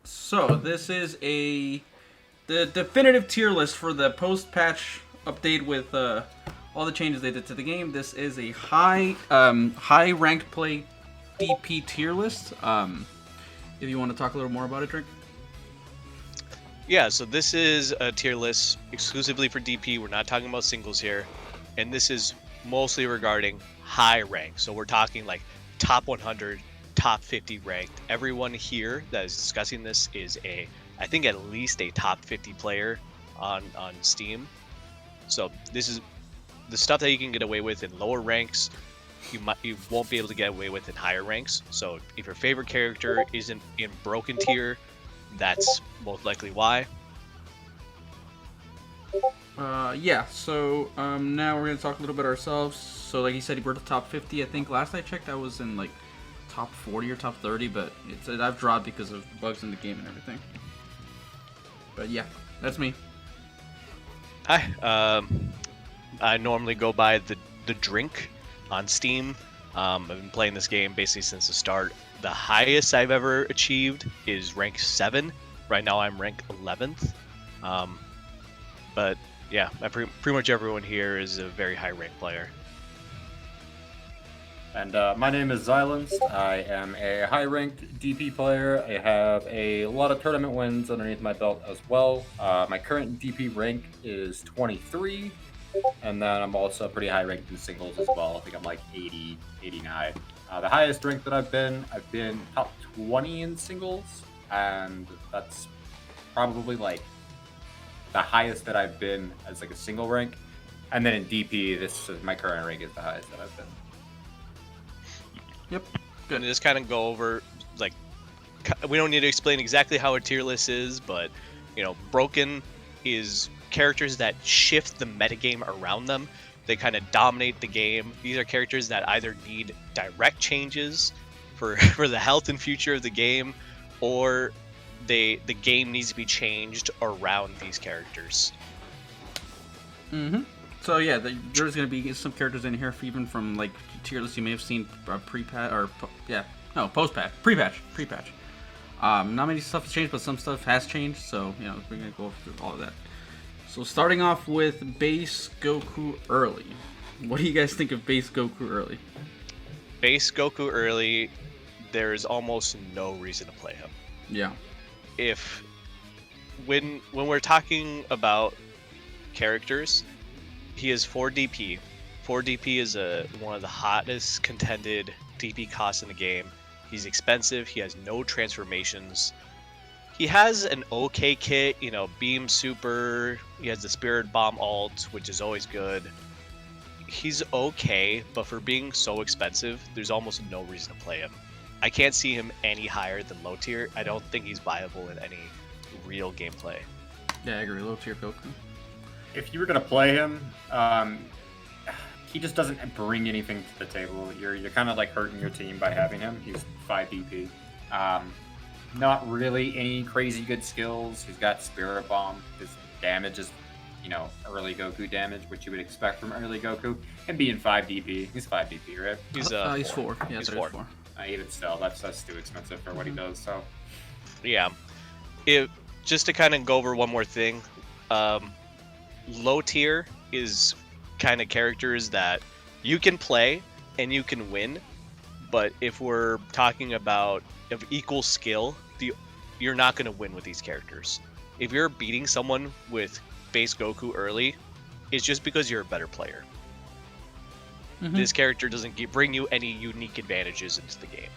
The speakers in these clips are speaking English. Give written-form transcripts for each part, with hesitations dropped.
So this is the definitive tier list for the post-patch update with all the changes they did to the game. This is a high ranked play DP tier list. If you want to talk a little more about it, Drink. Yeah, so this is a tier list exclusively for DP. We're not talking about singles here. And this is mostly regarding high rank. So we're talking like top 100, top 50 ranked. Everyone here that is discussing this is I think at least a top 50 player on Steam. So this is the stuff that you can get away with in lower ranks. You won't be able to get away with in higher ranks. So if your favorite character isn't in broken tier, that's most likely why. So now we're going to talk a little bit ourselves. So like you said, we're the top 50. I think last I checked I was in like top 40 or top 30, but I've dropped because of bugs in the game and everything. But yeah, that's me. Hi, I normally go by the drink on Steam. I've been playing this game basically since the start. The highest I've ever achieved is rank 7. Right now I'm rank 11th. But yeah, pretty much everyone here is a very high rank player. And my name is Xilenced. I am a high-ranked DP player. I have a lot of tournament wins underneath my belt as well. My current DP rank is 23, and then I'm also pretty high-ranked in singles as well. I think I'm like 80, 89. The highest rank that I've been top 20 in singles, and that's probably like the highest that I've been as like a single rank. And then in DP, my current rank is the highest that I've been. Yep. Good. Just kind of go over, like, we don't need to explain exactly how a tier list is, but, broken is characters that shift the metagame around them. They kind of dominate the game. These are characters that either need direct changes for the health and future of the game, or the game needs to be changed around these characters. Mm-hmm. So yeah, there's going to be some characters in here, even from like tier lists you may have seen pre-patch or post-patch, pre-patch. Not many stuff has changed, but some stuff has changed. So we're going to go through all of that. So starting off with base Goku early. What do you guys think of base Goku early? Base Goku early, there's almost no reason to play him. Yeah. When we're talking about characters, he is 4 DP. 4 DP is one of the hottest contended DP costs in the game. He's expensive. He has no transformations. He has an okay kit, Beam Super. He has the Spirit Bomb ult, which is always good. He's okay, but for being so expensive, there's almost no reason to play him. I can't see him any higher than low tier. I don't think he's viable in any real gameplay. Yeah, I agree. Low tier Goku. If you were gonna play him, he just doesn't bring anything to the table. You're kind of like hurting your team by having him. He's 5 DP. Not really any crazy good skills. He's got Spirit Bomb. His damage is, early Goku damage, which you would expect from early Goku. And being 5 DP, he's 5 DP, right? He's 4. Yeah, he's 4. Even still, that's too expensive for what he does. So, yeah. Just to kind of go over one more thing. Low tier is kind of characters that you can play and you can win, but if we're talking about of equal skill, you're not going to win with these characters. If you're beating someone with base Goku early, it's just because you're a better player. Mm-hmm. This character doesn't bring you any unique advantages into the game.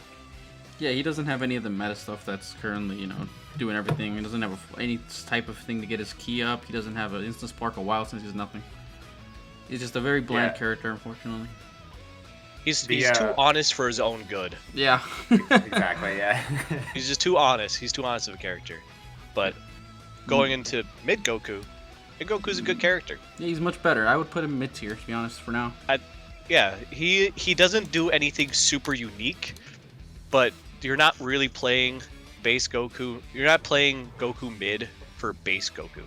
Yeah, he doesn't have any of the meta stuff that's currently, doing everything. He doesn't have any type of thing to get his ki up. He doesn't have an instant spark or wild sense. He's nothing. He's just a very bland character, unfortunately. He's too honest for his own good. Yeah. Exactly, yeah. He's just too honest. He's too honest of a character. But going into mid Goku's a good character. Yeah, he's much better. I would put him mid tier, to be honest, for now. He doesn't do anything super unique, but you're not really playing base Goku. You're not playing Goku mid for base Goku.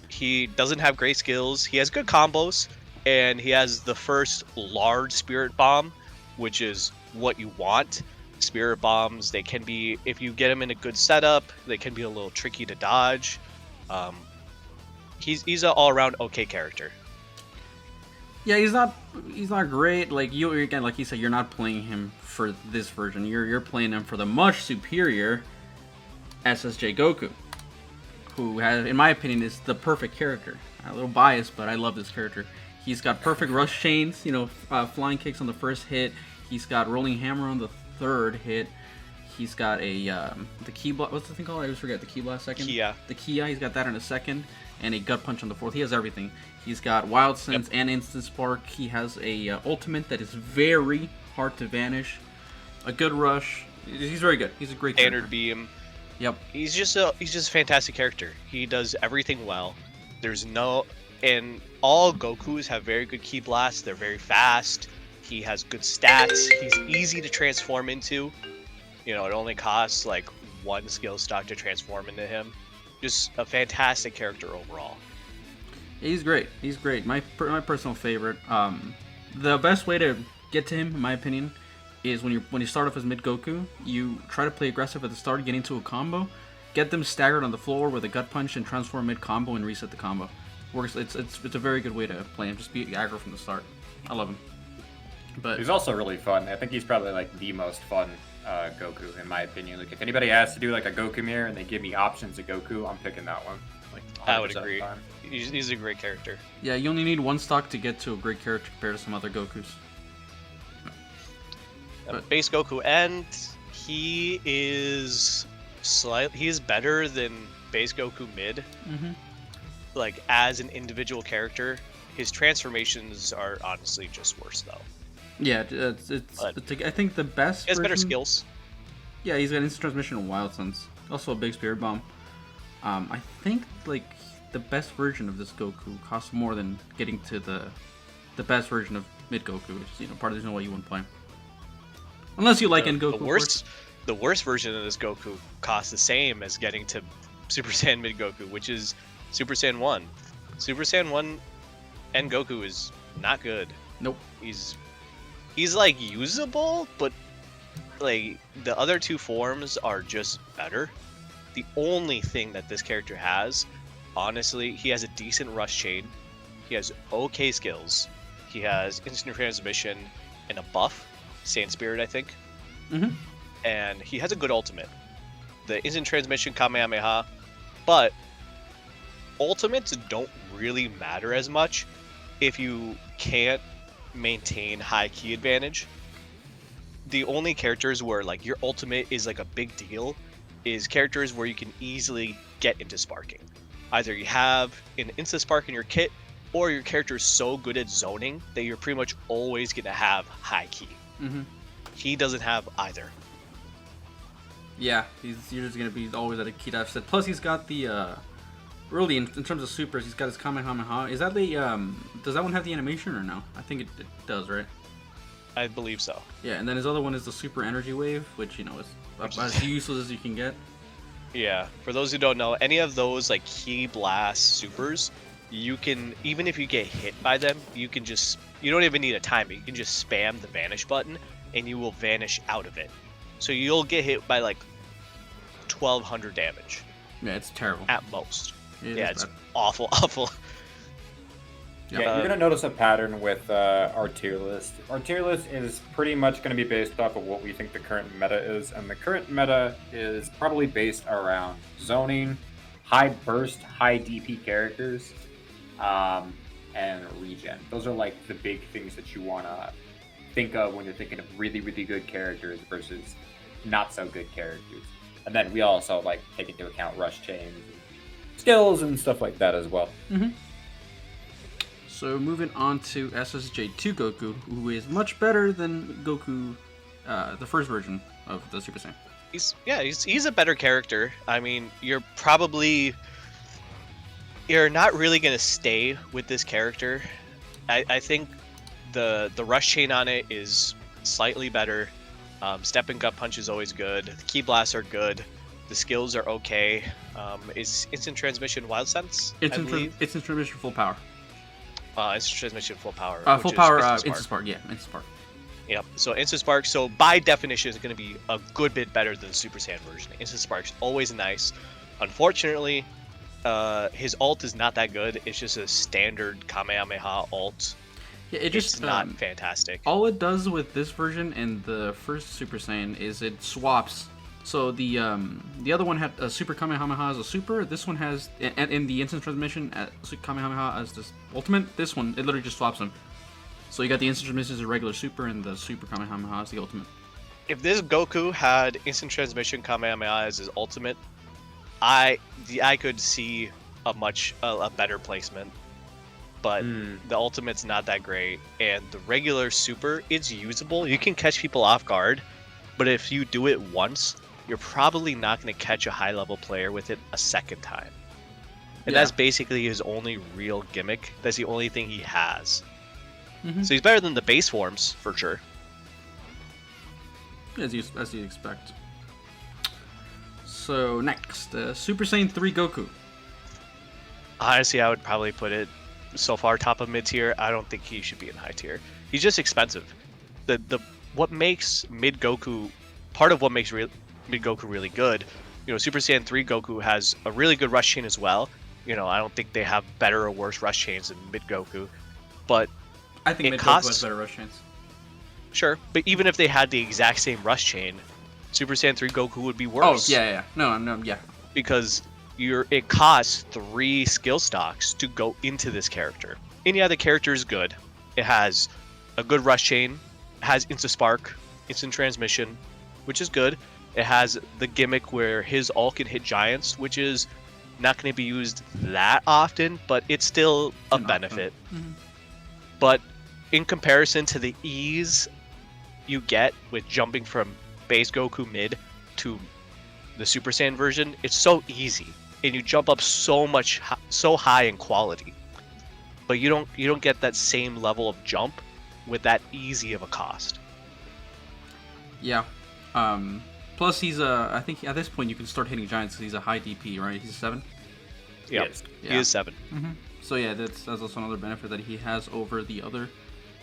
He doesn't have great skills. He has good combos, and he has the first large Spirit Bomb, which is what you want. Spirit Bombs, they can be, if you get them in a good setup, they can be a little tricky to dodge. He's an all-around okay character. Yeah, he's not great. Like you again, like you said, you're not playing him for this version. You're playing him for the much superior SSJ Goku, who has, in my opinion, is the perfect character. I'm a little biased, but I love this character. He's got perfect rush chains, flying kicks on the first hit. He's got rolling hammer on the third hit. He's got a the key blast. What's the thing called? I always forget. The key blast second. Kia. The Kia. He's got that in a second, and a gut punch on the fourth. He has everything. He's got wild sense and instant spark. He has a ultimate that is very hard to vanish. A good rush. He's very good. He's a great character. Standard beam. Yep. He's just a fantastic character. He does everything well. And all Gokus have very good ki blasts. They're very fast. He has good stats. He's easy to transform into. It only costs like 1 skill stock to transform into him. Just a fantastic character overall. He's great. He's great. My personal favorite. The best way to get to him, in my opinion, is when you start off as mid Goku, you try to play aggressive at the start, get into a combo, get them staggered on the floor with a gut punch, and transform mid combo and reset the combo. Works. It's a very good way to play him. Just be aggro from the start. I love him. But he's also really fun. I think he's probably like the most fun Goku in my opinion. Like if anybody has to do like a Goku mirror and they give me options of Goku, I'm picking that one. Like I would agree. He's a great character. Yeah, you only need 1 stock to get to a great character compared to some other Gokus. Base Goku, and he is better than base Goku mid. Mm-hmm. Like as an individual character, his transformations are honestly just worse though. Yeah, it's I think the best. He has better version- skills. Yeah, he's got instant transmission and wild sense. Also a big spirit bomb. I think like the best version of this Goku costs more than getting to the best version of mid Goku, which is part of the reason why you wouldn't play him. Unless you like N Goku. The worst version of this Goku costs the same as getting to Super Saiyan mid Goku, which is Super Saiyan 1. Super Saiyan 1 N Goku is not good. Nope. He's like usable, but like the other 2 forms are just better. The only thing that this character has, honestly, he has a decent rush chain. He has okay skills. He has instant transmission and a buff, Sand Spirit, I think. Mm-hmm. And he has a good ultimate. The instant transmission Kamehameha, but ultimates don't really matter as much if you can't maintain high key advantage. The only characters where like your ultimate is like a big deal is characters where you can easily get into sparking. Either you have an insta spark in your kit, or your character is so good at zoning that you're pretty much always gonna have high key. Mm-hmm. He doesn't have either. Yeah, you're just gonna be always at a key deficit. Plus, he's got the really in terms of supers, he's got his Kamehameha. Is that the does that one have the animation or no? I think it does, right? I believe so. Yeah, and then his other one is the super energy wave, which is as useless as you can get. Yeah, for those who don't know, any of those like key blast supers, you can, even if you get hit by them, you don't even need a timer. You can just spam the vanish button and you will vanish out of it. So you'll get hit by like 1200 damage. Yeah, it's terrible. At most. It's bad. awful. Yeah, you're going to notice a pattern with our tier list. Our tier list is pretty much going to be based off of what we think the current meta is, and the current meta is probably based around zoning, high burst, high DP characters, and regen. Those are like the big things that you want to think of when you're thinking of really, really good characters versus not so good characters. And then we also like take into account rush chains, skills, and stuff like that as well. Mm-hmm. So moving on to SSJ2 Goku, who is much better than Goku, the first version of the Super Saiyan. He's a better character. I mean, you're not really gonna stay with this character. I think the rush chain on it is slightly better. Step and gut punch is always good. The key blasts are good. The skills are okay. Is instant transmission wild sense? Instant transmission full power. Instant transmission full power. Full power instant spark. Yeah, instant spark. Yep. So Instant Spark, so by definition, is going to be a good bit better than the Super Saiyan version. Instant Spark's always nice. Unfortunately, his ult is not that good. It's just a standard Kamehameha ult. Yeah, it's not fantastic. All it does with this version and the first Super Saiyan is it swaps. So the other one had a Super Kamehameha as a super. This one has, in the Instant Transmission, Kamehameha as this ultimate. This one, it literally just swaps them. So you got the Instant Transmission as a regular super and the Super Kamehameha as the ultimate. If this Goku had Instant Transmission Kamehameha as his ultimate, I could see a better placement. But the ultimate's not that great, and the regular super, it's usable. You can catch people off guard, but if you do it once, you're probably not going to catch a high-level player with it a second time. And that's basically his only real gimmick. That's the only thing he has. So he's better than the base forms, for sure. As you'd expect. So next, Super Saiyan 3 Goku. Honestly, I would probably put it so far top of mid tier. I don't think he should be in high tier. He's just expensive. What makes mid Goku, part of what makes mid Goku really good, Super Saiyan 3 Goku has a really good rush chain as well. I don't think they have better or worse rush chains than mid Goku, but I think mid Goku has better rush chains. Sure, but even if they had the exact same rush chain, Super Saiyan 3 Goku would be worse. Oh yeah. No, yeah. Because it costs 3 skill stocks to go into this character. And yeah, the character is good. It has a good rush chain, has Instant Spark, Instant Transmission, which is good. It has the gimmick where his ult can hit giants, which is not going to be used that often, but it's still a benefit. But in comparison to the ease you get with jumping from base Goku mid to the Super Saiyan version, it's so easy. And you jump up so high in quality, but you don't get that same level of jump with that easy of a cost. Yeah. Plus, he's I think at this point you can start hitting giants because he's a high DP, right? He's 7. Yep. Yes. He is 7. So yeah, that's also another benefit that he has over the other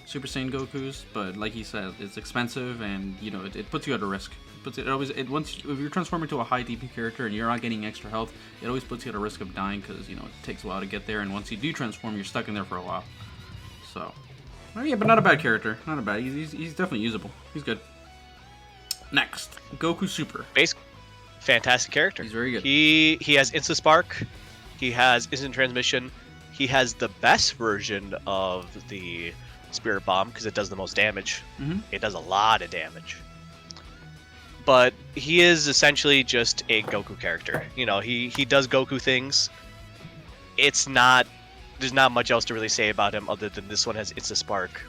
Super Saiyan Gokus. But like he said, it's expensive, and it puts you at a risk. Once if you're transforming to a high DP character and you're not getting extra health, it always puts you at a risk of dying because it takes a while to get there, and once you do transform, you're stuck in there for a while. So, yeah, but not a bad character. Not a bad. He's definitely usable. He's good. Next, Goku Super. Fantastic character. He's very good. He has Instant Spark. He has Instant Transmission. He has the best version of the Spirit Bomb because it does the most damage. It does a lot of damage. But he is essentially just a Goku character. He does Goku things. There's not much else to really say about him other than this one has Instant Spark.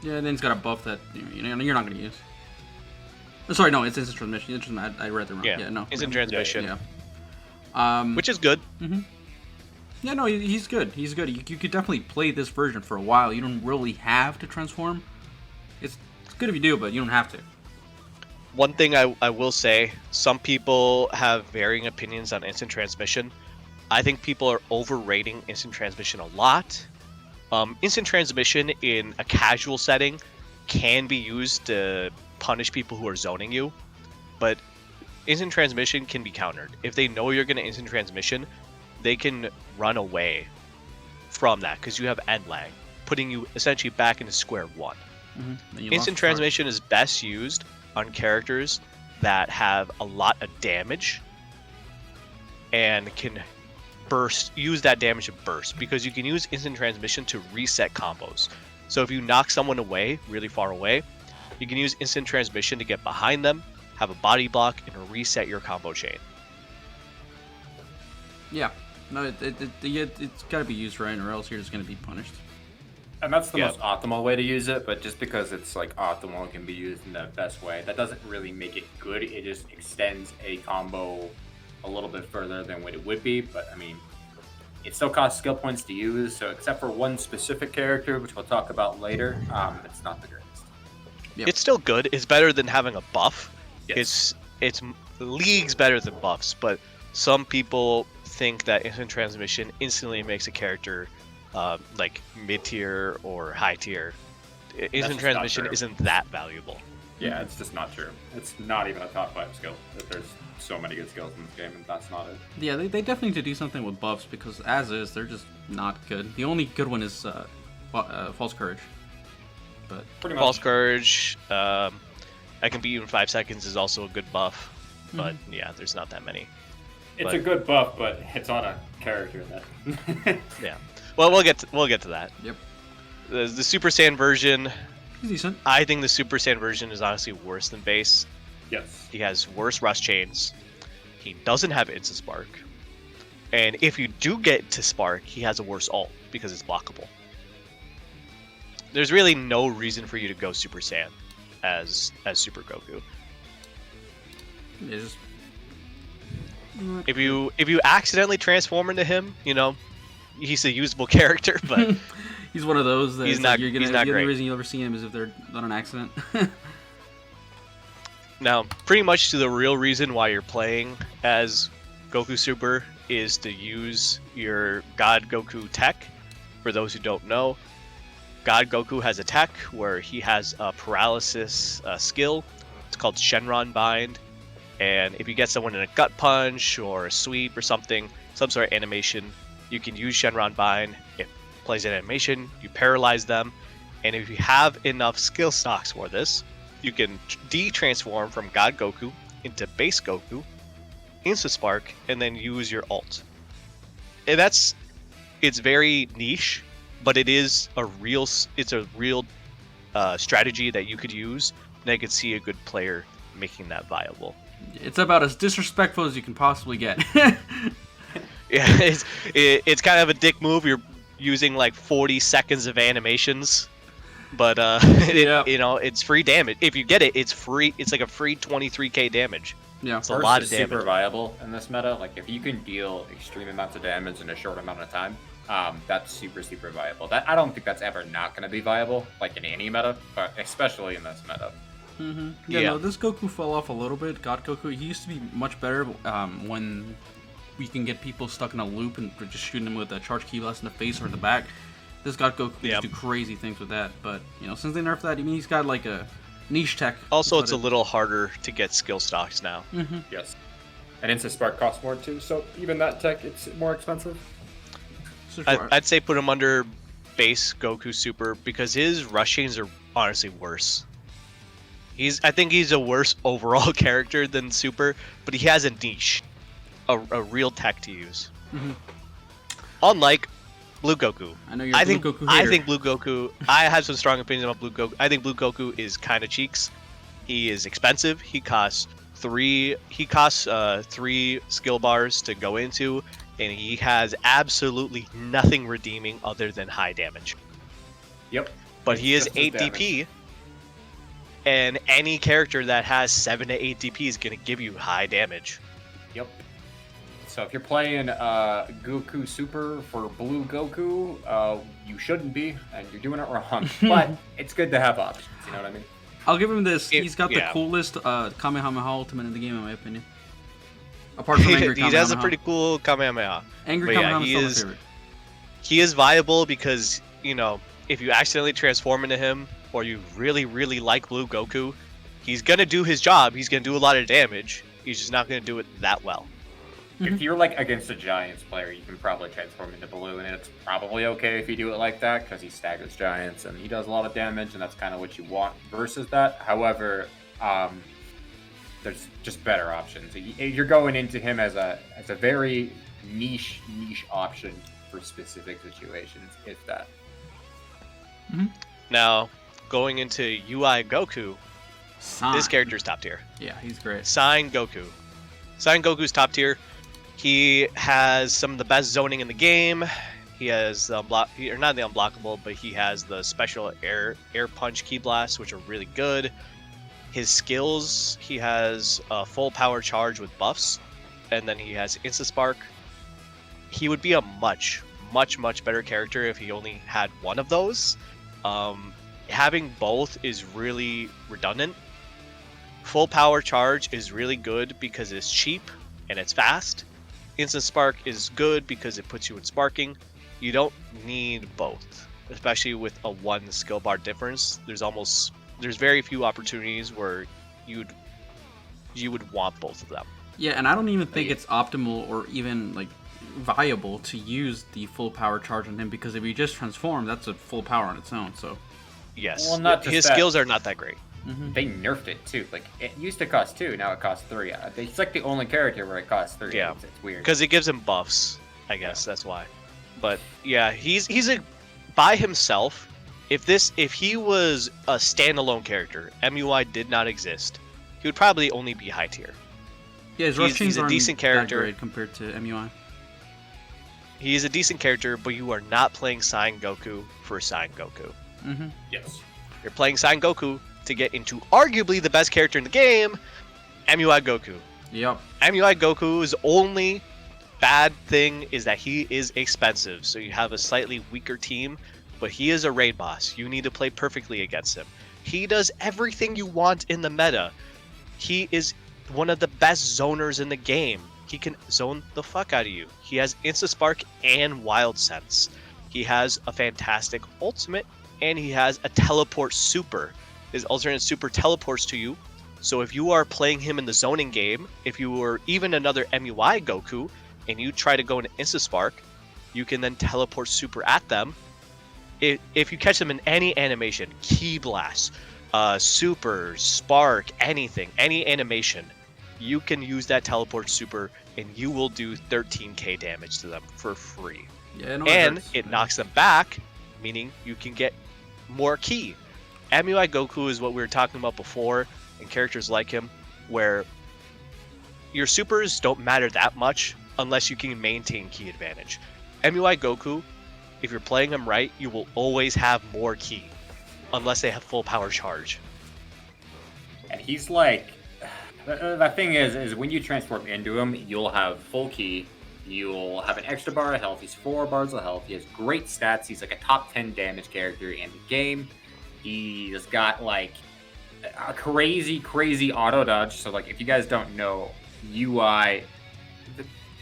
Yeah, and then he's got a buff that you're not going to use. Sorry, no, it's Instant Transmission. I read the wrong. Yeah, no. Instant Transmission. Yeah. Which is good. Yeah, no, he's good. He's good. You could definitely play this version for a while. You don't really have to transform. It's good if you do, but you don't have to. One thing I will say, some people have varying opinions on Instant Transmission. I think people are overrating Instant Transmission a lot. Instant Transmission in a casual setting can be used to punish people who are zoning you, but Instant Transmission can be countered. If they know you're going to Instant Transmission, they can run away from that because you have end lag, putting you essentially back into square one. Instant Transmission is best used on characters that have a lot of damage and can use that damage to burst, because you can use Instant Transmission to reset combos. So if you knock someone away, really far away, you can use Instant Transmission to get behind them, have a body block, and reset your combo chain. Yeah. No, it's got to be used right, or else you're just going to be punished. And that's the most optimal way to use it, but just because it's optimal, it can be used in the best way. That doesn't really make it good. It just extends a combo a little bit further than what it would be. But it still costs skill points to use. So except for one specific character, which we'll talk about later, it's not the greatest. Yep. It's still good. It's better than having a buff. Yes. It's leagues better than buffs, but some people think that Instant Transmission instantly makes a character like mid-tier or high-tier. Instant not transmission true. isn't that valuable. Yeah, it's just not true. It's not even a top 5 skill. There's so many good skills in this game, and that's not it. Yeah, they definitely need to do something with buffs because as is, they're just not good. The only good one is False Courage. But Pretty much. False Courage, I can beat you in 5 seconds is also a good buff, but yeah, there's not that many. It's a good buff, but it's on a character that. Yeah. Well, we'll get to that. Yep. The Super Saiyan version, He's decent. I think the Super Saiyan version is honestly worse than base. Yes. He has worse rust chains. He doesn't have Instant Spark. And if you do get to Spark, he has a worse ult because it's blockable. There's really no reason for you to go Super Saiyan as Super Goku. Yeah, just... If you accidentally transform into him, you know, he's a usable character, but he's one of those that he's it's not- like you're gonna, he's not the only great. reason you'll ever see him is if they're on an accident. now pretty much the real reason why you're playing as Goku Super is to use your God Goku tech. For those who don't know, God Goku has a tech where he has a paralysis skill. It's called Shenron Bind. And if you get someone in a gut punch or a sweep or something, some sort of animation, you can use Shenron Bind. It plays an animation, you paralyze them, and if you have enough skill stocks for this, you can de-transform from God Goku into base Goku, Insta Spark, and then use your ult. And it's very niche, but it's a real strategy that you could use, and I could see a good player making that viable. It's about as disrespectful as you can possibly get. Yeah, it's kind of a dick move. You're using like 40 seconds of animations, but Yep. you know, it's free damage. If you get it, it's free. It's like a free 23k damage. Yeah. It's a lot of Burst is super damage. viable in this meta. Like, if you can deal extreme amounts of damage in a short amount of time, that's super viable. I don't think that's ever not going to be viable, like in any meta, but especially in this meta. Yeah, Yeah. no, this Goku fell off a little bit. God Goku, he used to be much better when we can get people stuck in a loop and we're just shooting them with a charge key blast in the face or in the back. This God Goku Yep. used to do crazy things with that, but you know, since they nerfed that, I mean, he's got like a niche tech. Also, but it's a little harder to get skill stocks now. Yes. And Insta Spark costs more too, so even that tech, it's more expensive. So sure. I'd say put him under base Goku Super because his rush chains are honestly worse. I think he's a worse overall character than Super, but he has a niche, a real tech to use. Unlike Blue Goku. I know you're a Blue Goku I hater. think Blue Goku. I have some strong opinions about Blue Goku. I think Blue Goku is kind of cheeks. He is expensive. He costs three skill bars to go into, and he has absolutely nothing redeeming other than high damage. Yep. But he is Just his 8 DP, and any character that has 7 to 8 DP is going to give you high damage. Yep. So if you're playing Goku Super for Blue Goku, you shouldn't be, and you're doing it wrong. But it's good to have options, you know what I mean? I'll give him this. He's got the yeah. coolest Kamehameha ultimate in the game, in my opinion. Apart from Angry He Kamehameha. has a pretty cool Kamehameha. Angry but yeah, Kamehameha he is is- still my favorite. He is viable because, you know, if you accidentally transform into him, or you really, really like Blue Goku, he's going to do his job. He's going to do a lot of damage. He's just not going to do it that well. If you're like against a Giants player, you can probably transform into Blue, and it's probably okay if you do it like that because he staggers Giants and he does a lot of damage, and that's kind of what you want versus that. However, there's just better options. You're going into him as a very niche option for specific situations, if that. Now, going into UI Goku, Sign. this character's top tier. Yeah, he's great. Saiyan Goku. Saiyan Goku's top tier. He has some of the best zoning in the game. He has the not the unblockable, but he has the special air punch key blasts, which are really good. His skills, he has a full power charge with buffs, and then he has Insta Spark. He would be a much better character if he only had one of those. Having both is really redundant. Full power charge is really good because it's cheap and it's fast. Instant Spark is good because it puts you in sparking. You don't need both. especially with a 1 skill bar difference. There's very few opportunities where you would want both of them. Yeah, and I don't even think it's optimal or even like viable to use the full power charge on him, because if you just transform, that's a full power on its own. So yes, Well, not just his that. skills are not that great. They nerfed it too. Like it used to cost 2, now it costs 3. It's like the only character where it costs 3. Yeah. It's weird. Because it gives him buffs, I guess that's why. But yeah, he's a by himself. If he was a standalone character, MUI did not exist, he would probably only be high tier. yeah, his rush He's chains a aren't decent that character. great compared to MUI. He is a decent character, but you are not playing Saiyan Goku for Saiyan Goku. Yes. You're playing Saiyan Goku to get into arguably the best character in the game, MUI Goku. Yep. MUI Goku's only bad thing is that he is expensive, so you have a slightly weaker team, but he is a raid boss. You need to play perfectly against him. He does everything you want in the meta. He is one of the best zoners in the game. He can zone the fuck out of you. He has Insta Spark and Wild Sense. He has a fantastic ultimate, and he has a teleport super. His alternate super teleports to you. So if you are playing him in the zoning game, if you were even another MUI Goku, and you try to go into Insta Spark, you can then teleport super at them. If you catch them in any animation, Ki Blast, Super, Spark, anything, any animation, you can use that teleport super and you will do 13k damage to them for free. Yeah, no, And hurts. it knocks them back, meaning you can get more ki. MUI Goku is what we were talking about before, and characters like him, where your supers don't matter that much unless you can maintain ki advantage. MUI Goku, if you're playing him right, you will always have more ki, unless they have full power charge. And he's like, the thing is when you transform into him, you'll have full key, you'll have an extra bar of health, he's 4 bars of health, he has great stats, he's like a top 10 damage character in the game, he's got like a crazy auto dodge, so like if you guys don't know, UI,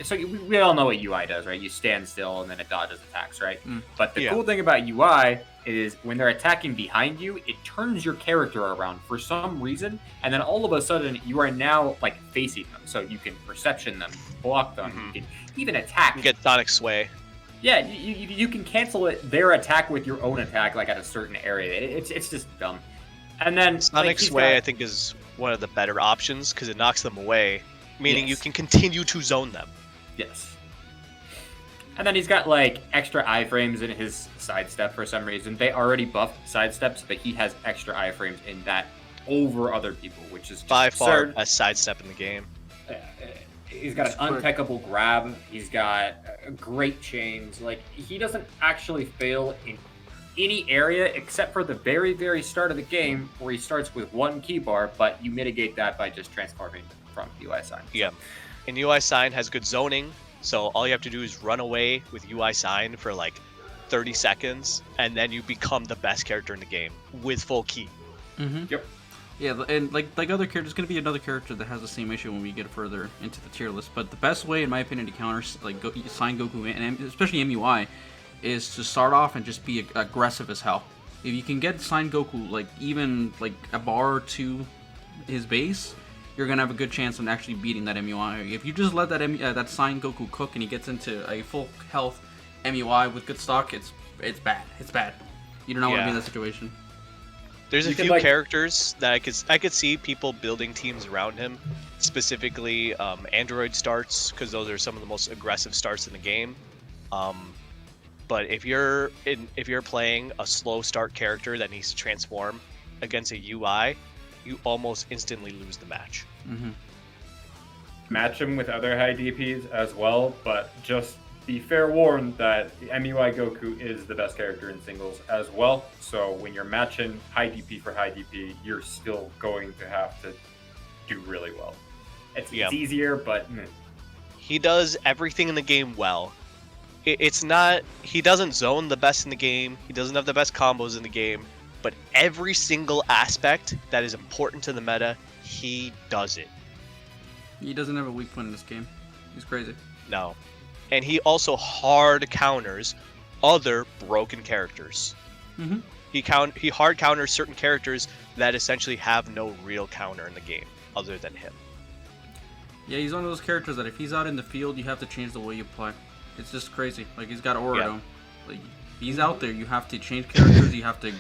so we all know what UI does, right? You stand still and then it dodges attacks, right? But the cool thing about UI is when they're attacking behind you, it turns your character around for some reason, and then all of a sudden you are now like facing them, so you can perception them, block them, you can even attack. You get Sonic Sway. Yeah, you can cancel their attack with your own attack, like at a certain area. It's just dumb. And then Sonic Sway, I think, is one of the better options because it knocks them away, meaning you can continue to zone them. Yes. And then he's got like extra iframes in his sidestep for some reason. They already buffed sidesteps, but he has extra iframes in that over other people, which is just By far absurd. best sidestep in the game. He's got an unpeckable grab. He's got great chains. Like, he doesn't actually fail in any area except for the very start of the game where he starts with 1 key bar, but you mitigate that by just transforming from UI sign. Yeah. And UI Sign has good zoning, so all you have to do is run away with UI Sign for like 30 seconds, and then you become the best character in the game with full key. Yep. Yeah, and like other characters, there's going to be another character that has the same issue when we get further into the tier list. But the best way, in my opinion, to counter like Sign Goku and especially MUI is to start off and just be aggressive as hell. If you can get Sign Goku like even like a bar to his base, you're gonna have a good chance of actually beating that MUI. If you just let that Sign Goku cook and he gets into a full health MUI with good stock, it's bad. It's bad. You do not want to be in that situation. There's a few characters that I could see people building teams around him, specifically Android starts, because those are some of the most aggressive starts in the game. But if you're playing a slow start character that needs to transform against a UI, you almost instantly lose the match. Match him with other high DPs as well, but just be fair warned that the MUI Goku is the best character in singles as well. So when you're matching high DP for high DP, you're still going to have to do really well. It's easier, but he does everything in the game well. It's not, he doesn't zone the best in the game. He doesn't have the best combos in the game, but every single aspect that is important to the meta, he does it. He doesn't have a weak point in this game. He's crazy. No. And he also hard counters other broken characters. Mm-hmm. He hard counters certain characters that essentially have no real counter in the game other than him. Yeah, he's one of those characters that if he's out in the field, you have to change the way you play. It's just crazy. Like, he's got aura to him. Like, he's out there, you have to change characters, you have to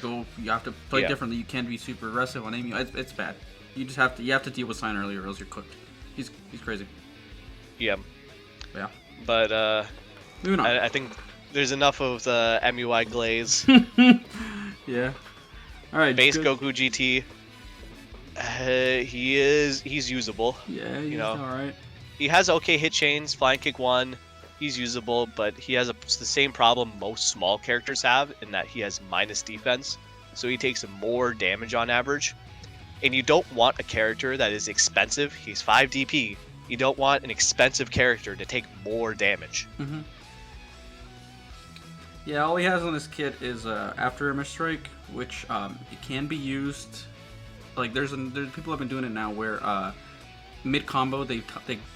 play differently. You can't be super aggressive on aiming. It's bad. You have to deal with Saiyan earlier or else you're cooked. He's crazy. Yeah. Yeah. But moving on. I think there's enough of the MUI glaze. Yeah. All right. Base Goku GT. He's usable. Yeah, he's all right. He has okay hit chains, flying kick 1. He's usable, but he has the same problem most small characters have in that he has minus defense, so he takes more damage on average. And you don't want a character that is expensive. He's 5 DP. You don't want an expensive character to take more damage. Mm-hmm. Yeah, all he has on his kit is After Image Strike, which it can be used. Like there's people have been doing it now where mid combo they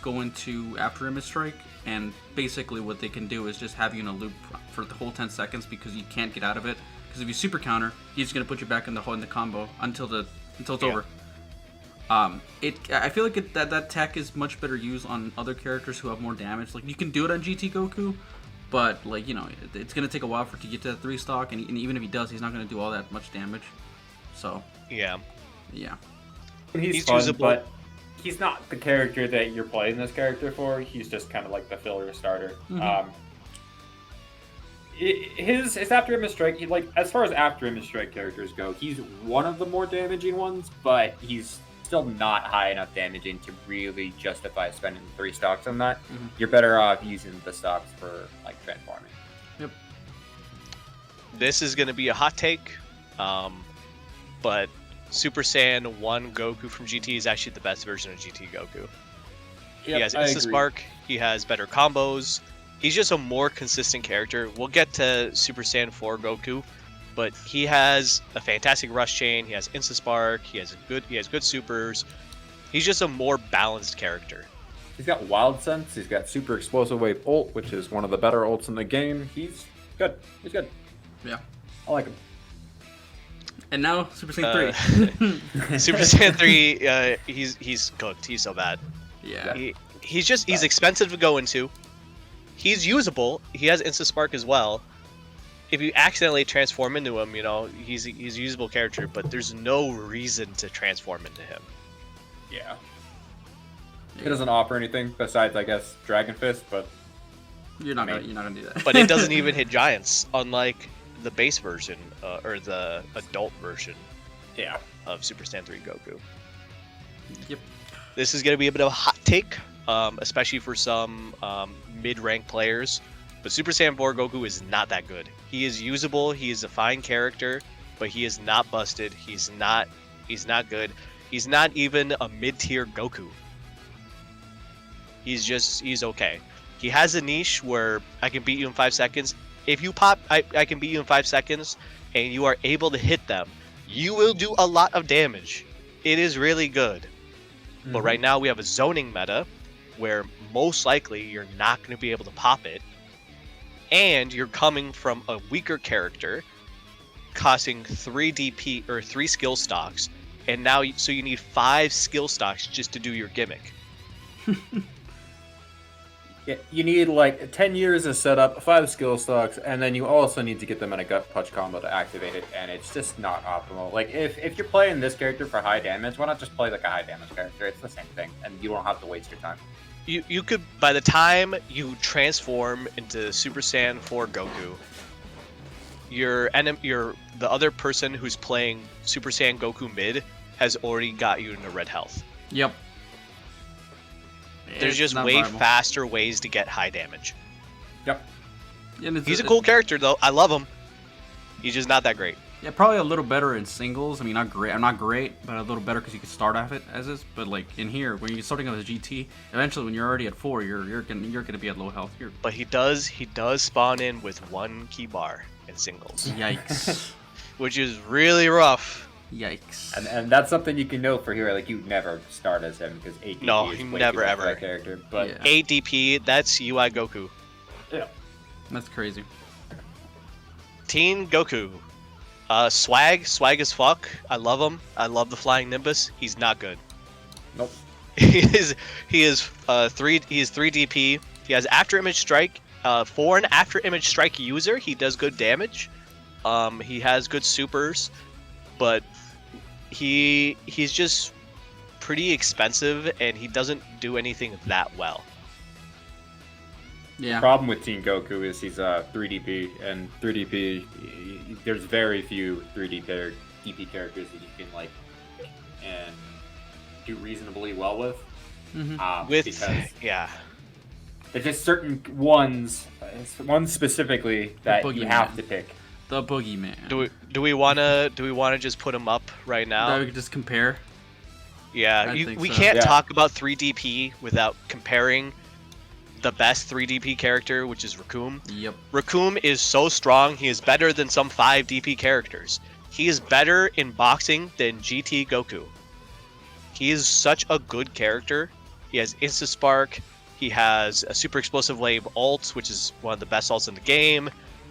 go into After Image Strike, and basically what they can do is just have you in a loop for the whole 10 seconds because you can't get out of it. Because if you super counter, he's gonna put you back in the combo until it's over. I feel like that tech is much better used on other characters who have more damage. Like you can do it on GT Goku, but like it's gonna take a while for it to get to that 3 stock, and even if he does, he's not gonna do all that much damage. So yeah. He's fun, usable, but he's not the character that you're playing this character for. He's just kind of like the filler starter. Mm-hmm. His After Image Strike, as far as After Image Strike characters go, he's one of the more damaging ones, but he's still not high enough damaging to really justify spending 3 stocks on that. Mm-hmm. You're better off using the stocks for like transforming. Yep. This is going to be a hot take, but Super Saiyan 1 Goku from GT is actually the best version of GT Goku. Yep, he has Insta Spark, he has better combos, he's just a more consistent character. We'll get to Super Saiyan 4 Goku, but he has a fantastic rush chain, he has Insta Spark, he has good supers. He's just a more balanced character. He's got Wild Sense, he's got Super Explosive Wave ult, which is one of the better ults in the game. He's good. Yeah. I like him. And now Super Saiyan 3. Super Saiyan 3, he's cooked. He's so bad. Yeah. He's expensive to go into. He's usable. He has Insta Spark as well. If you accidentally transform into him, he's a usable character, but there's no reason to transform into him. Yeah. It doesn't offer anything besides, I guess, Dragon Fist, but you're not gonna do that. But it doesn't even hit giants, unlike the base version or the adult version of Super Saiyan 3 Goku. Yep. This is going to be a bit of a hot take, especially for some mid-rank players. But Super Saiyan 4 Goku is not that good. He is usable, he is a fine character, but he is not busted. He's not good. He's not even a mid-tier Goku. He's okay. He has a niche where I can beat you in 5 seconds. If you pop, I can beat you in 5 seconds, and you are able to hit them, you will do a lot of damage. It is really good. Mm-hmm. But right now we have a zoning meta, where most likely you're not going to be able to pop it, and you're coming from a weaker character, costing 3 DP or 3 skill stocks, and now so you need 5 skill stocks just to do your gimmick. Yeah, you need like 10 years of setup, 5 skill stocks, and then you also need to get them in a gut punch combo to activate it, and it's just not optimal. Like, if you're playing this character for high damage, why not just play like a high damage character? It's the same thing, and you don't have to waste your time. You could, by the time you transform into Super Saiyan 4 Goku, the other person who's playing Super Saiyan Goku mid has already got you into red health. Yep. There's just way faster ways to get high damage. Yep. He's a cool character, though. I love him. He's just not that great. Yeah, probably a little better in singles. I mean, not great. I'm not great, but a little better because you can start off it as is. But like in here, when you're starting off as GT, eventually when you're already at 4, you're gonna be at low health. But he does spawn in with 1 key bar in singles. Yikes. Which is really rough. Yikes. And that's something you can know for here. Like, you never start as him because 8 DP no, is he way never too much ever. for that character. But 8 DP, that's UI Goku. Yeah. That's crazy. Teen Goku. Swag as fuck. I love him. I love the flying Nimbus. He's not good. Nope. He is 3 DP. He has after image strike. For an after image strike user, he does good damage. He has good supers, but he's just pretty expensive and he doesn't do anything that well. Yeah. The problem with Teen Goku is he's 3DP, and 3DP, there's very few 3D DP characters that you can like and do reasonably well with. Because yeah, there's just certain ones specifically that you have to pick. The Boogeyman. Do we wanna just put him up right now? That we could just compare. Yeah, we can't talk about 3DP without comparing the best 3DP character, which is Recoome. Yep. Recoome is so strong, he is better than some 5DP characters. He is better in boxing than GT Goku. He is such a good character. He has Insta Spark, he has a super explosive wave ult, which is one of the best ults in the game.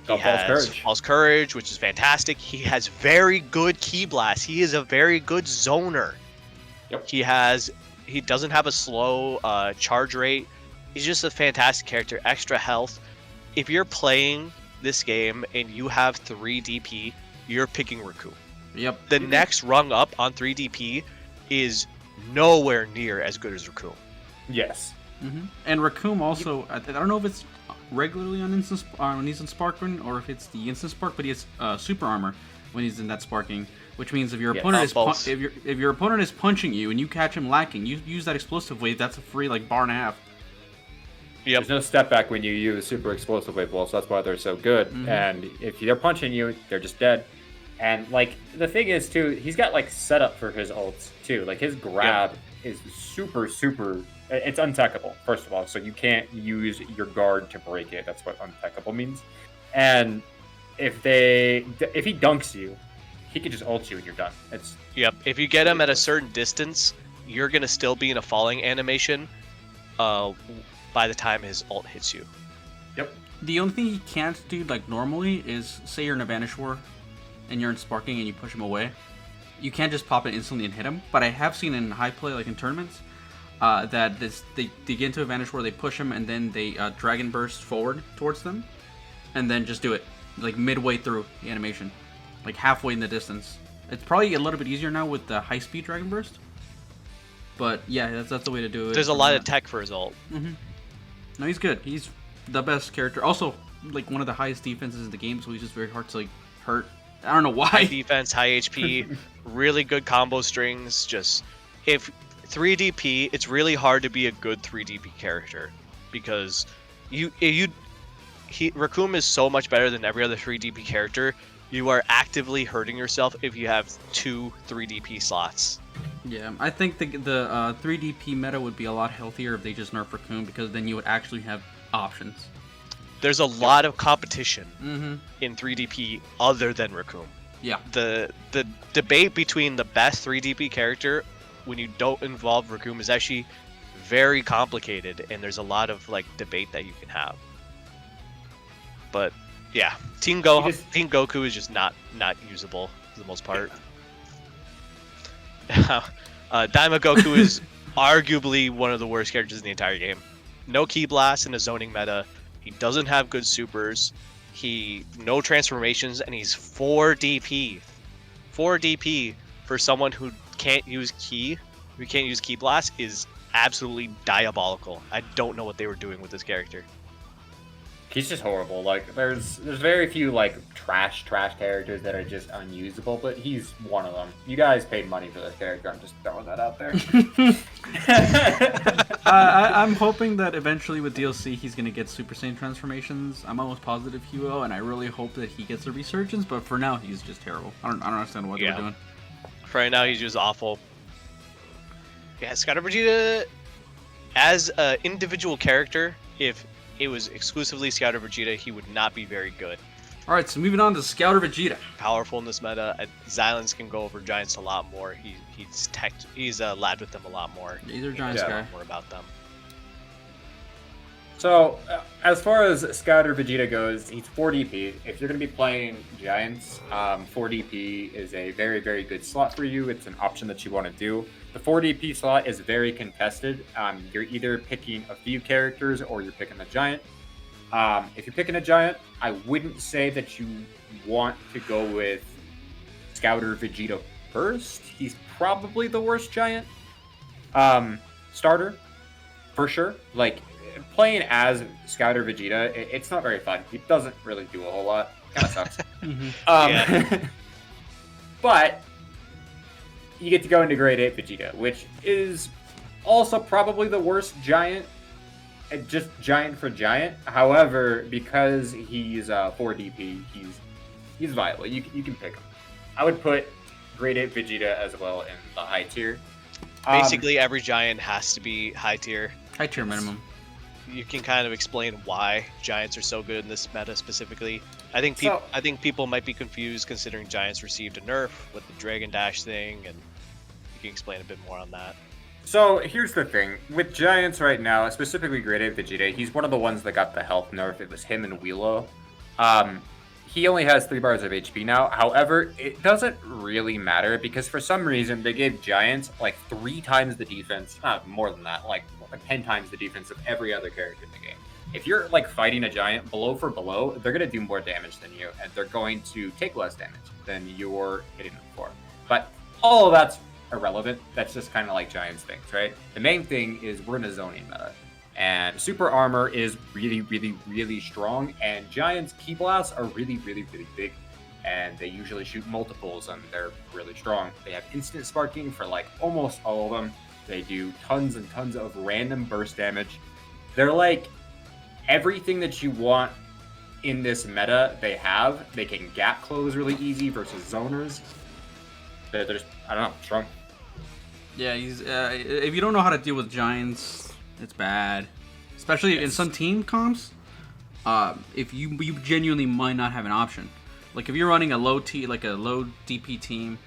He has False Courage, which is fantastic. He has very good Ki Blast. He is a very good zoner. Yep. He doesn't have a slow charge rate. He's just a fantastic character. Extra health. If you're playing this game and you have 3 DP, you're picking Recoome. Yep. The next rung up on 3 DP is nowhere near as good as Recoome. Yes. And Recoome also, I don't know if it's regularly on when he's in Sparking or if it's the Instant Spark, but he has super armor when he's in that Sparking, which means if your opponent if your opponent is punching you and you catch him lacking, you use that explosive wave. That's a free like bar and a half. Yep. There's no step back when you use super explosive wave balls, so that's why they're so good. And if they're punching you, they're just dead. And like the thing is too, he's got like setup for his ults too. Like his grab is super. It's untechable, first of all, so you can't use your guard to break it. That's what untechable means. And if he dunks you, he can just ult you and you're done. If you get him at a certain distance, you're gonna still be in a falling animation by the time his ult hits you. Yep. The only thing he can't do like normally is say you're in a Vanish War and you're in Sparking and you push him away. You can't just pop it instantly and hit him. But I have seen in high play, like in tournaments, that they get into a Vanish War, they push him and then they Dragon Burst forward towards them, and then just do it like midway through the animation, like halfway in the distance. It's probably a little bit easier now with the high speed Dragon Burst. But yeah, that's the way to do it. There's a lot of tech for his ult. No, he's good. He's the best character. Also, like one of the highest defenses in the game, so he's just very hard to like hurt. I don't know why. High defense, high HP, really good combo strings. Just if 3DP, it's really hard to be a good 3DP character because Recoome is so much better than every other 3DP character. You are actively hurting yourself if you have 2 3DP slots. Yeah, I think the 3DP meta would be a lot healthier if they just nerf Recoome, because then you would actually have options. There's a lot of competition in 3DP other than Recoome. Yeah. The debate between the best 3DP character when you don't involve Recoome is actually very complicated, and there's a lot of like debate that you can have. But yeah, Teen Goku is just not usable for the most part. Daima Goku is arguably one of the worst characters in the entire game. No Ki Blast in a zoning meta. He doesn't have good supers. No transformations, and he's 4 DP. 4 DP for someone who can't use Ki Blast is absolutely diabolical. I don't know what they were doing with this character. He's just horrible. Like there's very few like trash characters that are just unusable, but he's one of them. You guys paid money for this character. I'm just throwing that out there. I'm hoping that eventually with DLC he's gonna get Super Saiyan transformations. I'm almost positive he will, and I really hope that he gets a resurgence. But for now, he's just terrible. I don't understand what they're doing. For right now, he's just awful. Yeah, Scott Vegeta, as an individual character, if it was exclusively Scouter Vegeta, he would not be very good. Alright, so moving on to Scouter Vegeta. Powerful in this meta. Xilenced can go over Giants a lot more. He's lad with them a lot more. These are Giants guy. More about them. So, as far as Scouter Vegeta goes, he's 4 DP. If you're going to be playing Giants, 4 DP is a very, very good slot for you. It's an option that you want to do. The 4 DP slot is very contested. You're either picking a few characters or you're picking a Giant. If you're picking a Giant, I wouldn't say that you want to go with Scouter Vegeta first. He's probably the worst Giant starter, for sure. Like, playing as Scouter Vegeta, it's not very fun. He doesn't really do a whole lot. Kind of sucks. But you get to go into Grade 8 Vegeta, which is also probably the worst Giant, just Giant for Giant. However, because he's 4 DP, he's viable. You can pick him. I would put Grade 8 Vegeta as well in the high tier. Basically, every Giant has to be high tier. High tier minimum. You can kind of explain why Giants are so good in this meta specifically. I think people might be confused considering Giants received a nerf with the Dragon Dash thing, and you can explain a bit more on that. So here's the thing. With Giants right now, specifically Grade 8 Vegeta, he's one of the ones that got the health nerf. It was him and Wheelo. He only has 3 bars of HP now. However, it doesn't really matter because for some reason they gave Giants like 3 times the defense, more than that, like 10 times the defense of every other character in the game. If you're like fighting a Giant below for below, they're going to do more damage than you, and they're going to take less damage than you're hitting them for. But all of that's irrelevant. That's just kind of like Giants things, right? The main thing is we're in a zoning meta. And super armor is really, really, really strong, and Giants' ki blasts are really, really, really big, and they usually shoot multiples, and they're really strong. They have instant sparking for like almost all of them. They do tons and tons of random burst damage. They're like everything that you want in this meta. They have. They can gap close really easy versus zoners. They're just, I don't know, strong. Yeah, he's if you don't know how to deal with Giants, it's bad, especially in some team comps. If you genuinely might not have an option. Like if you're running a low DP team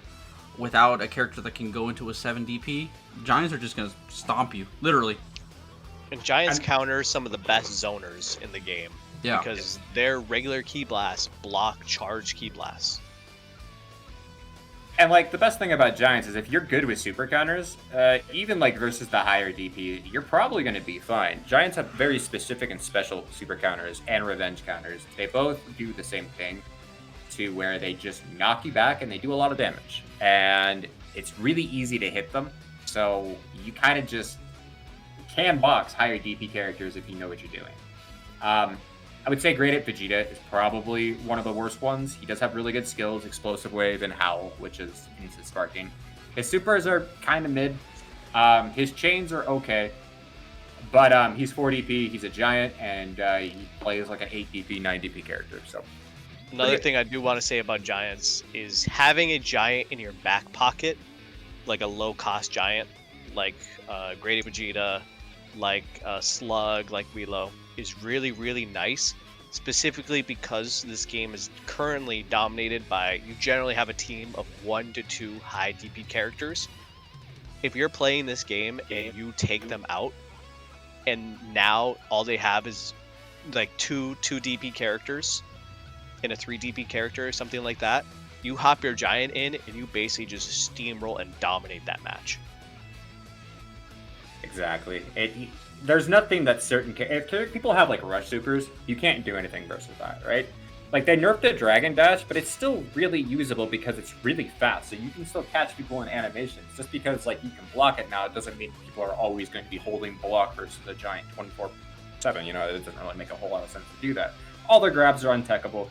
without a character that can go into a 7 DP, Giants are just gonna stomp you, literally. And Giants counter some of the best zoners in the game. Yeah. Because their regular ki blasts block charge ki blasts. And like the best thing about Giants is if you're good with super counters, even like versus the higher DP, you're probably going to be fine. Giants have very specific and special super counters and revenge counters. They both do the same thing, to where they just knock you back and they do a lot of damage. And it's really easy to hit them, so you kind of just can box higher DP characters if you know what you're doing. I would say Grade 8 Vegeta is probably one of the worst ones. He does have really good skills, Explosive Wave and Howl, which is instant sparking. His supers are kind of mid. His chains are okay, but he's 4 DP, he's a Giant, and he plays like an 8 DP, 9 DP character. So another thing I do want to say about Giants is having a Giant in your back pocket, like a low-cost Giant, like Grade 8 Vegeta, like Slug, like Wheelo, is really, really nice, specifically because this game is currently dominated by, you generally have a team of 1 to 2 high DP characters. If you're playing this game and you take them out, and now all they have is like two DP characters and a 3 DP character or something like that, you hop your Giant in and you basically just steamroll and dominate that match. Exactly. There's nothing that's certain. If people have like rush supers, you can't do anything versus that, right? Like they nerfed the Dragon Dash, but it's still really usable because it's really fast, so you can still catch people in animations. Just because like you can block it now, it doesn't mean people are always going to be holding block versus a Giant 24/7. You know, it doesn't really make a whole lot of sense to do that. All their grabs are untechable.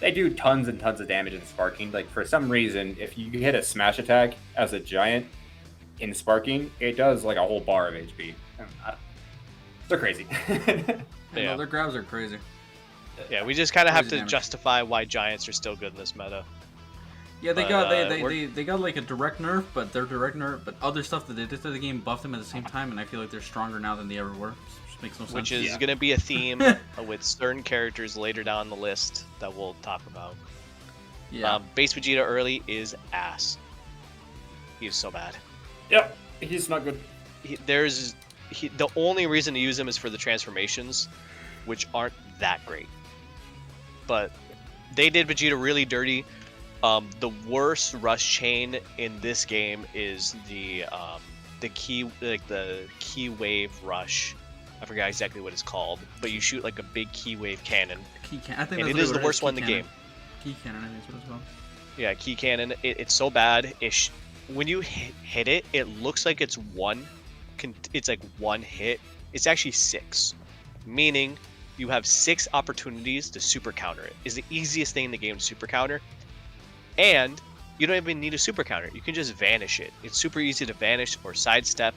They do tons and tons of damage in sparking. Like for some reason, if you hit a smash attack as a Giant in sparking, it does like a whole bar of HP. They're crazy. Yeah, their grabs are crazy. Yeah, we just kind of have to justify why Giants are still good in this meta. Yeah, they got like a direct nerf, but their direct nerf, but other stuff that they did to the game buffed them at the same time, and I feel like they're stronger now than they ever were. Which makes no sense. Which is going to be a theme with certain characters later down the list that we'll talk about. Yeah. Base Vegeta early is ass. He is so bad. Yep, he's not good. the only reason to use him is for the transformations, which aren't that great. But they did Vegeta really dirty. The worst rush chain in this game is the key wave rush. I forgot exactly what it's called, but you shoot like a big key wave cannon. I think and it is the worst one in the game. Key cannon, I think is what it's called. Yeah, key cannon. It's so bad. When you hit it, it looks like it's it's like one hit. It's actually 6, meaning you have 6 opportunities to super counter it. It's the easiest thing in the game to super counter, and you don't even need a super counter. You can just vanish it. It's super easy to vanish or sidestep.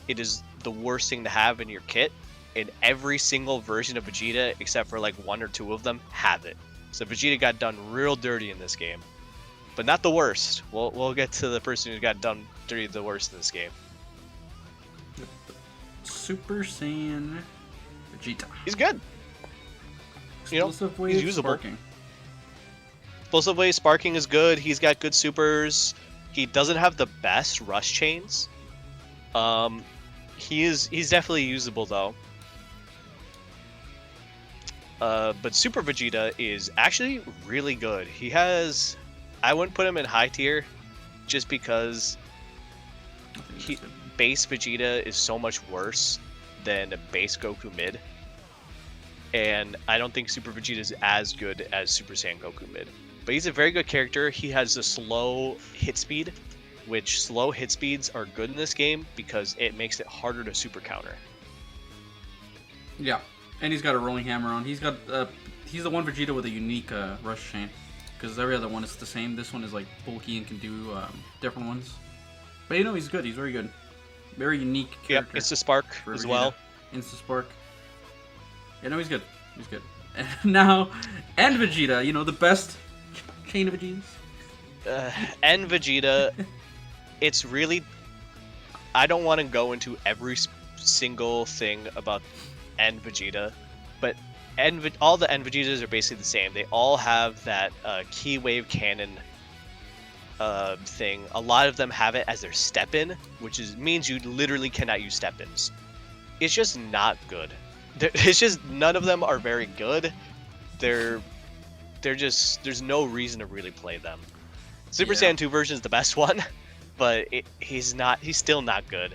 It is the worst thing to have in your kit, and every single version of Vegeta, except for like 1 or 2 of them, have it. So Vegeta got done real dirty in this game, but not the worst. We'll get to the person who got done dirty the worst in this game. Super Saiyan Vegeta. He's good. Explosive wave he's usable. Sparking. Explosive wave sparking is good. He's got good supers. He doesn't have the best rush chains. He's definitely usable though. But Super Vegeta is actually really good. I wouldn't put him in high tier, just because base Vegeta is so much worse than base Goku mid. And I don't think Super Vegeta is as good as Super Saiyan Goku mid. But he's a very good character. He has a slow hit speed, which slow hit speeds are good in this game because it makes it harder to super counter. Yeah, and he's got a rolling hammer on. He's the one Vegeta with a unique rush chain, because every other one is the same. This one is like bulky and can do different ones. But he's good. He's very good. Very unique character. Yep, Insta Spark as well. Insta Spark. Yeah, he's good. He's good. And Vegeta, the best chain of Vegetas. And Vegeta, it's really... I don't want to go into every single thing about End Vegeta, but all the End Vegetas are basically the same. They all have that key wave cannon thing. A lot of them have it as their step-in, which means you literally cannot use step-ins. It's just not good. It's just none of them are very good. They're just, there's no reason to really play them. Super Saiyan 2 version is the best one, but he's still not good.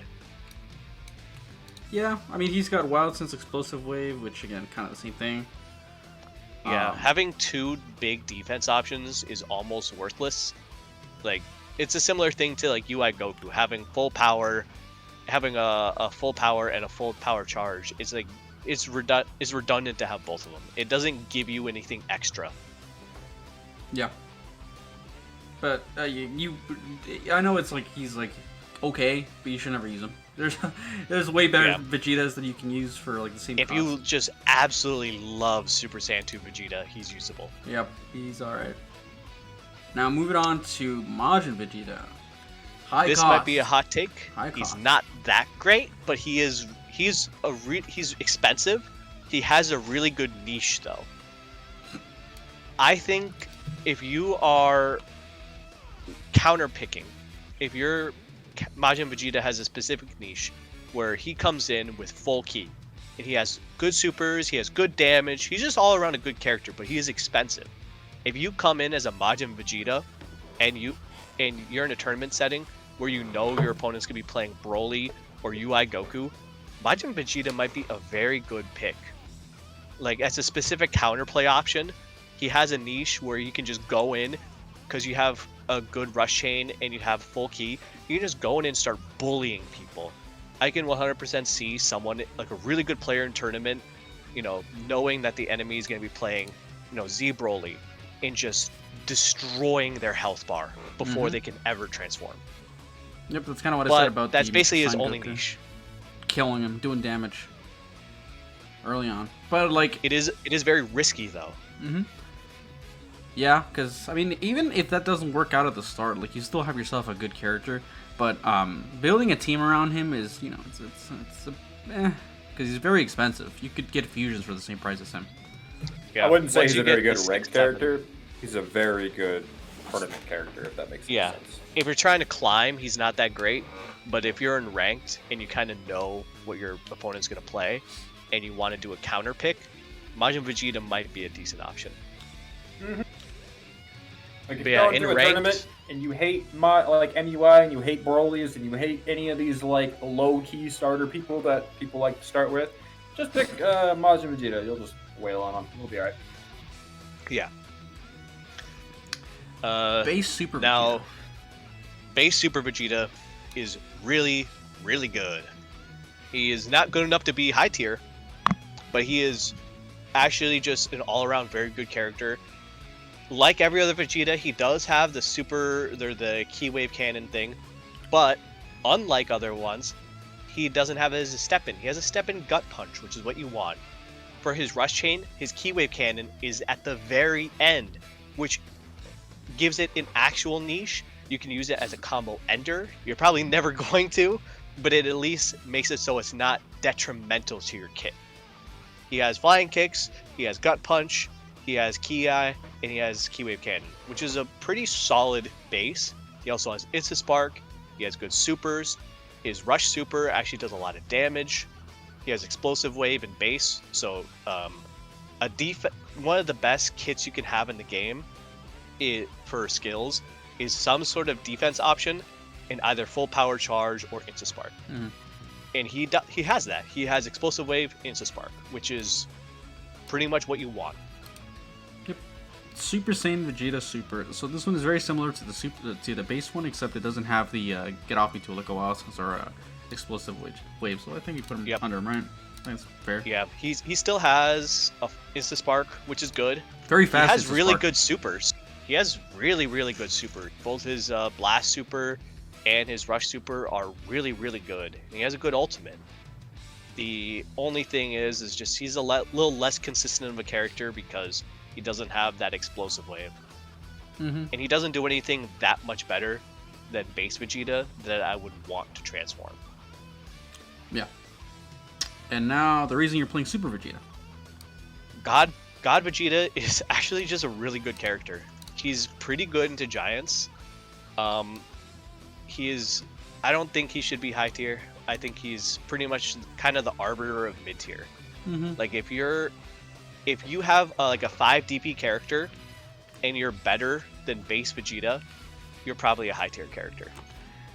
Yeah, I mean, he's got Wild Sense Explosive Wave, which again, kind of the same thing. Yeah, having 2 big defense options is almost worthless. Like, it's a similar thing to like UI Goku having full power, having a full power and a full power charge. It's like it's redundant to have both of them. It doesn't give you anything extra. Yeah. But I know it's like he's like okay, but you should never use him. There's way better Vegetas that you can use for like the same. If you just absolutely love Super Saiyan 2 Vegeta, he's usable. Yep, he's all right. Now moving on to Majin Vegeta. This might be a hot take. He's not that great, but he's expensive. He has a really good niche though. I think if you are counter picking, if your Majin Vegeta has a specific niche where he comes in with full ki and he has good supers, he has good damage, he's just all around a good character, but he is expensive. If you come in as a Majin Vegeta and you're in a tournament setting where you know your opponent's gonna be playing Broly or UI Goku, Majin Vegeta might be a very good pick. Like, as a specific counterplay option, he has a niche where you can just go in because you have a good rush chain and you have full ki. You can just go in and start bullying people. I can 100% see someone, like a really good player in tournament, knowing that the enemy is going to be playing, Z Broly, and just destroying their health bar before they can ever transform. Yep, that's kind of what I said about that's basically his Son only Goku. niche. Killing him, doing damage early on. But like it is very risky though. Yeah, because I mean, even if that doesn't work out at the start, like you still have yourself a good character. But building a team around him is, because he's very expensive. You could get fusions for the same price as him. Yeah, I wouldn't say he's a very good ranked character. He's a very good tournament character, if that makes sense. If you're trying to climb, he's not that great. But if you're in ranked and you kind of know what your opponent's going to play and you want to do a counter pick, Majin Vegeta might be a decent option. Mm-hmm. Like if But you yeah, go in into a ranked- tournament and you hate like MUI and you hate Broly's and you hate any of these like low-key starter people that people like to start with, just pick Majin Vegeta. You'll just wail on him. You'll be alright. Yeah. Base Super Now, Vegeta. base Super Vegeta is really, really good. He is not good enough to be high tier, but he is actually just an all-around very good character. Like every other Vegeta, he does have the Ki Wave Cannon thing, but unlike other ones, he doesn't have it as a step-in. He has a step-in Gut Punch, which is what you want. For his Rush Chain, his Ki Wave Cannon is at the very end, which gives it an actual niche. You can use it as a combo ender. You're probably never going to, but it at least makes it so it's not detrimental to your kit. He has Flying Kicks, he has Gut Punch, he has Ki Eye, and he has Ki Wave Cannon, which is a pretty solid base. He also has Insta Spark, he has good supers. His Rush Super actually does a lot of damage. He has Explosive Wave and base, so one of the best kits you can have in the game for skills is some sort of defense option in either full power charge or Insta Spark. Mm-hmm. And he has that. He has Explosive Wave, Insta Spark, which is pretty much what you want. Yep. Super Saiyan Vegeta Super. So this one is very similar to the base one, except it doesn't have the Get Off Me to Look a While since our Explosive Wave. So I think you put him under him, right? I think it's fair. Yeah, he still has a Insta Spark, which is good. Very fast. He has Insta really Spark. good supers. He has really, really good super. Both his Blast Super and his Rush Super are really, really good. And he has a good ultimate. The only thing is just he's a little less consistent of a character because he doesn't have that Explosive Wave. Mm-hmm. And he doesn't do anything that much better than base Vegeta that I would want to transform. Yeah. And now the reason you're playing Super Vegeta. God Vegeta is actually just a really good character. He's pretty good into Giants. I don't think he should be high tier. I think he's pretty much kind of the arbiter of mid tier. Mm-hmm. Like if you have like a 5 DP character and you're better than base Vegeta, you're probably a high tier character.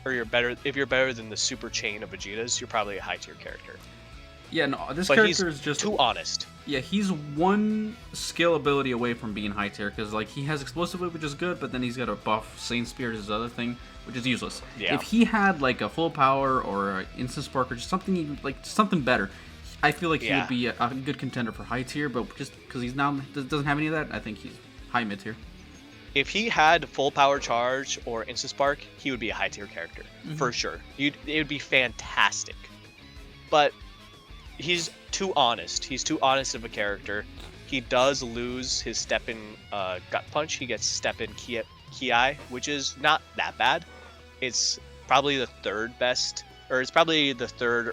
Or if you're better than the super chain of Vegetas, you're probably a high tier character. Yeah, no, this But character he's is just too honest. Yeah, he's one skill ability away from being high tier because like he has Explosive Wave, which is good, but then he's got a buff Saiyan Spirit is his other thing, which is useless. Yeah. If he had like a full power or an Instant Spark or just something better, I feel like he would be a good contender for high tier. But just because he's now doesn't have any of that, I think he's high mid tier. If he had full power charge or Instant Spark, he would be a high tier character for sure. It would be fantastic. But he's too honest. He's too honest of a character. He does lose his step in Gut Punch. He gets step in Ki Eye, which is not that bad. It's probably the third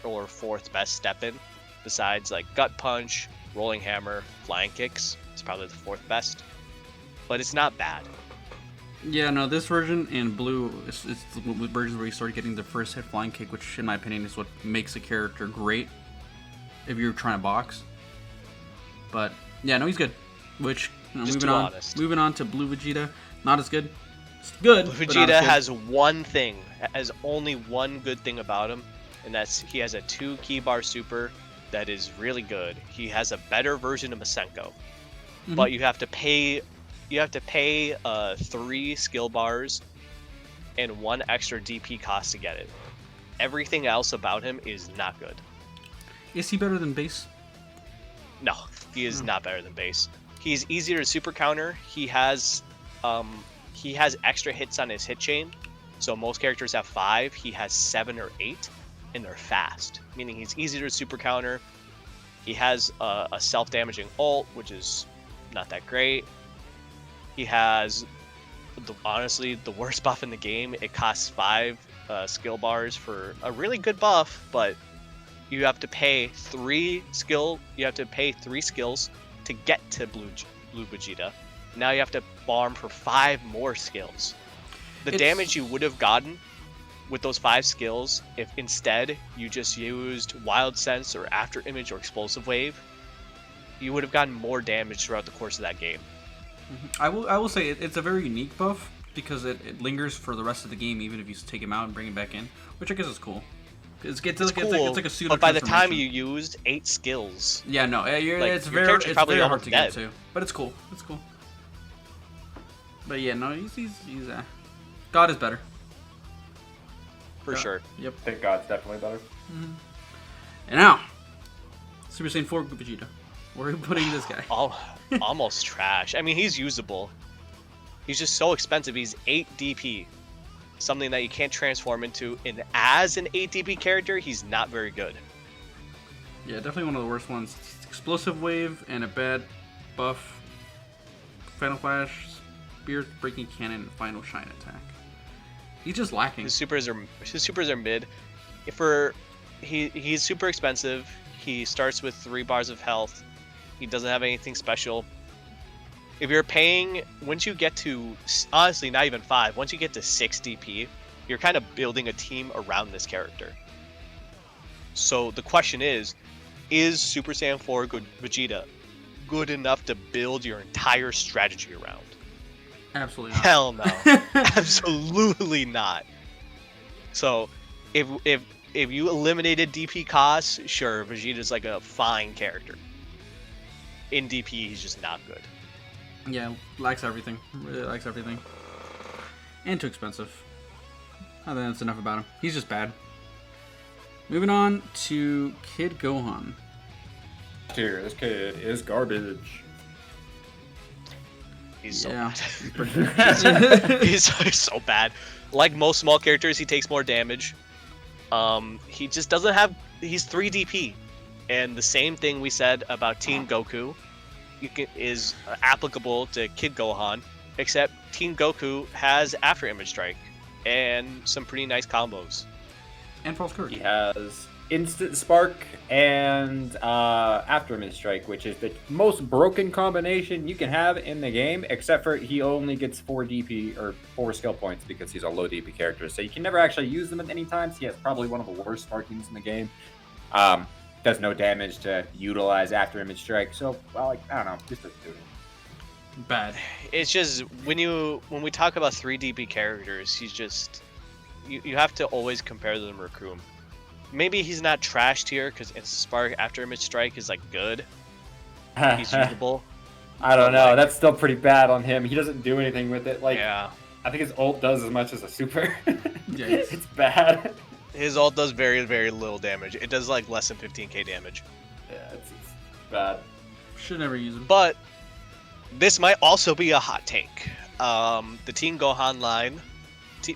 or fourth best step in, besides like Gut Punch, Rolling Hammer, Flying Kicks. It's probably the fourth best, but it's not bad. Yeah, no, this version and Blue, it's the versions where you start getting the first hit Flying Kick, which in my opinion is what makes a character great if you're trying to box. But yeah, no, he's good. Which moving on to Blue Vegeta, not as good. It's good. Blue but not Vegeta as good. has only one good thing about him, and that's he has a 2 key bar super that is really good. He has a better version of Masenko, but you have to pay 3 skill bars and 1 extra DP cost to get it. Everything else about him is not good. Is he better than base? No, he is not better than base. He's easier to super counter. He has extra hits on his hit chain. So most characters have 5. He has 7 or 8, and they're fast, meaning he's easier to super counter. He has a self-damaging ult, which is not that great. He has honestly the worst buff in the game. It costs 5 skill bars for a really good buff, but you have to pay 3 skills to get to Blue Vegeta. Now you have to farm for 5 more skills. The damage you would have gotten with those 5 skills, if instead you just used Wild Sense or After Image or Explosive Wave, you would have gotten more damage throughout the course of that game. I will say it's a very unique buff because it lingers for the rest of the game, even if you take him out and bring him back in, which I guess is cool. It's like a pseudo. But by the time you used 8 skills, yeah, no, it's your very probably hard almost to dead. get to, but it's cool. It's cool. But yeah, no, he's God is better. For sure. Yep. I think God's definitely better. And now, Super Saiyan 4 Vegeta. Where are we putting this guy? Almost trash. I mean, he's usable. He's just so expensive. He's 8 DP. Something that you can't transform into. And as an 8 DP character, he's not very good. Yeah, definitely one of the worst ones. Explosive Wave and a bad buff. Final Flash, Spirit Breaking Cannon, and Final Shine attack. He's just lacking. His supers are mid. He's super expensive. He starts with 3 bars of health. He doesn't have anything special. If you're paying, once you get to, honestly, not even 5, once you get to 6 DP, you're kind of building a team around this character. So the question is Super Saiyan 4 Vegeta good enough to build your entire strategy around? Absolutely not. Hell no. Absolutely not. So if you eliminated DP costs, sure, Vegeta's like a fine character. In DP, he's just not good. Yeah, lacks everything. Really lacks everything. And too expensive. I think that's enough about him. He's just bad. Moving on to Kid Gohan. Here, this kid is garbage. He's so Yeah. bad. He's so bad. Like most small characters, he takes more damage. He just doesn't have... He's 3 DP. And the same thing we said about Teen Goku is applicable to Kid Gohan, except Teen Goku has After Image Strike and some pretty nice combos. And False Courage. He has Instant Spark and After Image Strike, which is the most broken combination you can have in the game, except for he only gets 4 DP or 4 skill points because he's a low DP character. So you can never actually use them at any time. So he has probably one of the worst sparkings in the game. Does no damage to utilize After Image Strike. So, well, like, I don't know, just a doodle. Bad. It's just when we talk about 3 DP characters, he's just you have to always compare them to Raccoon. Maybe he's not trash tier because Instant Spark After Image Strike is like good. He's usable. I don't know. That's still pretty bad on him. He doesn't do anything with it. Like, Yeah. I think his ult does as much as a super. Yeah, It's bad. His ult does very, very little damage. It does like less than 15k damage. Yeah, it's bad. Should never use him. But this might also be a hot take. The Teen Gohan line,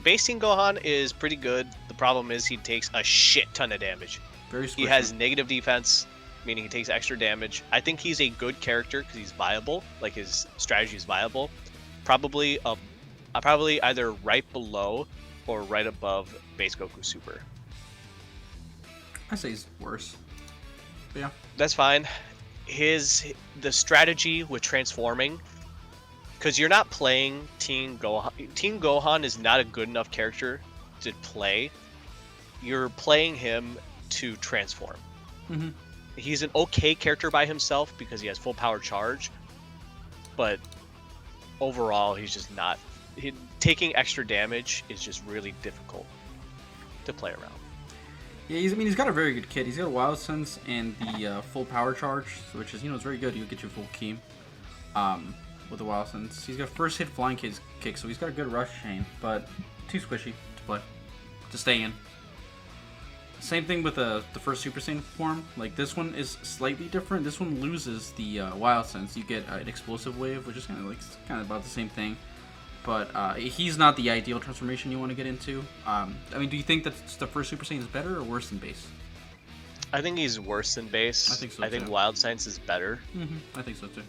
base Teen Gohan is pretty good. The problem is he takes a shit ton of damage. Very squishy. He has negative defense, meaning he takes extra damage. I think he's a good character because he's viable. Like his strategy is viable. Probably either right below or right above base Goku Super. I say he's worse. But yeah. That's fine. The strategy with transforming, because you're not playing Teen Gohan. Teen Gohan is not a good enough character to play. You're playing him to transform. Mm-hmm. He's an okay character by himself because he has full power charge, but overall he's just not. Taking extra damage is just really difficult to play around. Yeah, he's got a very good kit. He's got a Wild Sense and the full power charge, which is, it's very good. He'll get you full key with the Wild Sense. He's got first hit flying kick, so he's got a good rush chain, but too squishy to play, to stay in. Same thing with the first Super Saiyan form. Like, this one is slightly different. This one loses the Wild Sense. You get an Explosive Wave, which is kind of about the same thing. But he's not the ideal transformation you want to get into. I mean, do you think that the first Super Saiyan is better or worse than base? I think he's worse than base. I think so, I think too. Wild Sense is better. I think so too.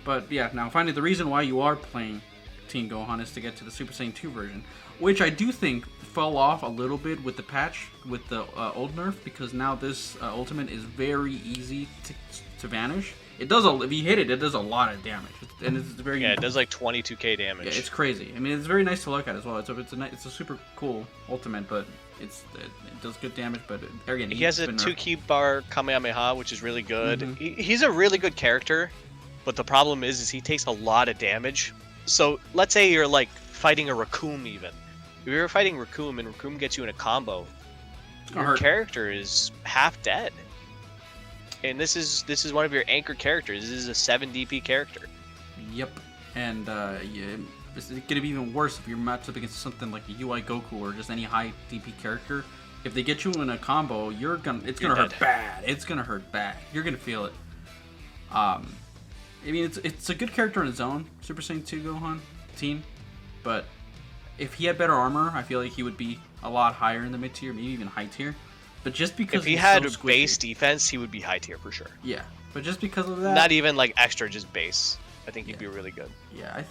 But yeah, now finally, the reason why you are playing Teen Gohan is to get to the Super Saiyan 2 version, which I do think fell off a little bit with the patch, with the old nerf, because now this ultimate is very easy to vanish. It does if you hit it, it does a lot of damage. It's and it's very Yeah, it does like 22k damage. Yeah, it's crazy. I mean, it's very nice to look at as well. It's a super cool ultimate, but it does good damage. But again, he has a 2-key bar Kamehameha, which is really good. Mm-hmm. He's a really good character, but the problem is he takes a lot of damage. So let's say you're like fighting a Raccoon even. If you're fighting Raccoon and Raccoon gets you in a combo, your character is half dead. And this is one of your anchor characters. This is a 7 DP character. Yep, and it's gonna be even worse if you're matched up against something like a UI Goku or just any high DP character. If they get you in a combo, it's gonna hurt bad. It's gonna hurt bad. You're gonna feel it. I mean, it's a good character on its own, Super Saiyan 2 Gohan team, but if he had better armor, I feel like he would be a lot higher in the mid tier, maybe even high tier. But just because if he had base defense, he would be high tier for sure. Yeah, but just because of that, not even like extra, just base. I think he'd be really good. Yeah, I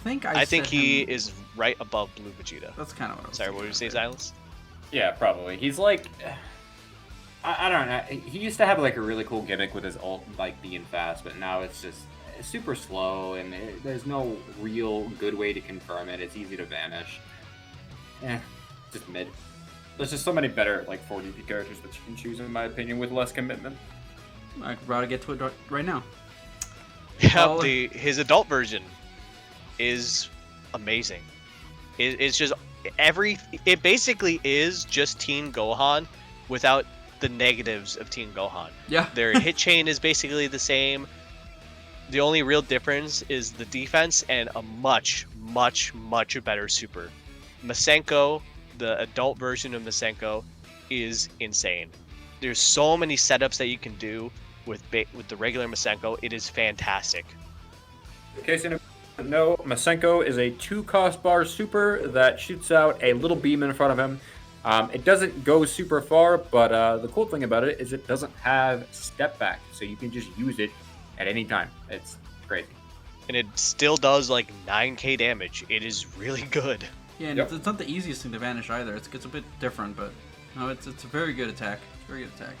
think he is right above Blue Vegeta. That's kind of what I was Sorry, what did you say, Xilenced? Yeah, probably. He's like, I don't know. He used to have like a really cool gimmick with his ult, like being fast, but now it's just super slow, and there's no real good way to confirm it. It's easy to vanish. Just mid. There's just so many better like 4DP characters that you can choose, in my opinion, with less commitment. I'm about to get to it right now. Yeah, his adult version is amazing. It's just it basically is just Teen Gohan without the negatives of Teen Gohan. Yeah. Their hit chain is basically the same. The only real difference is the defense and a much, much, much better super. Masenko, the adult version of Masenko, is insane. There's so many setups that you can do with the regular Masenko. It is fantastic. In case you don't know, Masenko is a 2-cost bar super that shoots out a little beam in front of him. It doesn't go super far, but the cool thing about it is it doesn't have step back, so you can just use it at any time. It's crazy. And it still does like 9k damage. It is really good. Yeah, and it's not the easiest thing to vanish either. It's a bit different, but no, it's a very good attack. It's a very good attack.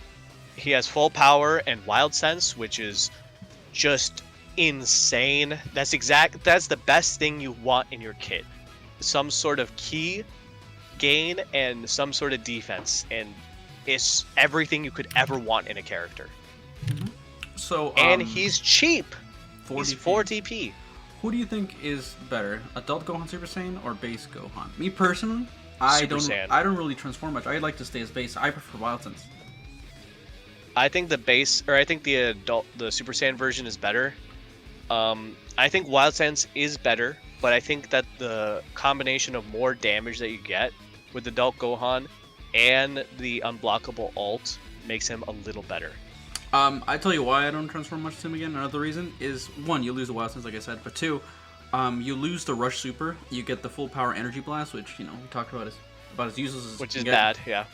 He has full power and wild sense, which is just insane. That's the best thing you want in your kit. Some sort of key gain and some sort of defense, and it's everything you could ever want in a character. Mm-hmm. So and he's cheap. 4 He's DP. 4 DP. Who do you think is better, Adult Gohan Super Saiyan or Base Gohan? Me personally, I don't really transform much. I like to stay as base. I prefer Wild Sense. I think the Super Saiyan version is better. I think Wild Sense is better, but I think that the combination of more damage that you get with Adult Gohan and the unblockable ult makes him a little better. I tell you why I don't transform much to him again. Another reason is, one, you lose the Wild Sense, like I said, but two, you lose the Rush Super. You get the full power Energy Blast, which, we talked about as useless as which is bad, yeah.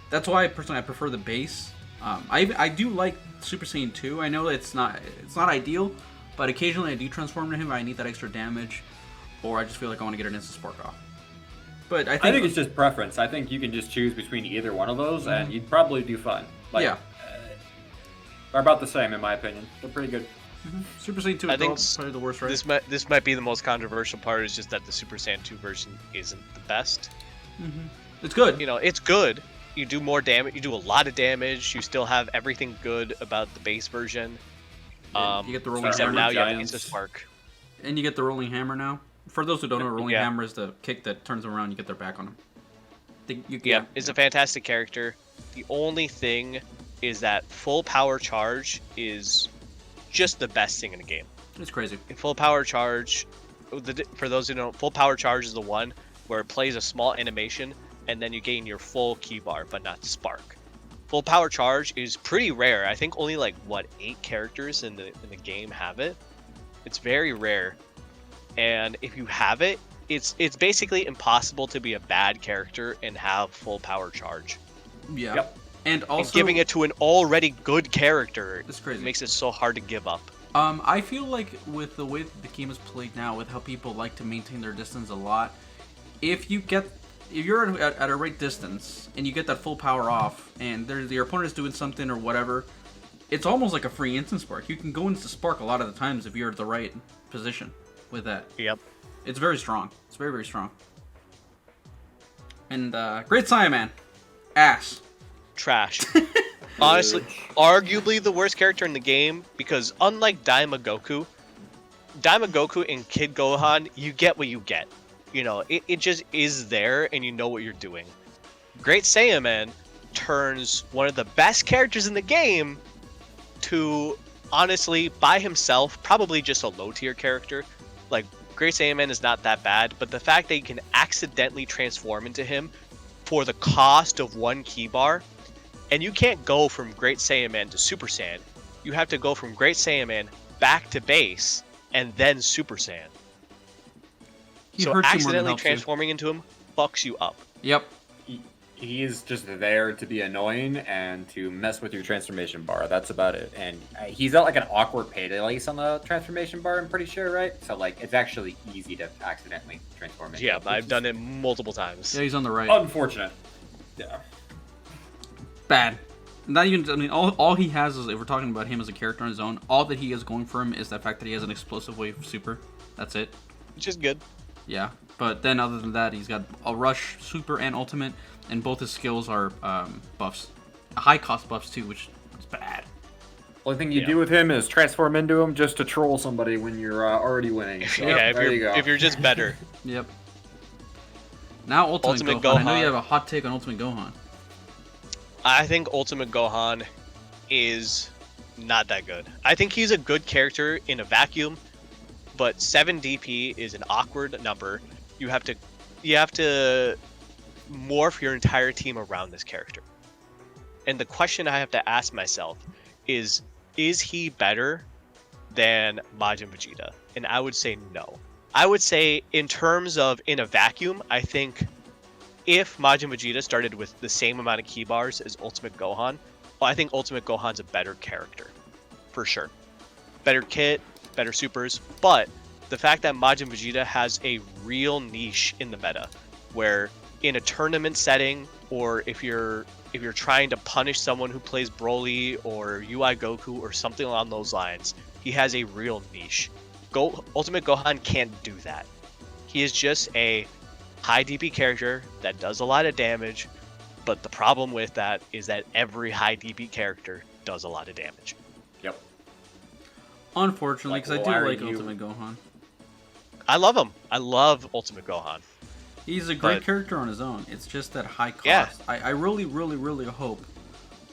That's why personally I prefer the base. I do like Super Saiyan 2. I know that it's not ideal, but occasionally I do transform to him. I need that extra damage, or I just feel like I want to get an instant spark off. But I think it's just preference. I think you can just choose between either one of those, and you'd probably do fine. Yeah. They're about the same, in my opinion. They're pretty good. Mm-hmm. Super Saiyan 2 I think is probably the worst, right? This might be the most controversial part, is just that the Super Saiyan 2 version isn't the best. Mm-hmm. It's good. It's good. You do more damage. You do a lot of damage. You still have everything good about the base version. You get the rolling except hammer. now you have Instant Spark. And you get the rolling hammer now. For those who don't know, rolling hammer is the kick that turns them around. You get their back on them. It's a fantastic character. The only thing is that full power charge is just the best thing in the game. It's crazy. Full power charge, for those who don't, full power charge is the one where it plays a small animation and then you gain your full key bar, but not spark. Full power charge is pretty rare. I think only 8 characters in the game have it. It's very rare, and if you have it, it's basically impossible to be a bad character and have full power charge. Yeah. Yep. And also giving it to an already good character, it's crazy. Makes it so hard to give up. I feel like with the way the game is played now, with how people like to maintain their distance a lot, if you're at a right distance and you get that full power off, and your opponent is doing something or whatever, it's almost like a free instant spark. You can go into spark a lot of the times if you're at the right position. with that. Yep. It's very strong. It's very, very strong. And Great Saiyan Man. Ass. Trash. Honestly, arguably the worst character in the game, because unlike Daima Goku and Kid Gohan, you get what you get. You know, it just is there, and you know what you're doing. Great Saiyan Man turns one of the best characters in the game to, honestly, by himself, probably just a low-tier character. Like, Great Saiyan Man is not that bad, but the fact that you can accidentally transform into him for the cost of one key bar, and you can't go from Great Saiyan Man to Super Saiyan. You have to go from Great Saiyan Man back to base, and then Super Saiyan. So accidentally transforming into him fucks you up. Yep. He's just there to be annoying and to mess with your transformation bar. That's about it. And he's got like an awkward payday lace on the transformation bar, I'm pretty sure, right? So like it's actually easy to accidentally transform into. Yeah, I've done it multiple times. Yeah, he's on the right. Unfortunate. Yeah. Bad. Not even. I mean, all he has is, if we're talking about him as a character on his own, all that he has going for him is the fact that he has an explosive wave super. That's it. Which is good. Yeah, but then other than that, he's got a rush, super, and ultimate, and both his skills are buffs, high cost buffs too, which is bad. Only thing you do with him is transform into him just to troll somebody when you're already winning. So, yeah, if you're just better. Yep. Now Ultimate Gohan. I know you have a hot take on Ultimate Gohan. I think Ultimate Gohan is not that good. I think he's a good character in a vacuum, but 7 DP is an awkward number. You have to morph your entire team around this character. And the question I have to ask myself is he better than Majin Vegeta? And I would say no. I would say in terms of in a vacuum, I think if Majin Vegeta started with the same amount of key bars as Ultimate Gohan, well, I think Ultimate Gohan's a better character. For sure. Better kit, better supers, but the fact that Majin Vegeta has a real niche in the meta, where in a tournament setting, or if you're trying to punish someone who plays Broly or UI Goku or something along those lines, he has a real niche. Ultimate Gohan can't do that. He is just a high DP character that does a lot of damage, but the problem with that is that every high DP character does a lot of damage. Yep. Unfortunately, because I do like Ultimate Gohan. I love him. I love Ultimate Gohan. He's a great character on his own. It's just that high cost. Yeah. I really, really, really hope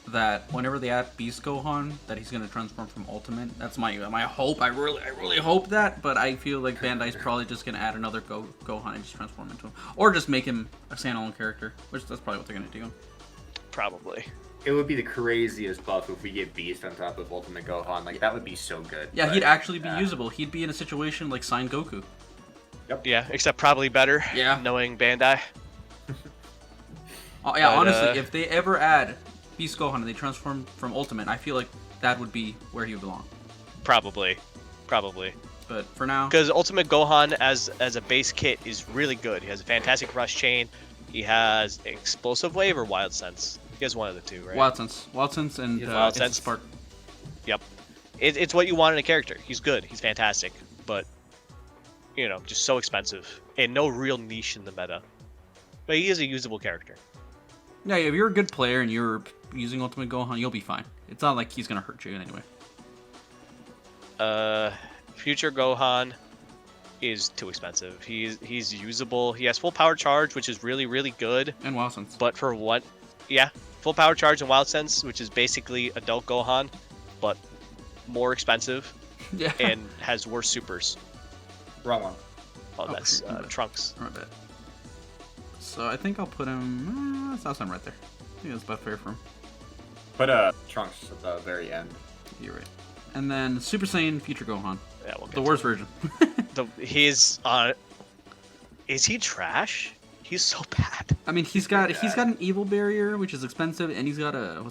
that whenever they add Beast Gohan, that he's going to transform from Ultimate. That's my hope. I really hope that, but I feel like Bandai's probably just going to add another Gohan and just transform into him. Or just make him a standalone character, which that's probably what they're going to do. Probably. It would be the craziest buff if we get Beast on top of Ultimate Gohan. Like, that would be so good. Yeah, he'd actually be usable. He'd be in a situation like Saiyan Goku. Yep. Yeah, except probably better. Yeah. Knowing Bandai. Oh, yeah, honestly, if they ever add Beast Gohan and they transform from Ultimate, I feel like that would be where he would belong. Probably. But for now, because Ultimate Gohan as a base kit is really good. He has a fantastic rush chain. He has explosive wave or wild sense. He has one of the two, right? Wild sense and Wild sense. Spark. Yep. It's what you want in a character. He's good. He's fantastic. But just so expensive and no real niche in the meta. But he is a usable character. Yeah, if you're a good player and you're using Ultimate Gohan, you'll be fine. It's not like he's gonna hurt you in any way. Future Gohan is too expensive. He's usable. He has full power charge, which is really, really good. And Wild Sense. But for what? Yeah, full power charge and Wild Sense, which is basically adult Gohan, but more expensive. Yeah. And has worse supers. Wrong one. Oh, that's Trunks. Right bad. So I think I'll put him. That's awesome right there. I think that's about fair for him. Put Trunks at the very end. You're right. And then Super Saiyan Future Gohan. Yeah, we'll get the worst version. He's is he trash? He's so bad. I mean, he's got an evil barrier, which is expensive, and he's got a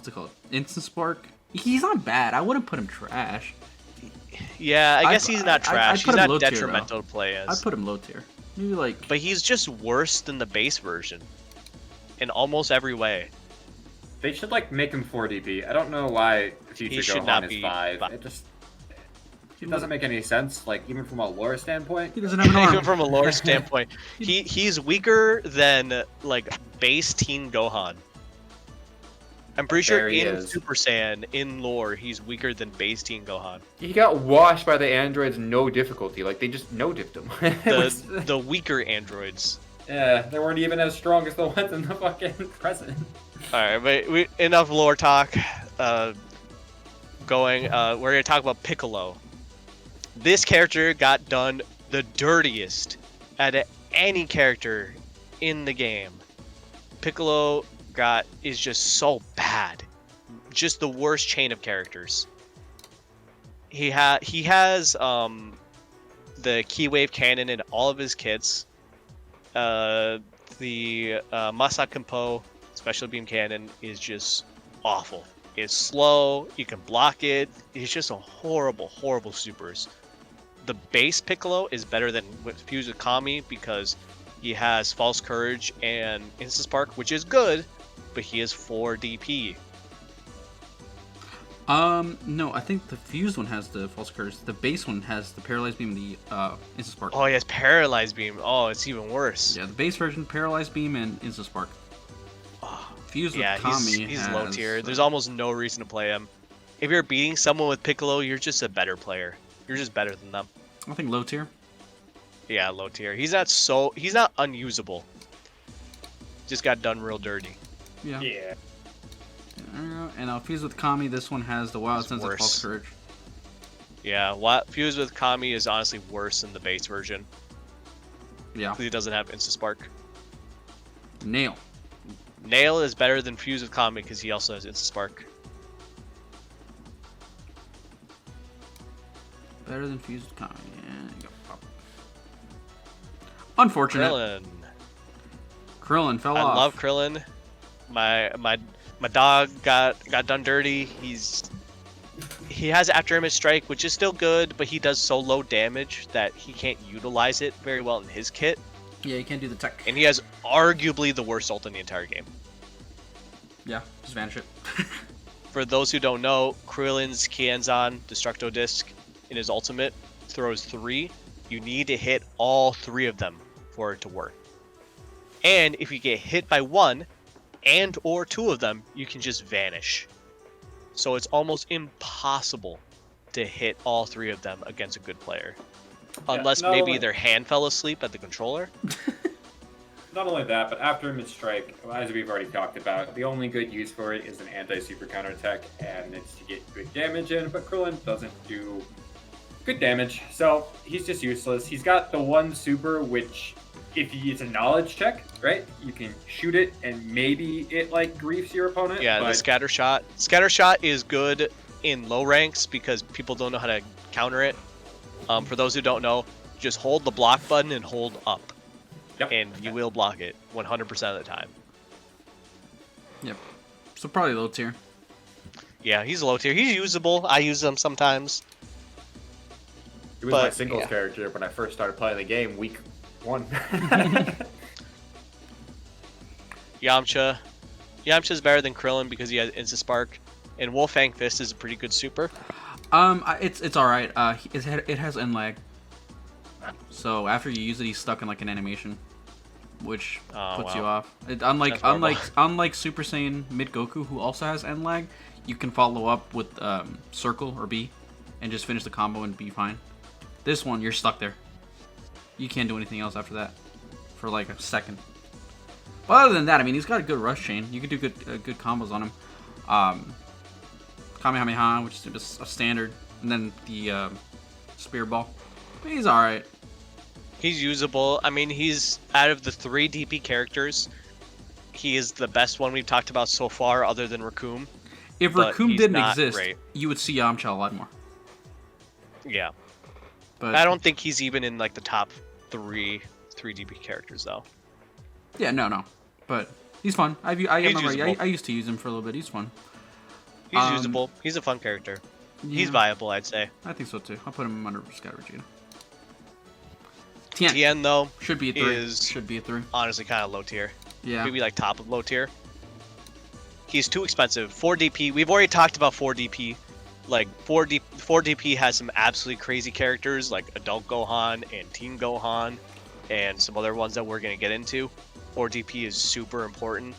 instant spark. He's not bad. I wouldn't put him trash. Yeah, I guess he's not trash. He's not detrimental to play as. I'd put him low tier. Maybe like. But he's just worse than the base version. In almost every way. They should make him 4 DP. I don't know why Future Gohan is 5. It just. It doesn't make any sense, like, even from a lore standpoint. He doesn't have an arm. Even from a lore standpoint, he's weaker than like base Teen Gohan. I'm pretty sure There he in is. Super Saiyan, in lore, he's weaker than base Teen Gohan. He got washed by the androids, no difficulty. Like, they just no-dipped him. The weaker androids. Yeah, they weren't even as strong as the ones in the fucking present. Alright, but enough lore talk. We're gonna talk about Piccolo. This character got done the dirtiest out of any character in the game. Piccolo is just so bad. Just the worst chain of characters. He has the key wave cannon in all of his kits. The Masak Kenpo special beam cannon is just awful. It's slow, you can block it. It's just a horrible, horrible supers. The base Piccolo is better than fused with Kami because he has False Courage and Instant Spark, which is good, but he is 4 DP. No, I think the fused one has the false courage. The base one has the paralyzed beam and the instant spark. Oh, he has Paralyzed Beam. Oh, it's even worse. Yeah, the base version, paralyzed beam and instant spark. Oh, Fused yeah, with Kami he's low has, tier. There's almost no reason to play him. If you're beating someone with Piccolo, you're just a better player. You're just better than them. I think low tier. Yeah, low tier. He's not unusable. Just got done real dirty. Yeah. Yeah. And fused with Kami, this one has the wild It's sense of worse. false courage. Yeah, fused with Kami is honestly worse than the base version. Yeah. Because he doesn't have Instant Spark. Nail. Nail is better than fused with Kami because he also has Instant Spark. Better than fused with Kami. And you go pop. Unfortunate. Krillin fell I off. love Krillin. My dog got done dirty. He has After Image Strike, which is still good, but he does so low damage that he can't utilize it very well in his kit. Yeah, you can't do the tech. And he has arguably the worst ult in the entire game. Yeah, just vanish it. For those who don't know, Krillin's Kienzan Destructo Disc in his ultimate throws 3. You need to hit all 3 of them for it to work. And if you get hit by 1 and or 2 of them, you can just vanish. So it's almost impossible to hit all 3 of them against a good player. Unless not maybe only- their hand fell asleep at the controller. Not only that, but after Image Strike, as we've already talked about, the only good use for it is an anti-super counterattack, and it's to get good damage in, but Krillin doesn't do good damage, so he's just useless. He's got the one super, which, if it's a knowledge check, right, you can shoot it, and maybe it, like, griefs your opponent. Yeah, but the scatter shot. Scatter shot is good in low ranks because people don't know how to counter it. For those who don't know, just hold the block button and hold up. Yep. And you will block it 100% of the time. Yep. So probably low tier. Yeah, he's low tier. He's usable. I use him sometimes. He was my But, singles yeah. character when I first started playing the game, week 1. Yamcha. Yamcha's better than Krillin because he has Instant Spark. And Wolfang Fist is a pretty good super. It's all right. It has end lag. So after you use it, he's stuck in like an animation, which puts you off. Unlike That's horrible. Super Saiyan Mid Goku, who also has end lag, you can follow up with Circle or B, and just finish the combo and be fine. This one, you're stuck there. You can't do anything else after that for like a second. But other than that, I mean, he's got a good rush chain. You can do good combos on him. Kamehameha, which is just a standard, and then the spear ball. He's all right. He's usable. I mean, he's out of the 3 DP characters, he is the best one we've talked about so far, other than Raccoon. If But Raccoon he's didn't not exist, great. you would see Yamcha a lot more. Yeah. But I don't think he's even in like the top 3 DP characters though. Yeah, no. But he's fun. I He's remember usable. I used to use him for a little bit. He's fun. He's usable. He's a fun character. He's Yeah, viable, I'd say. I think so too. I'll put him under Scatter Vegeta. Tien though Should be a 3. is- Should be a 3. honestly kind of low tier. Yeah. Maybe like top of low tier. He's too expensive. 4 DP. We've already talked about 4 DP. Like 4DP has some absolutely crazy characters like Adult Gohan and Teen Gohan, and some other ones that we're gonna get into. 4DP is super important,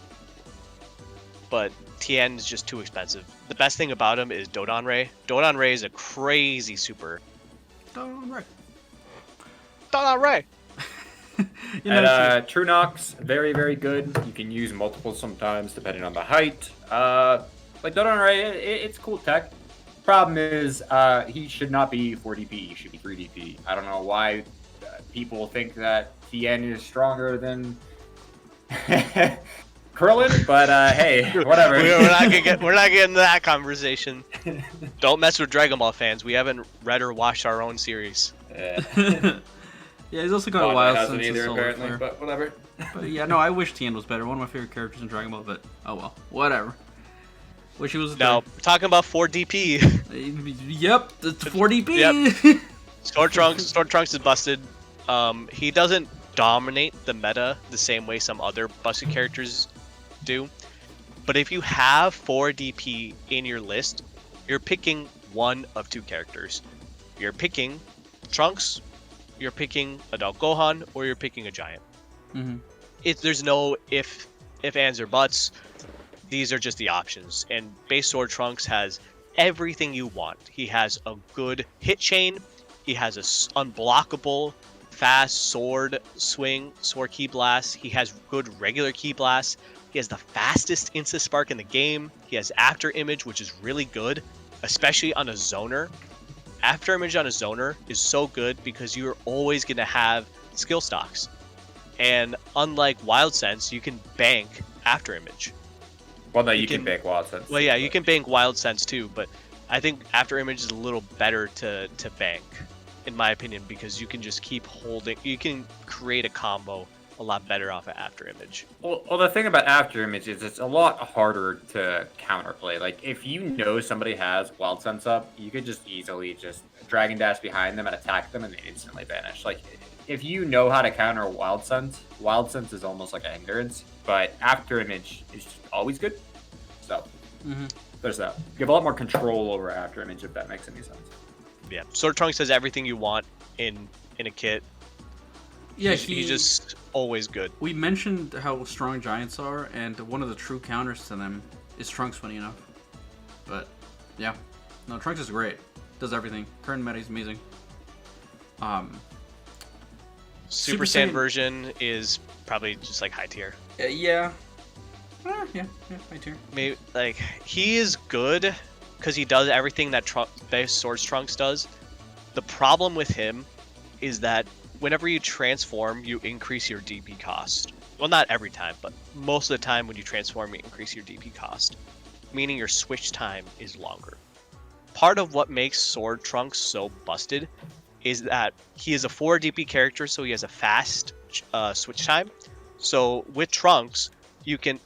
but Tien is just too expensive. The best thing about him is Dodon Ray. Dodon Ray is a crazy super. Dodon Ray. Dodon Ray. And True Nox, very, very good. You can use multiple sometimes depending on the height. Like Dodon Ray, it's cool tech. Problem is, he should not be 4DP. He should be 3DP. I don't know why people think that Tien is stronger than Krillin, but hey, whatever. we're not getting that conversation. Don't mess with Dragon Ball fans. We haven't read or watched our own series. Yeah, he's also got a while since either, his solar apparently, flare. but whatever. But yeah, no, I wish Tien was better. One of my favorite characters in Dragon Ball, but oh well, whatever. Wish he was. Now, talking about 4DP. Yep, it's 4DP. Yep. Sword Trunks is busted. He doesn't dominate the meta the same way some other busted characters do. But if you have 4DP in your list, you're picking one of two characters. You're picking Trunks, you're picking Adult Gohan, or you're picking a Giant. Mm-hmm. There's no if, ands, or buts. These are just the options. And base Sword Trunks has everything you want. He has a good hit chain. He has a unblockable, fast sword swing, sword ki blast. He has good regular ki blast. He has the fastest Insta Spark in the game. He has After Image, which is really good, especially on a zoner. After Image on a zoner is so good because you're always going to have skill stocks. And unlike Wild Sense, you can bank After Image. Well, no, you can bank Wild Sense. Well, yeah, you can bank Wild Sense too, but I think After Image is a little better to bank, in my opinion, because you can just keep holding. You can create a combo a lot better off of After Image. Well, the thing about After Image is it's a lot harder to counterplay. Like, if you know somebody has Wild Sense up, you could just easily just Dragon Dash behind them and attack them and they instantly vanish. Like, if you know how to counter Wild Sense is almost like a hindrance, but After Image is just always good. So, there's that. You have a lot more control over After Image, if that makes any sense. Yeah, Sword Trunks has everything you want in a kit. Yeah, he's just always good. We mentioned how strong Giants are, and one of the true counters to them is Trunks, funny enough. But, yeah. No, Trunks is great. Does everything. Current meta is amazing. Super Saiyan version is probably just like high tier. Yeah. Yeah, high tier. Maybe, like, he is good because he does everything that base Swords Trunks does. The problem with him is that whenever you transform, you increase your DP cost. Well, not every time, but most of the time when you transform, you increase your DP cost, meaning your switch time is longer. Part of what makes Sword Trunks so busted is that he is a 4 DP character, so he has a fast switch time. So with Trunks, you can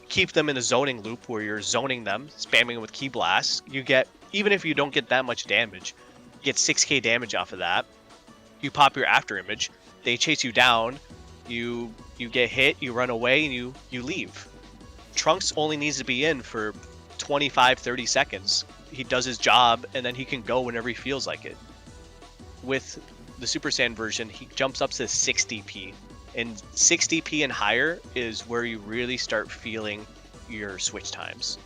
keep them in a zoning loop where you're zoning them, spamming them with Ki Blast. You get, even if you don't get that much damage, you get 6k damage off of that. You pop your After Image, they chase you down, you get hit, you run away, and you leave. Trunks only needs to be in for 25-30 seconds. He does his job, and then he can go whenever he feels like it. With the Super Saiyan version, he jumps up to 6 DP, and 6 DP and higher is where you really start feeling your switch times.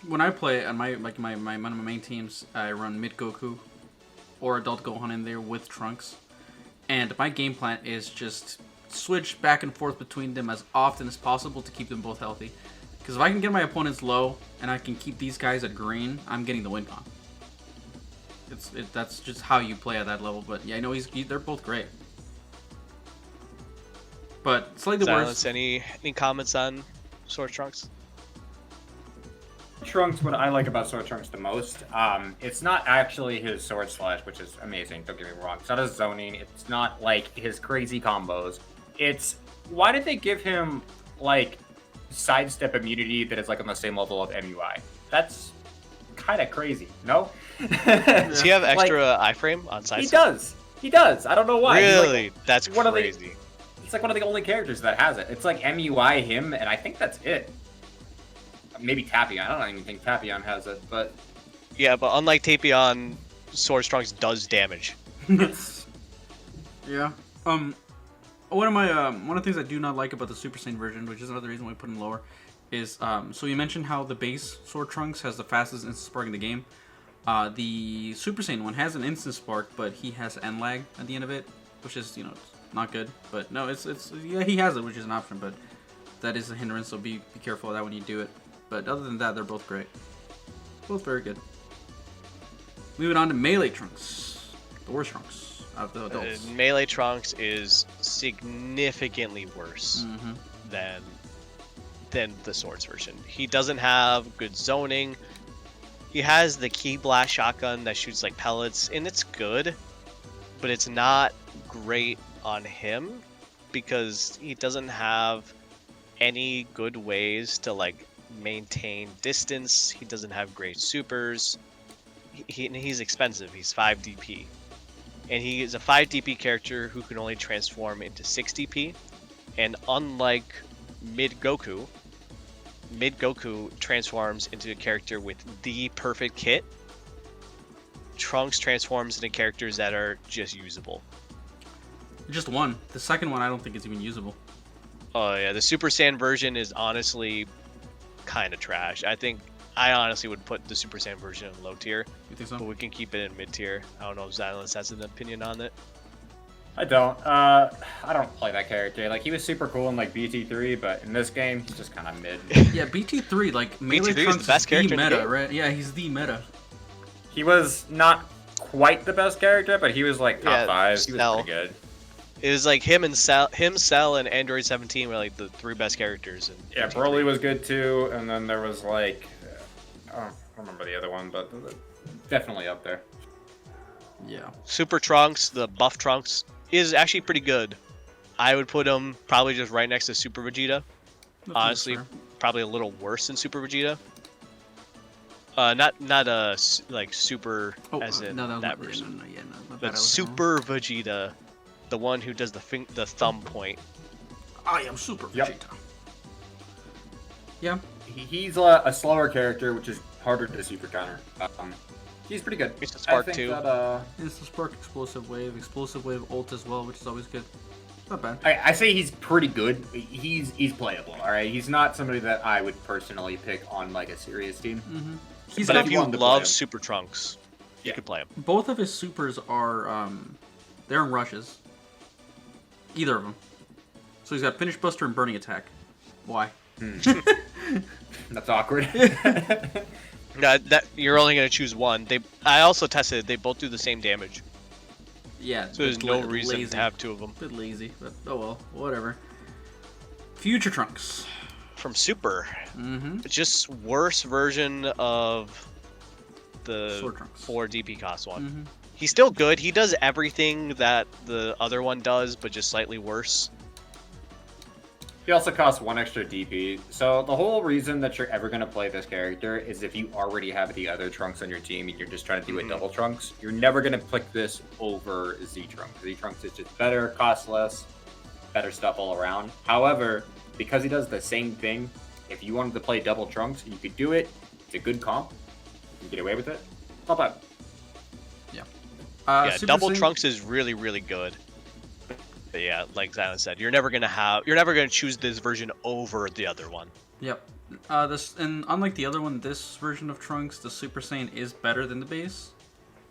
When I play on my main teams, I run mid Goku or Adult Gohan in there with Trunks, and my game plan is just switch back and forth between them as often as possible to keep them both healthy. Because if I can get my opponents low and I can keep these guys at green, I'm getting the win con. That's just how you play at that level. But yeah, I know they're both great. But slightly worse. Any comments on Sword Trunks? Trunks, what I like about Sword Trunks the most, it's not actually his Sword Slash, which is amazing, don't get me wrong. It's not his zoning, it's not like his crazy combos. It's, why did they give him, like, sidestep immunity that is, like, on the same level of MUI? That's kind of crazy, no? Does he have extra iframe on sidestep? He does. I don't know why. Really? Like, that's crazy. He's like one of the only characters that has it. It's like MUI him, and I think that's it. maybe Tapion. I don't even think Tapion has it, but Yeah, but unlike Tapion, Swords Trunks does damage. Yeah. One of the things I do not like about the Super Saiyan version, which is another reason why we put him lower, is so you mentioned how the base Sword Trunks has the fastest instant spark in the game. The Super Saiyan one has an instant spark, but he has end lag at the end of it, which is not good. But no, it's yeah, he has it, which is an option, but that is a hindrance. So be careful of that when you do it. But other than that, they're both great, both very good. Moving on to Melee Trunks, the worst Trunks out of the adults. Melee Trunks is significantly worse than the Swords version. He doesn't have good zoning. He has the Ki Blast shotgun that shoots like pellets, and it's good, but it's not great on him because he doesn't have any good ways to like maintain distance. He doesn't have great supers. He's expensive. He's 5 DP. And he is a 5 DP character who can only transform into 6 DP. And unlike Mid-Goku transforms into a character with the perfect kit. Trunks transforms into characters that are just usable. Just one. The second one I don't think is even usable. Oh yeah, the Super Saiyan version is honestly kind of trash. I honestly would put the Super Saiyan version in low tier. You think so? But we can keep it in mid tier. I don't know if Xilenced has an opinion on it. I don't. I don't play that character. Like, he was super cool in like BT3, but in this game, he's just kind of mid. Yeah, BT3, like Melee BT3 Trunks is the best character in the meta, game. right? Yeah, he's the meta. He was not quite the best character, but he was like top 5. He was Cell. pretty good. It was like him, Cell, and Android 17 were like the 3 best characters. In Yeah, BT3. Broly was good too, and then there was like, I don't remember the other one, but definitely up there. Yeah. Super Trunks, the buff Trunks, is actually pretty good. I would put him probably just right next to Super Vegeta. Honestly, probably a little worse than Super Vegeta. Not like super as in that version. But Super Vegeta, the one who does the thumb point. I am Super Yep. Vegeta. Yeah. He's a slower character, which is harder to super counter. He's pretty good. It's a spark I think too. That, It's the Spark Explosive Wave ult as well, which is always good. Not bad. I say he's pretty good. He's playable. All right, he's not somebody that I would personally pick on like a serious team. He's But got if you wanted to play love him. Super Trunks, you Yeah. could play him. both of his supers are they're in rushes. Either of them. So he's got Finish Buster and Burning Attack. Why? That's awkward. That you're only gonna choose one. I also tested it. They both do the same damage, Yeah. so there's bit no la- reason lazy. to have 2 of them. Bit lazy, but oh well, whatever. Future Trunks. From Super, Mm-hmm. it's just worse version of the Sword Trunks. 4 DP cost one. Mm-hmm. He's still good. He does everything that the other one does, but just slightly worse. He also costs 1 extra DP. So the whole reason that you're ever going to play this character is if you already have the other Trunks on your team and you're just trying to do a double Trunks. You're never going to pick this over Z Trunks. Z Trunks is just better, costs less, better stuff all around. However, because he does the same thing, if you wanted to play double Trunks, you could do it. It's a good comp. You get away with it. Not bad. Yeah, Super double Saiyan- Trunks is really, really good. But yeah, like Xilenced said, you're never gonna choose this version over the other one. Yep. And unlike the other one, this version of Trunks, the Super Saiyan is better than the base,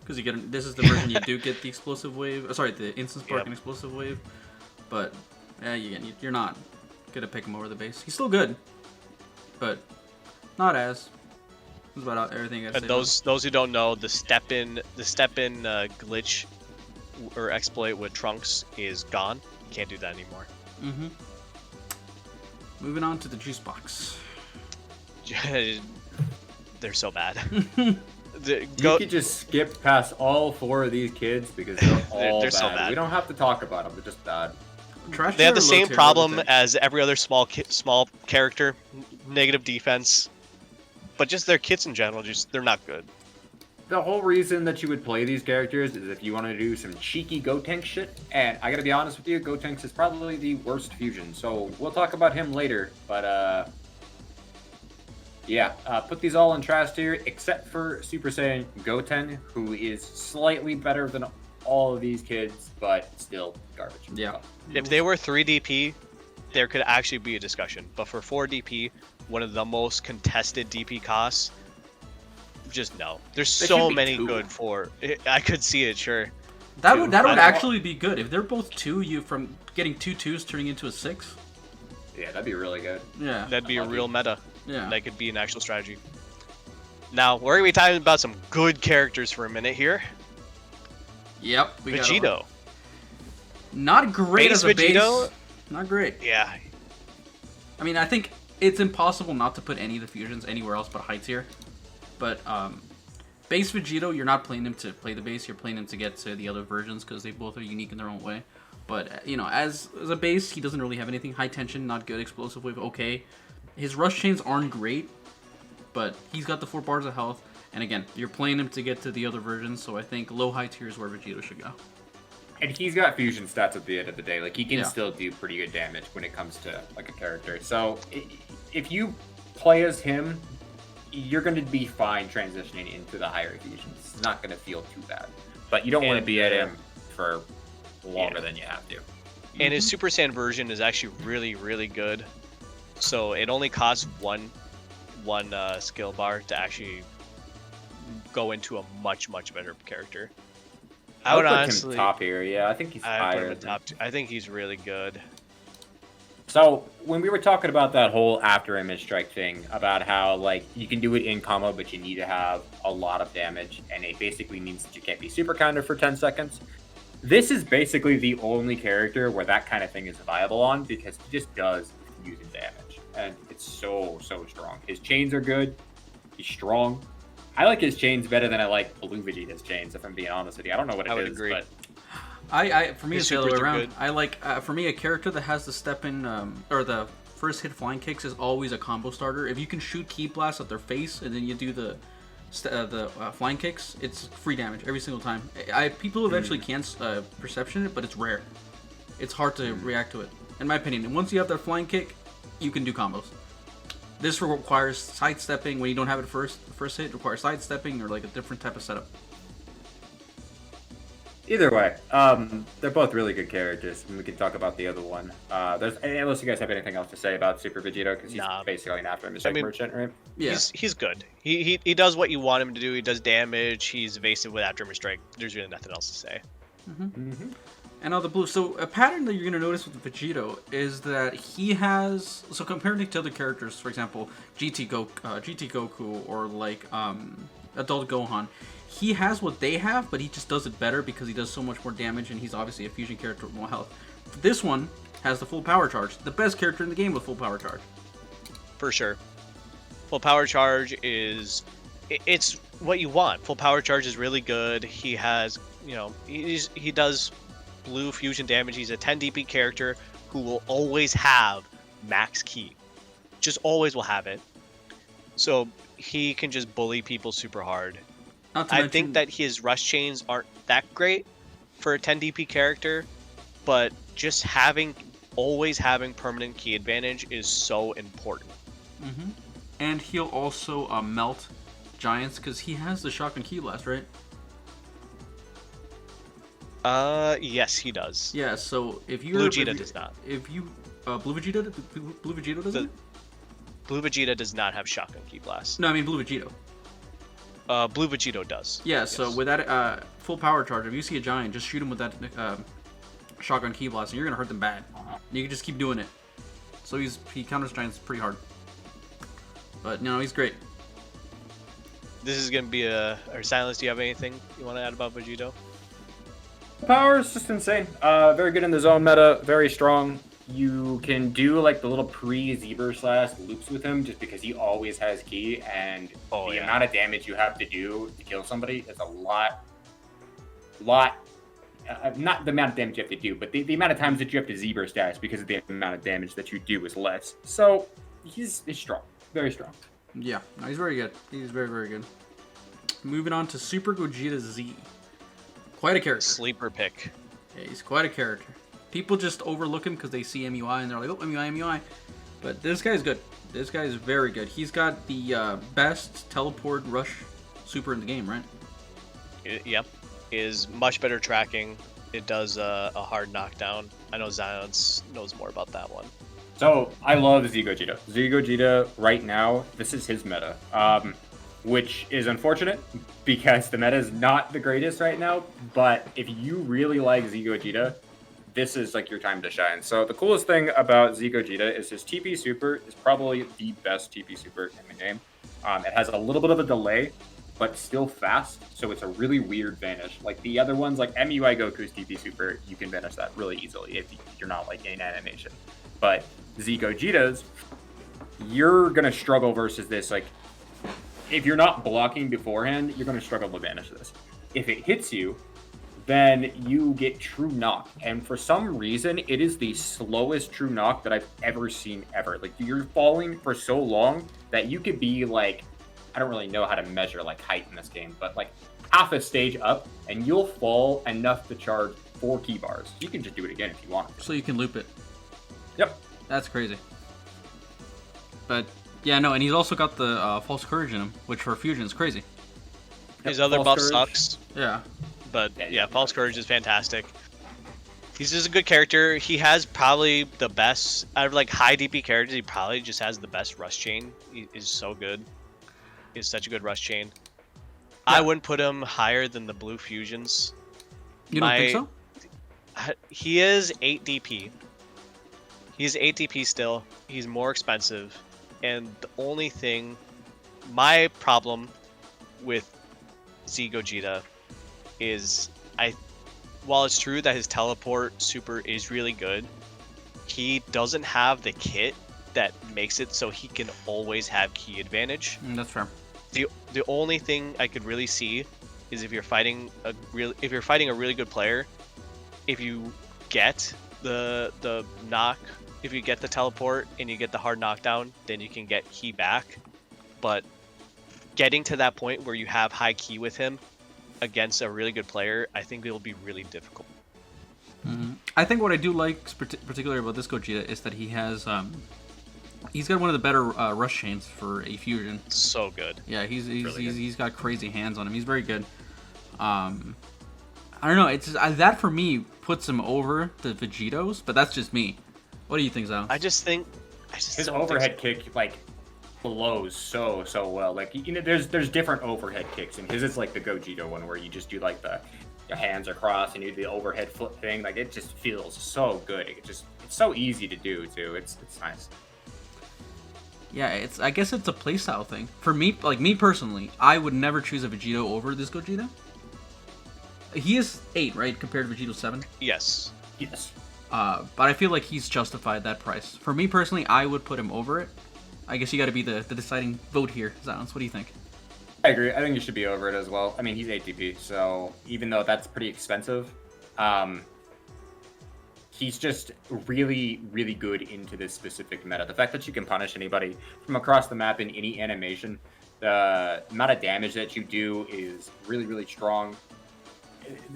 because this is the version you do get the explosive wave. Sorry, the instant spark and explosive wave. But you're not gonna pick him over the base. He's still good, but not as. That's about everything I say. And those who don't know, the step in glitch or exploit with Trunks is gone. You can't do that anymore. Mm-hmm. Moving on to the juice box. They're so bad. You could just skip past all 4 of these kids because they're all They're bad. so bad. We don't have to talk about them. They're just bad. Trash They have the tier or low same tier? problem What do you think? as every other small character, negative defense, but just their kits in general, they're not good. The whole reason that you would play these characters is if you want to do some cheeky Gotenks shit, and I gotta be honest with you, Gotenks is probably the worst fusion, so we'll talk about him later, but Yeah, put these all in trash tier, except for Super Saiyan Goten, who is slightly better than all of these kids, but still garbage. Yeah. If they were 3 DP, there could actually be a discussion. But for 4 DP, one of the most contested DP costs, just no. There's They so should be many 2. good for. I could see it, sure. That Two. would actually be good if they're both 2. You from getting 2 2s turning into a 6. Yeah, that'd be really good. Yeah. That'd be a real meta. Yeah. That could be an actual strategy. Now, we're going to be talking about some good characters for a minute here. Yep. We got Vegito. not great Base as a Vegito? base. Not great. Yeah. I mean, I think it's impossible not to put any of the fusions anywhere else but high tier. But base Vegito, you're not playing him to play the base. You're playing him to get to the other versions because they both are unique in their own way. But you know, as a base, he doesn't really have anything. High tension, not good. Explosive wave, okay. His rush chains aren't great, but he's got the 4 bars of health. And again, you're playing him to get to the other versions. So I think low high tier is where Vegito should go. And he's got fusion stats at the end of the day. Like, he can Yeah. still do pretty good damage when it comes to, like, a character. So, if you play as him, you're going to be fine transitioning into the higher fusions. It's not going to feel too bad. But you don't want to be at him for longer than you have to. And his Super Saiyan version is actually really, really good. So it only costs one skill bar to actually go into a much better character. I would put honestly him top here. Yeah, I think he's I put him higher. in top 2. I think he's really good. So when we were talking about that whole after image strike thing, about how like you can do it in combo, but you need to have a lot of damage, and it basically means that you can't be super counter for 10 seconds. This is basically the only character where that kind of thing is viable on, because he just does fusion damage, and it's so strong. His chains are good. He's strong. I like his chains better than I like Blue Vegeta's chains, if I'm being honest with you. I don't know what it is, I would agree. but For me, His it's the other way supers are around. good. I like, for me, a character that has the step in, or the first hit flying kicks is always a combo starter. If you can shoot Ki Blast at their face and then you do the flying kicks, it's free damage every single time. People eventually can perception it, but it's rare. It's hard to react to it, in my opinion. And once you have that flying kick, you can do combos. This requires sidestepping when you don't have it first. The first hit requires sidestepping or like a different type of setup. either way, they're both really good characters, and we can talk about the other one. Unless you guys have anything else to say about Super Vegito, because he's Nah. basically an after image I mean- merchant, right? Yeah. He's good. He does what you want him to do. He does damage. He's evasive with after strike. There's really nothing else to say. Mm-hmm. And on the blue, so a pattern that you're going to notice with Vegito is that he has, so comparing to other characters, for example, GT Goku or like Adult Gohan, he has what they have, but he just does it better because he does so much more damage, and he's obviously a fusion character with more health. This one has the full power charge, the best character in the game with full power charge. For sure. Full power charge is, it's what you want. Full power charge is really good. He has, he does blue fusion damage. He's a 10 DP character who will always have max ki. Just always will have it. So he can just bully people super hard. Not to I mention- think that his rush chains aren't that great for a 10 DP character, but just always having permanent ki advantage is so important. Mhm. And he'll also melt giants because he has the shotgun Ki Blast, right? Yes, he does. Yeah. So if you Blue Vegeta does not. If you Blue Vegito doesn't. Blue Vegeta does not have shotgun ki blast. No, I mean Blue Vegito. Blue Vegito does. Yeah, so Yes. with that full power charge, if you see a giant, just shoot him with that shotgun Ki Blast, and you're gonna hurt them bad. You can just keep doing it. So he counters giants pretty hard. But no, he's great. This is gonna be or Silence, do you have anything you want to add about Vegito? Power is just insane. Very good in the zone meta, very strong. You can do like the little pre-Zebra slash loops with him just because he always has ki, and Oh, the yeah. amount of damage you have to do to kill somebody is a lot. Not the amount of damage you have to do, but the amount of times that you have to Zebra stash because of the amount of damage that you do is less. So he's strong, very strong. Yeah, no, he's very good. He's very, very good. Moving on to Super Gogeta Z. Quite a character. Sleeper pick. Yeah, he's quite a character. People just overlook him because they see MUI and they're like, oh, MUI. But this guy's good. This guy is very good. He's got the best teleport rush super in the game, right? Yep. Is much better tracking. It does a hard knockdown. I know Xilenced knows more about that one. So I love Gogeta. Gogeta right now, this is his meta, which is unfortunate because the meta is not the greatest right now. But if you really like Gogeta, this is like your time to shine. So the coolest thing about Gogeta is his TP super is probably the best TP super in the game. It has a little bit of a delay, but still fast, so it's a really weird vanish. Like the other ones, like MUI Goku's TP super, you can vanish that really easily if you're not like in animation. But Gogeta's, you're gonna struggle versus this. Like if you're not blocking beforehand, you're gonna struggle to vanish this. If it hits you, then you get true knock. And for some reason, it is the slowest true knock that I've ever seen ever. Like you're falling for so long that you could be like, I don't really know how to measure like height in this game, but like half a stage up and you'll fall enough to charge 4 key bars. You can just do it again if you want. So you can loop it. Yep. That's crazy. But yeah, no, and he's also got the false courage in him, which for fusion is crazy. His other buff sucks. Yeah. But yeah, false courage is fantastic. He's just a good character. He has probably the best out of like high DP characters. He probably just has the best rush chain. He is so good. Is such a good rush chain. Yeah. I wouldn't put him higher than the blue fusions. You don't think so? He is 8 DP. He's 8 DP still. He's more expensive. And the only thing, my problem with Gogeta is while it's true that his teleport super is really good, he doesn't have the kit that makes it so he can always have key advantage. That's fair. The only thing I could really see is if you're fighting a really good player, if you get the knock, if you get the teleport and you get the hard knockdown, then you can get key back. But getting to that point where you have high key with him against a really good player, I think it'll be really difficult. Mm-hmm. I think what I do like particularly about this Gogeta is that he has he's got one of the better rush chains for a fusion. So good. Yeah, Really good. he's got crazy hands on him. He's very good. I don't know. It's that for me puts him over the Vegitos, but that's just me. What do you think, Zal? I just His overhead kick like blows so well. Like you know, there's different overhead kicks, and his is like the Gogeta one where you just do like your hands across and you do the overhead flip thing. Like it just feels so good. It's so easy to do too. It's nice. Yeah, I guess it's a playstyle thing. For me, like me personally, I would never choose a Vegito over this Gogeta. He is 8, right, compared to Vegito 7? Yes. Yes. But I feel like he's justified that price. For me personally, I would put him over it. I guess you got to be the deciding vote here, Zalance. What do you think? I agree. I think you should be over it as well. I mean, he's ATP, so even though that's pretty expensive, he's just really, really good into this specific meta. The fact that you can punish anybody from across the map in any animation, the amount of damage that you do is really, really strong.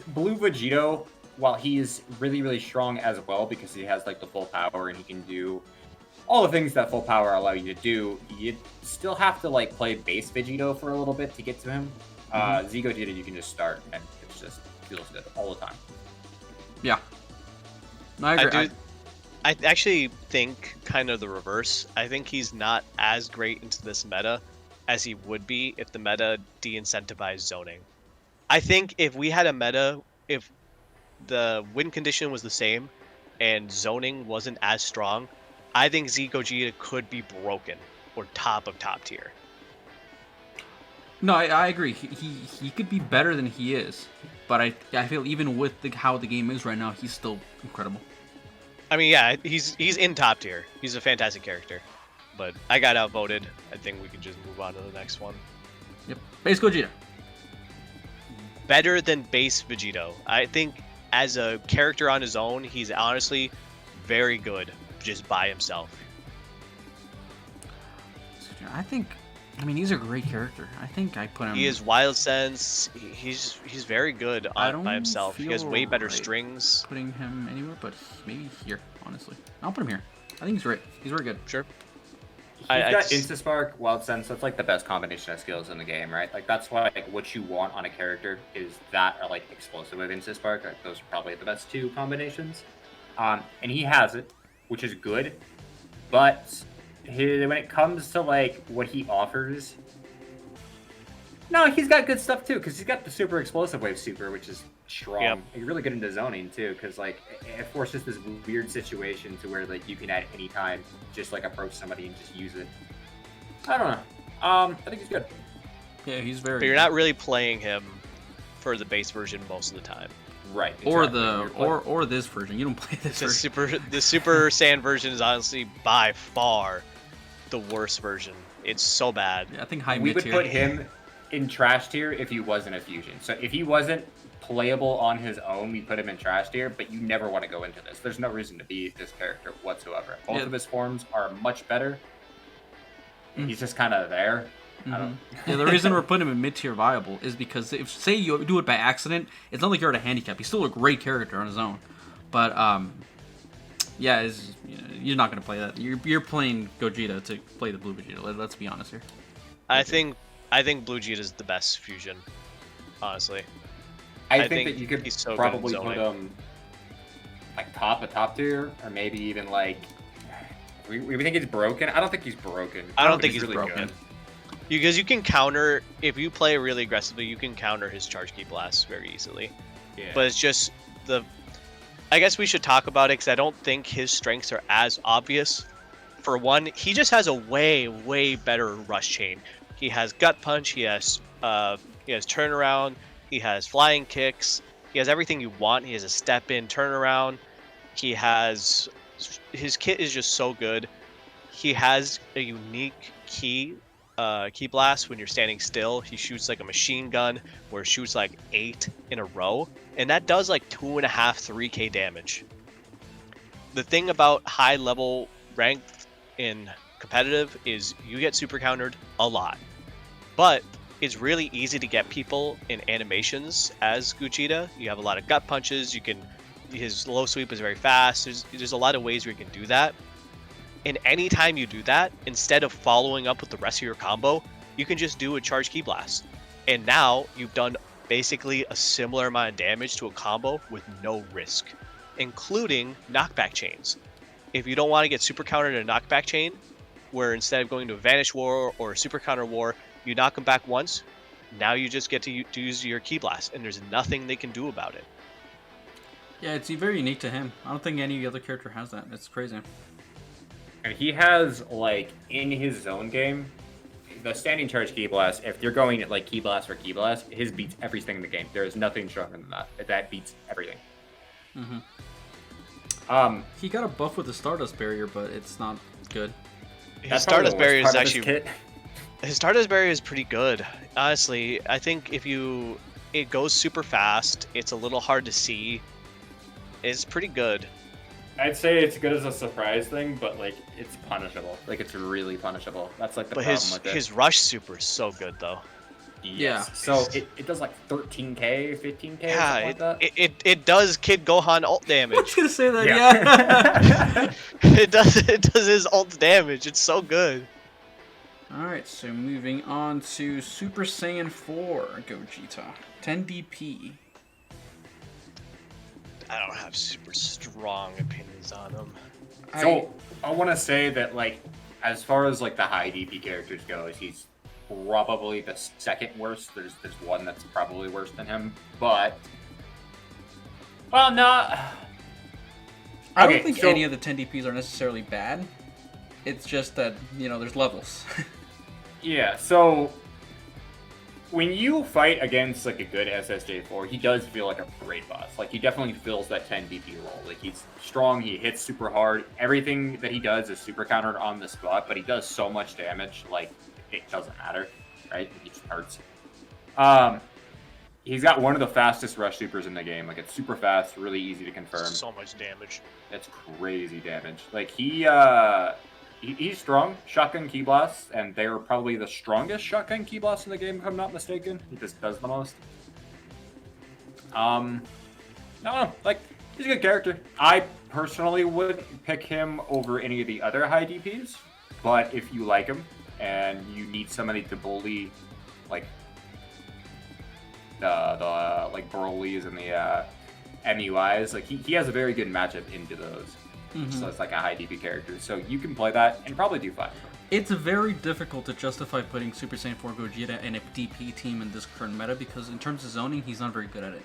Blue Vegito, while he is really, really strong as well because he has like the full power and he can do all the things that full power allow you to do, you still have to like play base Vegito for a little bit to get to him. Gogeta, you can just start and it just feels good all the time. Yeah. No, I agree. I actually think kind of the reverse. I think he's not as great into this meta as he would be if the meta de-incentivized zoning. I think if we had a meta, if the win condition was the same and zoning wasn't as strong, I think Gogeta could be broken or top of top tier. No, I agree. He could be better than he is, but I feel even with how the game is right now, he's still incredible. I mean, yeah, he's in top tier. He's a fantastic character, but I got outvoted. I think we can just move on to the next one. Yep, base Gogeta. Better than base Vegito. I think as a character on his own, he's honestly very good just by himself. I mean, he's a great character. I think I put him... He is wild sense. He's very good by himself. He has way better strings. Putting him anywhere, but maybe here, honestly. I'll put him here. I think he's great. He's very good. Sure. He's got Insta-Spark, Wild Sense. That's like the best combination of skills in the game, right? Like that's why like, what you want on a character is that or like Explosive with Insta-Spark. Like, those are probably the best two combinations. And he has it, which is good. But when it comes to like what he offers, no, he's got good stuff too. Because he's got the Super Explosive Wave Super, which is strong. Yep. He's really good into zoning too, because like it forces this weird situation to where like you can at any time just like approach somebody and just use it. I don't know. I think he's good. Yeah, he's very. But you're not really playing him for the base version most of the time. Right. Exactly. Or this version. You don't play this version. The Super Saiyan version is honestly by far the worst version. It's so bad. Yeah, I think high we mid would tier. put him in trash tier if he wasn't a fusion. So if he wasn't playable on his own, we put him in trash tier, but you never want to go into this. There's no reason to be this character whatsoever. Both of his forms are much better. He's just kind of there. I don't... Yeah, the reason we're putting him in mid tier viable is because if say you do it by accident, it's not like you're at a handicap. He's still a great character on his own, but yeah, you're not gonna play that. You're playing Gogeta to play the blue Vegeta. Let's be honest here. I think Blue Gogeta is the best fusion, honestly. I think that you could he's so probably good at put zoning. him like top tier, or maybe even like we think he's broken. I don't think he's broken. I don't think he's really broken. good. Because you can counter, if you play really aggressively, you can counter his charge key blast very easily. Yeah. But it's just I guess we should talk about it because I don't think his strengths are as obvious. For one, he just has a way better rush chain. He has gut punch. He has turnaround. He has flying kicks. He has everything you want. He has a step in turnaround. His kit is just so good. He has a unique key blast when you're standing still. He shoots like a machine gun where it shoots like 8 in a row, and that does like 2.5 3k damage. The thing about high level ranked in competitive is you get super countered a lot, but it's really easy to get people in animations as Gogeta. You have a lot of gut punches. His low sweep is very fast. There's a lot of ways where you can do that. And anytime you do that, instead of following up with the rest of your combo, you can just do a charge key blast. And now you've done basically a similar amount of damage to a combo with no risk, including knockback chains. If you don't want to get super countered in a knockback chain, where instead of going to a Vanish War or a super counter war, you knock them back once, now you just get to use your key blast, and there's nothing they can do about it. Yeah, it's very unique to him. I don't think any other character has that. It's crazy. And he has, like, in his zone game, the standing charge key blast, if you're going at, like, key blast for key blast, his beats everything in the game. There is nothing stronger than that. That beats everything. He got a buff with the Stardust Barrier, but it's not good. His Stardust Barrier is actually... His Stardust Barrier is pretty good. Honestly, I think it goes super fast. It's a little hard to see. It's pretty good. I'd say it's good as a surprise thing, but like it's punishable. Like it's really punishable. That's like the problem with it. His rush super is so good though. Yes. Yeah. So it does like 13k, 15k. Yeah, or something like that. It does Kid Gohan ult damage. I was gonna say that. Yeah. It does his ult damage. It's so good. All right, so moving on to Super Saiyan 4 Gogeta, 10 DP. I don't have super strong opinions on him. So I want to say that like as far as like the high DP characters go, he's probably the second worst. There's one that's probably worse than him, but well, no. I don't think any of the 10 DPs are necessarily bad. It's just that there's levels. Yeah. So when you fight against like a good SSJ4, he does feel like a great boss. Like he definitely fills that 10 DP role. Like he's strong, he hits super hard. Everything that he does is super countered on the spot, but he does so much damage, like it doesn't matter, right? He just hurts. He's got one of the fastest rush supers in the game. Like it's super fast, really easy to confirm. So much damage. It's crazy damage. Like he's strong, shotgun key blasts, and they're probably the strongest shotgun key blasts in the game, if I'm not mistaken. He just does the most. No, like, he's a good character. I personally would pick him over any of the other high DPs. But if you like him and you need somebody to bully, like the like Broly's and the MUIs, like he has a very good matchup into those. So it's like a high DP character. So you can play that and probably do fine. It's very difficult to justify putting Super Saiyan 4 Gogeta in a DP team in this current meta because in terms of zoning, he's not very good at it.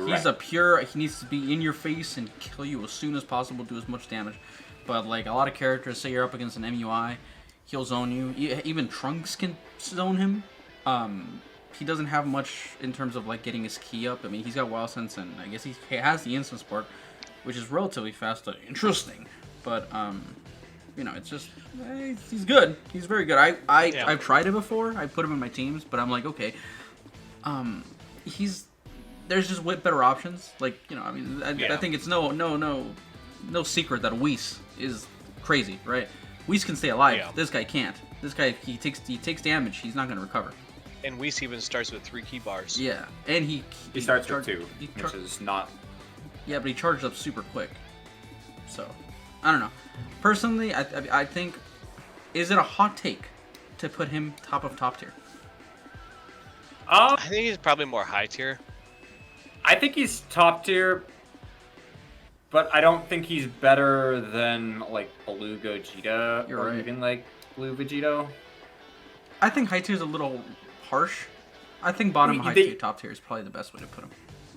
He's a pure, he needs to be in your face and kill you as soon as possible, do as much damage. But like a lot of characters, say you're up against an MUI, he'll zone you. Even Trunks can zone him. He doesn't have much in terms of like getting his ki up. I mean, he's got Wild Sense and I guess he has the Instant Spark, which is relatively fast and interesting. But you know, it's just he's good. He's very good. I've tried it before. I put him in my teams, but I'm like, okay, there's just better options. Like, you know, I mean, I think it's no secret that Whis is crazy, right? Whis can stay alive. Yeah. This guy can't. This guy, he takes damage. He's not going to recover. And Whis even starts with 3 key bars. Yeah, and he starts with 2, which is not. Yeah, but he charged up super quick. So, I don't know. Personally, I think, is it a hot take to put him top of top tier? I think he's probably more high tier. I think he's top tier, but I don't think he's better than like Blue Gogeta or even like Blue Vegito. I think high tier is a little harsh. I think bottom high tier, top tier is probably the best way to put him.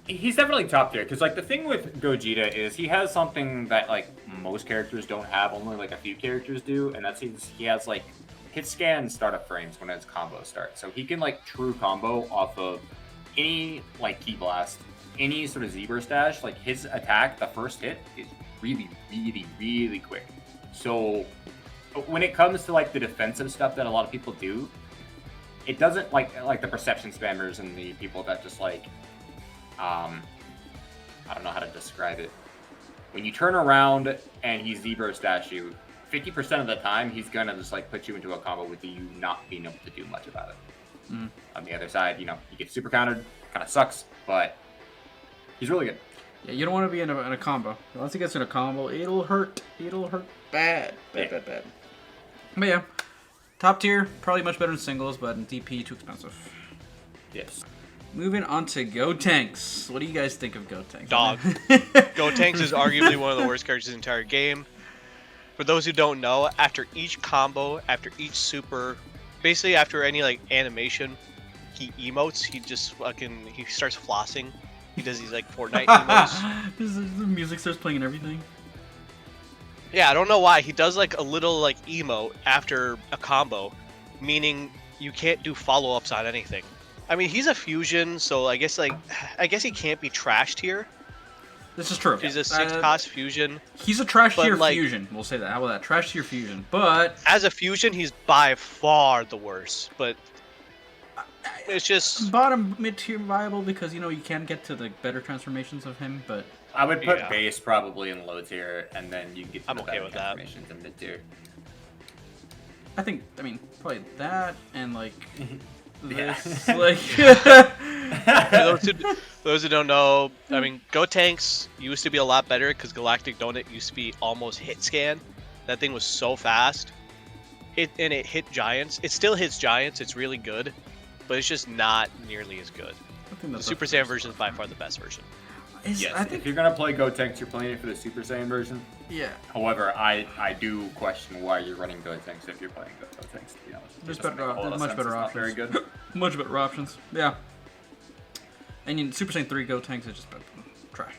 He's definitely top tier because like the thing with Gogeta is he has something that like most characters don't have, only like a few characters do, and that's he has like hit scan startup frames when his combo starts, so he can like true combo off of any like key blast, any sort of Z burst dash. Like his attack, the first hit is really quick. So when it comes to like the defensive stuff that a lot of people do, it doesn't like the perception spammers and the people that just like I don't know how to describe it. When you turn around and he Z-burst dash you, 50% of the time he's gonna just like put you into a combo with you not being able to do much about it. On the other side, you know, he gets super countered, kind of sucks, but he's really good. Yeah, you don't want to be in a combo. Once he gets in a combo, it'll hurt. It'll hurt bad. But yeah, top tier, probably much better in singles, but in DP, too expensive. Yes. Moving on to Gotenks. What do you guys think of Gotenks? Dog. Gotenks is arguably one of the worst characters in the entire game. For those who don't know, after each combo, after each super, basically after any like animation, he emotes. He just he starts flossing. He does these like Fortnite emotes. The music starts playing and everything. Yeah, I don't know why. He does like a little like emote after a combo, meaning you can't do follow-ups on anything. I mean, he's a fusion, so I guess he can't be trashed here. This is true. He's a 6-cost fusion. He's a trash tier fusion. We'll say that. How about that? Trash tier fusion. But as a fusion, he's by far the worst. But it's just bottom mid tier viable because you know you can get to the better transformations of him. But I would put base probably in low tier, and then you get to I'm the okay better with that. transformations in mid tier. I mean, probably that and like. This, For those who don't know, I mean, Gotenks used to be a lot better because Galactic Donut used to be almost hit scan. That thing was so fast. It hit giants. It still hits giants. It's really good, but it's just not nearly as good. The Super Saiyan version is by far the best version. Yes, if you're gonna play Gotenks, you're playing it for the Super Saiyan version. Yeah. However, I do question why you're running Gotenks if you're playing Gotenks. To be honest, there's much better options. Very good. Much better options. Yeah. And in Super Saiyan 3 Gotenks is just trash.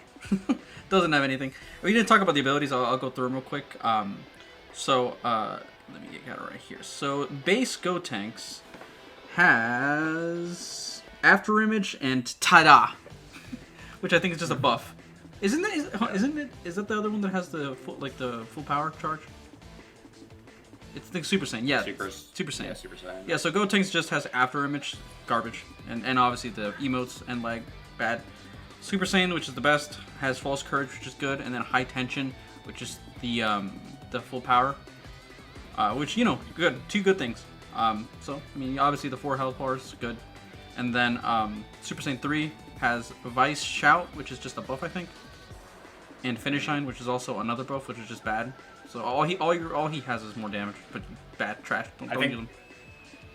Doesn't have anything. We didn't talk about the abilities. I'll go through them real quick. Let me get it right here. So base Gotenks has After Image and Tada, which I think is just a buff. Is that the other one that has the full power charge? It's the Super Saiyan, yeah. Super Saiyan. Yeah, Super Saiyan. Yeah, so Gotenks just has After Image, garbage, and obviously the emotes and lag, bad. Super Saiyan, which is the best, has False Courage, which is good, and then High Tension, which is the full power, which, you know, good. 2 good things. So I mean, obviously the 4 health bars, good, and then Super Saiyan 3 has Vice Shout, which is just a buff, I think, and Finish Line, which is also another buff, which is just bad. So all he has is more damage, but bad trash. Don't use him.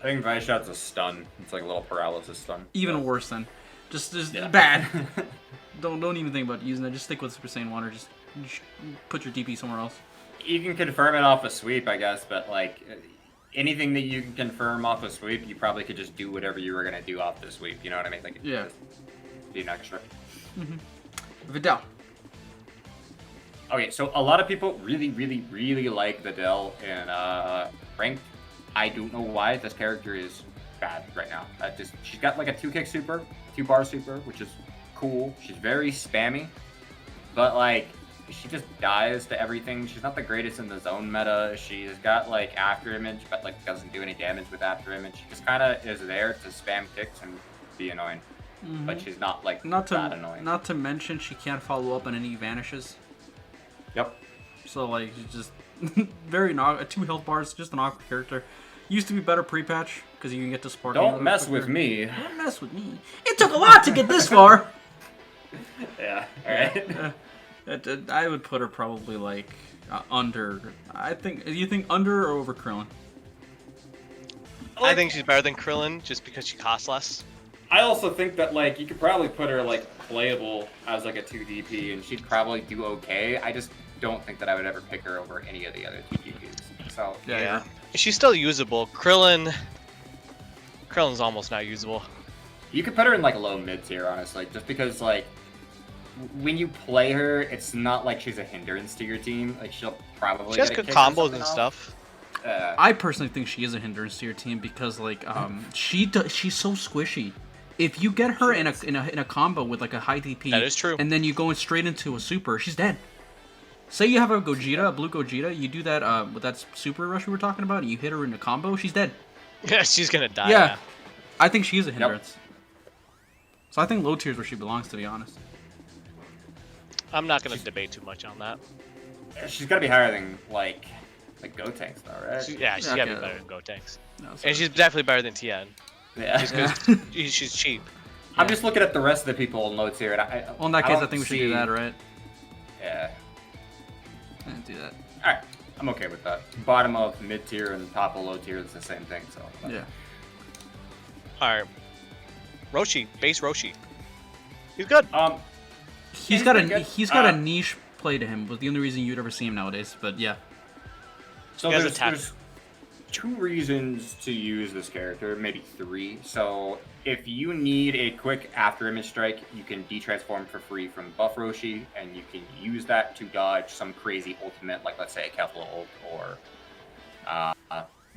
I think Vice Shot's a stun. It's like a little paralysis stun. Even worse than, just Yeah. bad. don't even think about using it. Just stick with Super Saiyan 1 or just put your DP somewhere else. You can confirm it off a sweep, I guess, but like anything that you can confirm off a sweep, you probably could just do whatever you were gonna do off the sweep. You know what I mean? Like Yeah. just be an extra. Videl. Okay, so a lot of people really like Videl in ranked. I don't know why this character is bad right now. She's got like a 2-kick super, 2-bar super, which is cool. She's very spammy, but like she just dies to everything. She's not the greatest in the zone meta. She's got like after image, but like doesn't do any damage with after image. She just kind of is there to spam kicks and be annoying, but she's not like that annoying. Not to mention she can't follow up on any vanishes. Yep. So like she's just very 2 health bars, just an awkward character. Used to be better pre-patch because you can get to spark. Don't mess with me. Don't mess with me. It took a lot to get this far. Yeah. All right. I would put her probably like under. I think. Do you think under or over Krillin? I think she's better than Krillin just because she costs less. I also think that like you could probably put her like playable as like a 2 DP and she'd probably do okay. I just don't think that I would ever pick her over any of the other 2 DPs. So Yeah. She's still usable. Krill's almost not usable. you could put her in like low mid tier, honestly, just because like when you play her, it's not like she's a hindrance to your team. Like she'll probably She has get a good kick or combos something and off. stuff. I personally think she is a hindrance to your team because like she's so squishy. If you get her in a combo with like a high DP, That is true. and then you go straight into a super, she's dead. Say you have a Gogeta, a blue Gogeta, you do that with that super rush we were talking about, and you hit her in a combo, she's dead. Yeah, she's gonna die. Yeah, I think she is a hindrance. So I think low tier is where she belongs, to be honest. I'm not gonna debate too much on that. She's gotta be higher than like Gotenks though, right? She's Yeah, gotta be okay. better than Gotenks. No, And she's definitely better than Tien. Yeah. Just because she's cheap. I'm just looking at the rest of the people in low tier, and Well, in that case, I don't think we should do see- that, right? Yeah. Do that. All right, I'm okay with that. Bottom of mid tier and top of low tier is the same thing. So Yeah. Alright. Roshi, base Roshi. He's good. He's got pretty good. a niche play to him. Was the only reason you'd ever see him nowadays. But yeah. So He has there's, attack. there's 2 reasons to use this character, maybe 3. So if you need a quick after image strike, you can detransform for free from buff Roshi, and you can use that to dodge some crazy ultimate, like let's say a Kefla ult or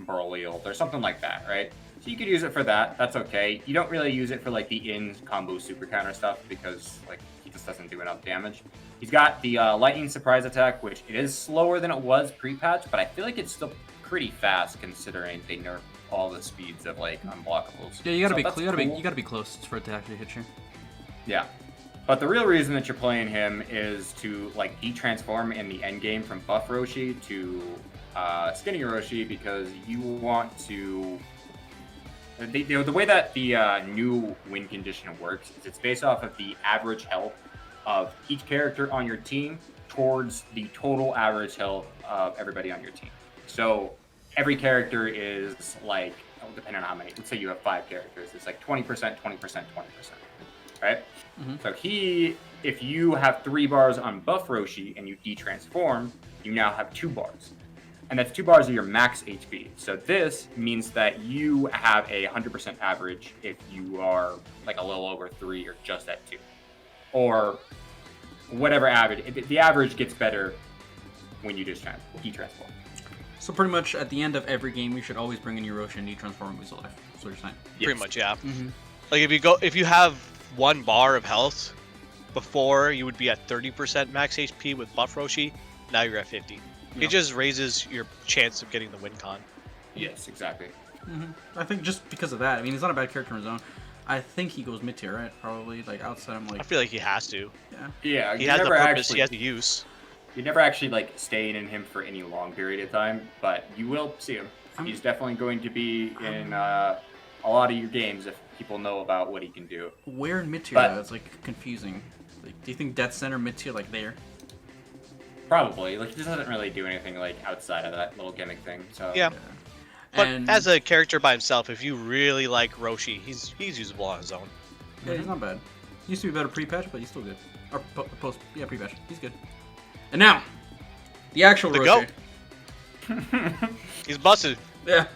Broly ult or something like that, right? So you could use it for that. That's okay. You don't really use it for like the in combo super counter stuff because like he just doesn't do enough damage. He's got the lightning surprise attack, which it is slower than it was pre-patch, but I feel like it's still pretty fast considering they nerfed all the speeds of like unblockables. Yeah, you gotta So be that's you cool. gotta be close for it to actually hit you. Yeah. But the real reason that you're playing him is to like de-transform in the end game from buff Roshi to skinny Roshi because you want to. The way that the new win condition works is it's based off of the average health of each character on your team towards the total average health of everybody on your team. So every character is like, depending on how many, let's say you have 5 characters, it's like 20%, 20%, 20%, right? So if you have 3 bars on buff Roshi and you de-transform, you now have 2 bars. And that's 2 bars of your max HP. So this means that you have a 100% average if you are like a little over 3 or just at 2. Or whatever average. The average gets better when you just de-transform. So pretty much at the end of every game, you should always bring in your Roshi and de-transform and lose a life. That's what you're saying. Pretty much, yeah. Mm-hmm. Like if you have 1 bar of health, before you would be at 30% max HP with buff Roshi, now you're at 50. Yeah. It just raises your chance of getting the win con. Yes, exactly. I think just because of that, I mean, he's not a bad character on his own. I think he goes mid tier, right? Probably like outside. I'm I like, feel like he has to. yeah. Yeah, He you has the never purpose, actually, he has the use. you never actually like stayed in him for any long period of time, but you will see him. He's definitely going to be in a lot of your games if people know about what he can do. Where in mid tier? But- It's like confusing. Like, do you think Death Center mid tier like there? Probably. Like, he just doesn't really do anything like outside of that little gimmick thing. So Yeah. But And as a character by himself, if you really like Roshi, he's usable on his own. yeah, he's not bad. He used to be better pre-patch, but he's still good. Or post, yeah, pre-patch. He's good. And now, the actual The Roshi. GOAT. He's busted. Yeah.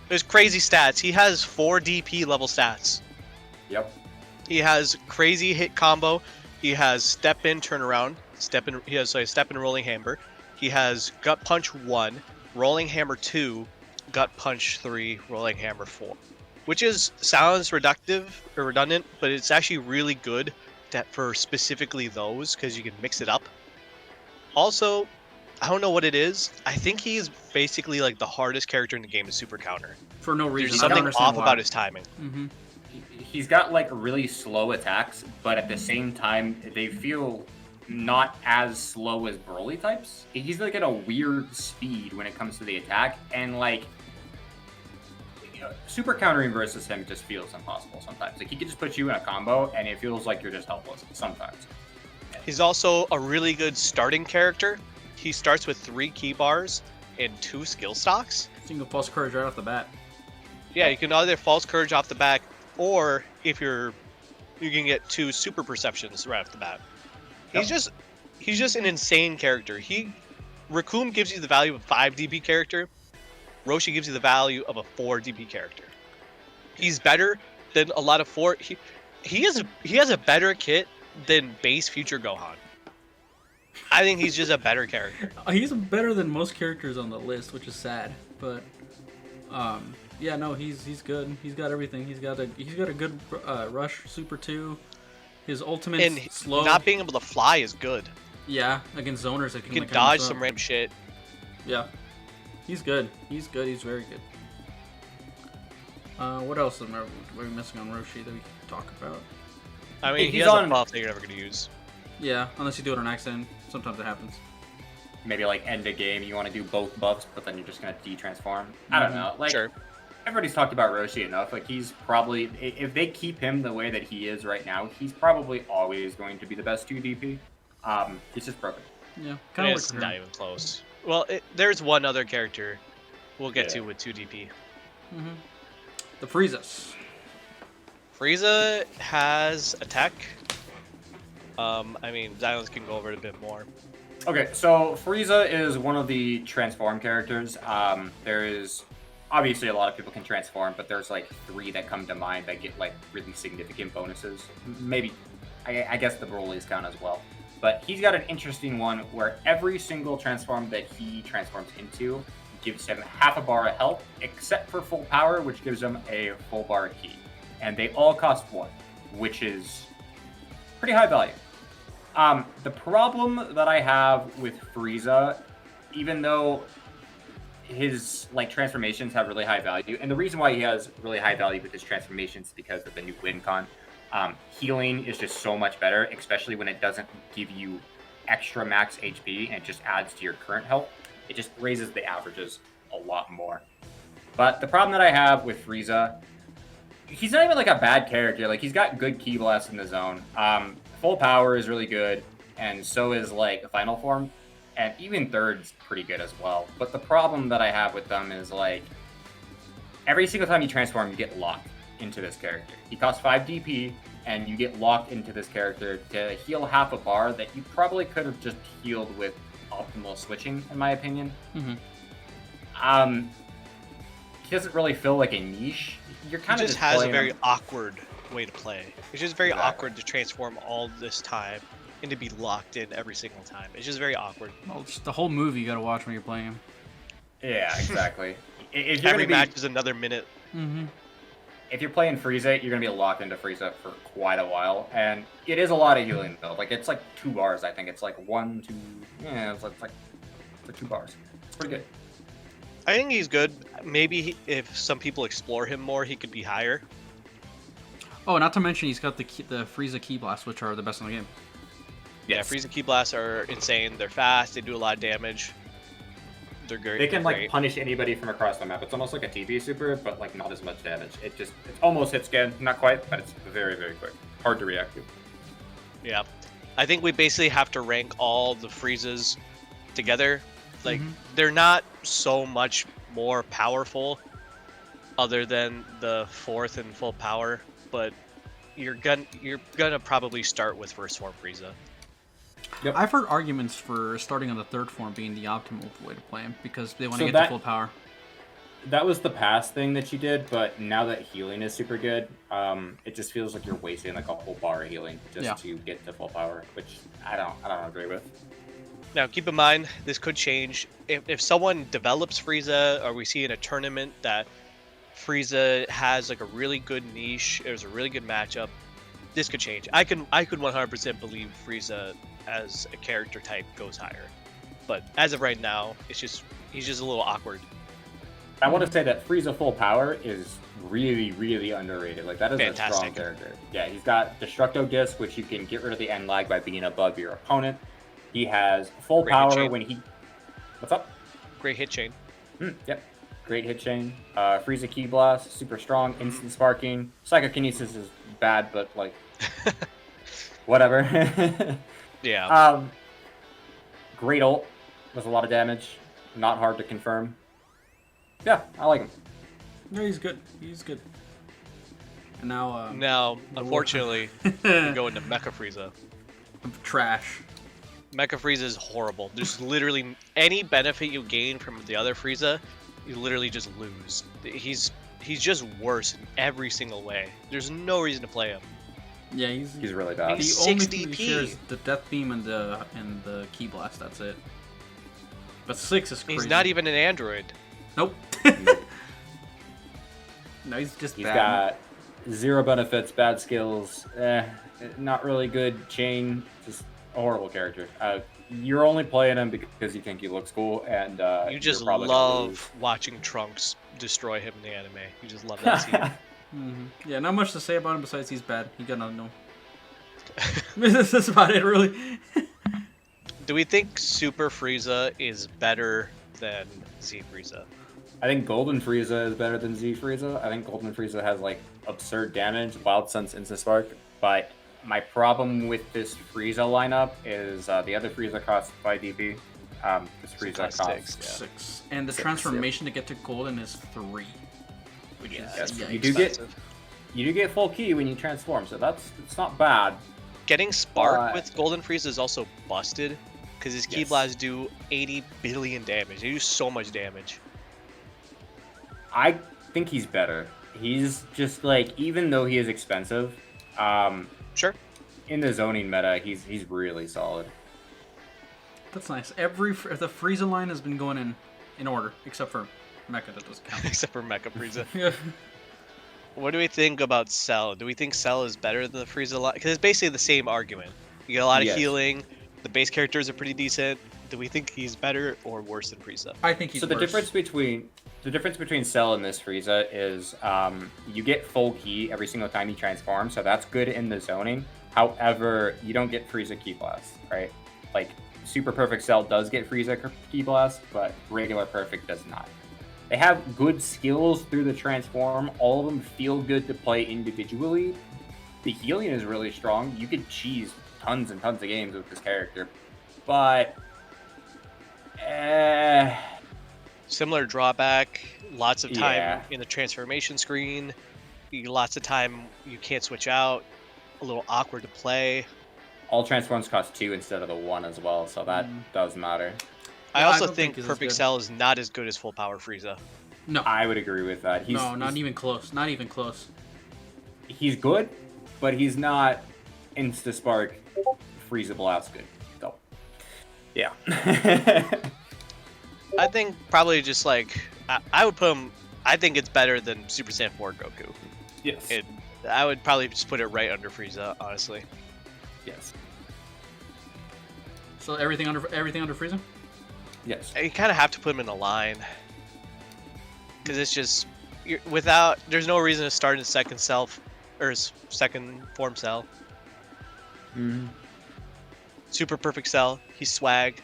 There's crazy stats. He has 4 DP level stats. Yep. He has crazy hit combo. He has step in, turnaround. He has step in, rolling hammer. He has gut punch 1, rolling hammer 2, gut punch 3, rolling hammer 4. Which sounds reductive or redundant, but it's actually really good for specifically those because you can mix it up. Also, I don't know what it is. I think he's basically like the hardest character in the game to super counter. For no reason. There's I don't something understand off why. about his timing. Mm-hmm. He's got like really slow attacks, but at the same time, they feel not as slow as Broly types. He's like at a weird speed when it comes to the attack, and like, you know, super countering versus him just feels impossible sometimes. Like, he could just put you in a combo, and it feels like you're just helpless sometimes. He's also a really good starting character. He starts with 3 key bars and 2 skill stocks. Single false courage right off the bat. Yeah, you can either false courage off the back, or if you can get 2 super perceptions right off the bat. Yep. He's just an insane character. Raccoon gives you the value of a 5 DP character. Roshi gives you the value of a 4 DP character. He's better than a lot of 4. He has a better kit than base future Gohan. I think he's just a better character. He's better than most characters on the list, which is sad. But, yeah, no, he's good. He's got everything. He's got a good rush super 2. His ultimate's And slow. not being able to fly is good. Yeah, against zoners, it You can like, dodge mess up. some random shit. Yeah, he's good. He's good. He's very good. What else are we missing on Roshi that we can talk about? I mean, he He's has on- a buff that you're never going to use. Yeah, unless you do it on accident. Sometimes it happens. Maybe like end a game, you want to do both buffs, but then you're just gonna de-transform. I don't know. Like, Sure. everybody's talked about Roshi enough. Like, he's probably, if they keep him the way that he is right now, he's probably always going to be the best 2 DP. He's just broken. Yeah, kind of It's like not even close. Well, there's one other character we'll get to with 2 DP. Mm-hmm. The Friezas. Frieza has a tech. I mean, Xilenced can go over it a bit more. Okay, so Frieza is one of the transform characters. There is obviously a lot of people can transform, but there's like 3 that come to mind that get like really significant bonuses. Maybe, I guess the Broly's count as well. But he's got an interesting one where every single transform that he transforms into gives him half a bar of health, except for full power, which gives him a full bar of ki. And they all cost 1, which is pretty high value. The problem that I have with Frieza, even though his like transformations have really high value, and the reason why he has really high value with his transformations is because of the new win con. Healing is just so much better, especially when it doesn't give you extra max HP and it just adds to your current health. It just raises the averages a lot more. But the problem that I have with Frieza, he's not even like a bad character. Like, he's got good ki blast in the zone. Full power is really good, and so is like final form, and even third's pretty good as well. But the problem that I have with them is like every single time you transform, you get locked into this character. He costs 5 DP, and you get locked into this character to heal half a bar that you probably could have just healed with optimal switching, in my opinion. Mm-hmm. He doesn't really feel like a niche. You're kind He of just has a playing very him. awkward way to play. It's just very Exactly. awkward to transform all this time and to be locked in every single time. It's just very awkward. Well, just the whole movie you gotta watch when you're playing him. Yeah, exactly. If you're Every gonna be, match is another minute. Mm-hmm. if you're playing Frieza, you're gonna be locked into Frieza for quite a while, and it is a lot of healing though. Like, it's like 2 bars, I think. It's like 1, 2, yeah, it's like 2 bars. It's pretty good. I think he's good. Maybe if some people explore him more, he could be higher. Oh, not to mention he's got the Frieza Ki Blast, which are the best in the game. Yeah, Frieza Ki Blasts are insane. They're fast. They do a lot of damage. They're great. They can like great. punish anybody from across the map. It's almost like a TP super, but like not as much damage. It's almost hit scan, not quite, but it's very, very quick. Hard to react to. Yeah. I think we basically have to rank all the Friezas together, like they're not so much more powerful, other than the fourth and full power. But you're gonna probably start with first form Frieza. Yep. I've heard arguments for starting on the third form being the optimal way to play him because they want to So get to full power. That was the past thing that you did, but now that healing is super good, it just feels like you're wasting like a whole bar of healing just to get to full power, which I don't agree with. Now, keep in mind, this could change. If someone develops Frieza, or we see in a tournament that Frieza has like a really good niche, there's a really good matchup, this could change. I could 100% believe Frieza as a character type goes higher. But as of right now, he's just a little awkward. I want to say that Frieza full power is really, really underrated. Like, that is a strong Fantastic. character. Yeah, he's got Destructo Disc, which you can get rid of the end lag by being above your opponent. He has full Great hit power chain. when he... What's up? Great hit chain. Yep. Great hit chain. Frieza Ki Blast, super strong, instant sparking. Psychokinesis is bad, but, like, whatever. Yeah. Great ult with a lot of damage. Not hard to confirm. Yeah, I like him. No, he's good. He's good. And now, Now, unfortunately, we go into Mecha Frieza. trash. Mecha Frieza is horrible. There's literally any benefit you gain from the other Frieza, you literally just lose. He's just worse in every single way. There's no reason to play him. Yeah, he's He's really bad. the He's only 6 thing he DP. shares the death beam and the key blast. That's it. But 6 is crazy. He's not even an android. Nope. No, he's just He's bad. got zero benefits, bad skills, not really good chain, just a horrible character. You're only playing him because you think he looks cool, and You just you're probably gonna lose. love watching Trunks destroy him in the anime. You just love that scene. Yeah, not much to say about him besides he's bad. He got nothing. That's about it, really. Do we think Super Frieza is better than Z Frieza? I think Golden Frieza is better than Z Frieza. I think Golden Frieza has like absurd damage, Wild Sense, Instant Spark. But my problem with this Frieza lineup is the other Frieza costs 5 DP. This Frieza costs costs 6, 6. And the 6, transformation to get to golden is 3. Which Yeah, is that's yikes. you do get full key when you transform, so it's not bad. Getting Spark But- with Golden Frieza is also busted, because his Ki Yes. Blasts do 80 billion damage. They do so much damage. I think he's better. He's just like, even though he is expensive, Sure. in the zoning meta, he's really solid. That's nice. The Frieza line has been going in order, except for Mecha. That doesn't count. Except for Mecha Frieza. Yeah. What do we think about Cell? Do we think Cell is better than the Frieza line? Because it's basically the same argument. You get a lot of Yes. healing. The base characters are pretty decent. Do we think he's better or worse than Frieza? I think he's So the worse. difference between Cell and this Frieza is you get full key every single time you transform, so that's good in the zoning. However, you don't get Frieza Ki Blast, right? Like, Super Perfect Cell does get Frieza Ki Blast, but regular Perfect does not. They have good skills through the transform. All of them feel good to play individually. The healing is really strong. You could cheese tons and tons of games with this character, but Similar drawback. Lots of time Yeah. in the transformation screen. Lots of time you can't switch out. A little awkward to play. all transforms cost 2 instead of the 1 as well, so that does matter. I Yeah, I also don't think think he's as Perfect good. Cell is not as good as Full Power Frieza. No. I would agree with that. No, not even close. Not even close. He's good, but he's not Insta Spark Frieza Blast good. So, yeah. I think probably just like I would put him. I think it's better than Super Saiyan 4 Goku. Yes. I would probably just put it right under Frieza, honestly. Yes. So everything under Frieza? Yes. You kind of have to put him in a line because it's just there's no reason to start in second second form Cell. Mm-hmm. Super Perfect Cell, he's swag,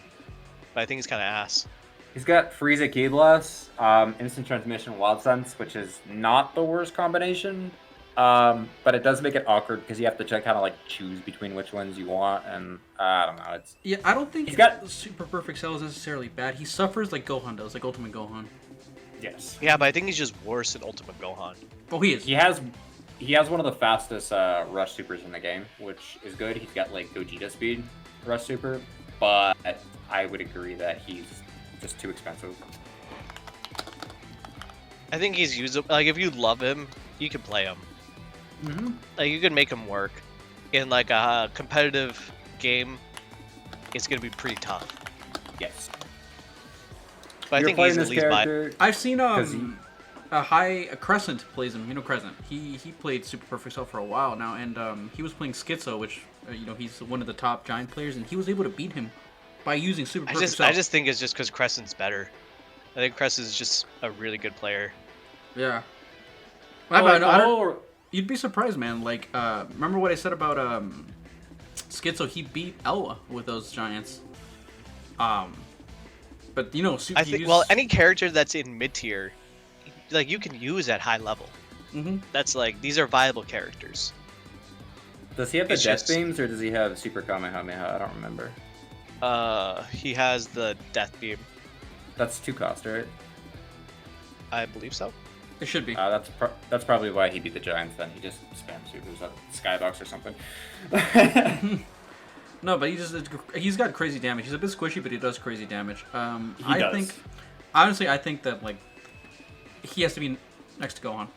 but I think he's kind of ass. He's got Frieza Ki Blast, Instant Transmission, Wild Sense, which is not the worst combination. But it does make it awkward because you have to kind of like choose between which ones you want, and I don't know. It's Yeah, I don't think He's got- the Super Perfect Cell is necessarily bad. He suffers like Gohan does, like Ultimate Gohan. yes. Yeah, but I think he's just worse than Ultimate Gohan. Oh, he is. He has one of the fastest rush supers in the game, which is good. He's got like Gogeta speed rush super, but I would agree that he's just too expensive. I think he's usable. Like, if you love him, you can play him. Mm-hmm. Like, you can make him work. In like a competitive game, it's gonna be pretty tough. Yes. But I You're think playing he's at this least by. character. I've seen he- a Crescent plays him. You know Crescent. He played Super Perfect Cell for a while now, and he was playing Schizo, which he's one of the top giant players, and he was able to beat him by using Super Perfect Cell. I just think it's just because Crescent's better. I think Crescent is just a really good player. Yeah. Oh, I don't- oh, You'd be surprised, man. Like, remember what I said about Schizo? He beat Elwa with those giants. But I think well, any character that's in mid tier, like you can use at high level. Mm-hmm. That's like these are viable characters. Does he have the It's death just- beams, or does he have Super Kamehameha? I don't remember. He has the death beam. That's 2 cost, right? I believe so. It should be. That's probably why he beat the Giants. Then he just spammed supers at Skybox or something. No, but he's got crazy damage. He's a bit squishy, but he does crazy damage. He does. Think, honestly, I think that like he has to be next to Gohan.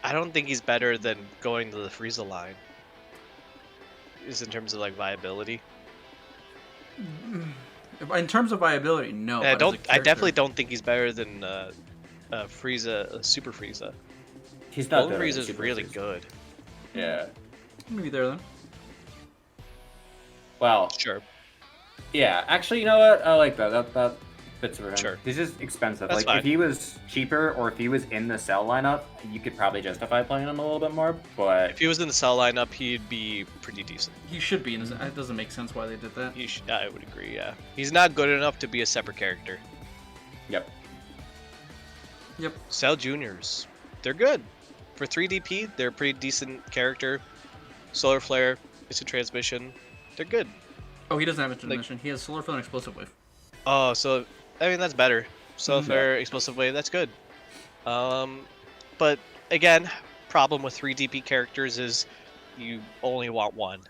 I don't think he's better than going to the Frieza line. Is in terms of like viability. In terms of viability, no. I but as a I definitely character- don't think he's better than Frieza, Super Frieza. He's not Golden better than Frieza's Super really Frieza. good. Yeah. Maybe there then. Well, Sure. yeah. Actually, you know what? I like that. That fits for him. Sure. He's just expensive. That's like fine. if he was cheaper, or if he was in the Cell lineup, you could probably justify playing him a little bit more. But If he was in the Cell lineup, he'd be pretty decent. He should be. It doesn't make sense why they did that. I would agree. Yeah, he's not good enough to be a separate character. yep. Yep. Cell Juniors, they're good for 3DP. They're a pretty decent character. Solar Flare, Instant Transmission, they're good. Oh, he doesn't have a transmission. He has Solar Flare and Explosive Wave. Oh, so I mean that's better. Solar Mhm. Flare, Explosive Wave, that's good. But again, problem with 3DP characters is you only want one.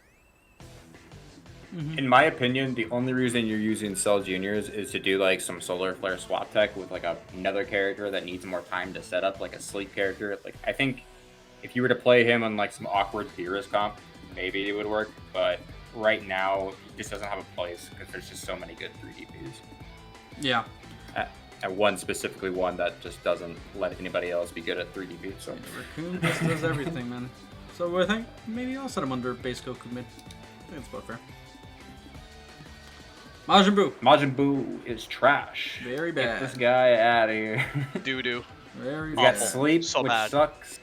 Mm-hmm. In my opinion, the only reason you're using Cell Juniors is to do like some Solar Flare swap tech with like another character that needs more time to set up, like a sleep character. Like I think if you were to play him on like some awkward Beerus comp, maybe it would work. But right now, he just doesn't have a place because there's just so many good 3DPs. Yeah. And one specifically one that just doesn't let anybody else be good at 3DP. So Raccoon just does everything, man. So I think maybe I'll set him under base Goku mid. I think that's about fair. Majin Buu. Majin Buu is trash. Very Get bad. this guy out of here. Doo doo. Very He's bad. got sleep, So which bad. sucks.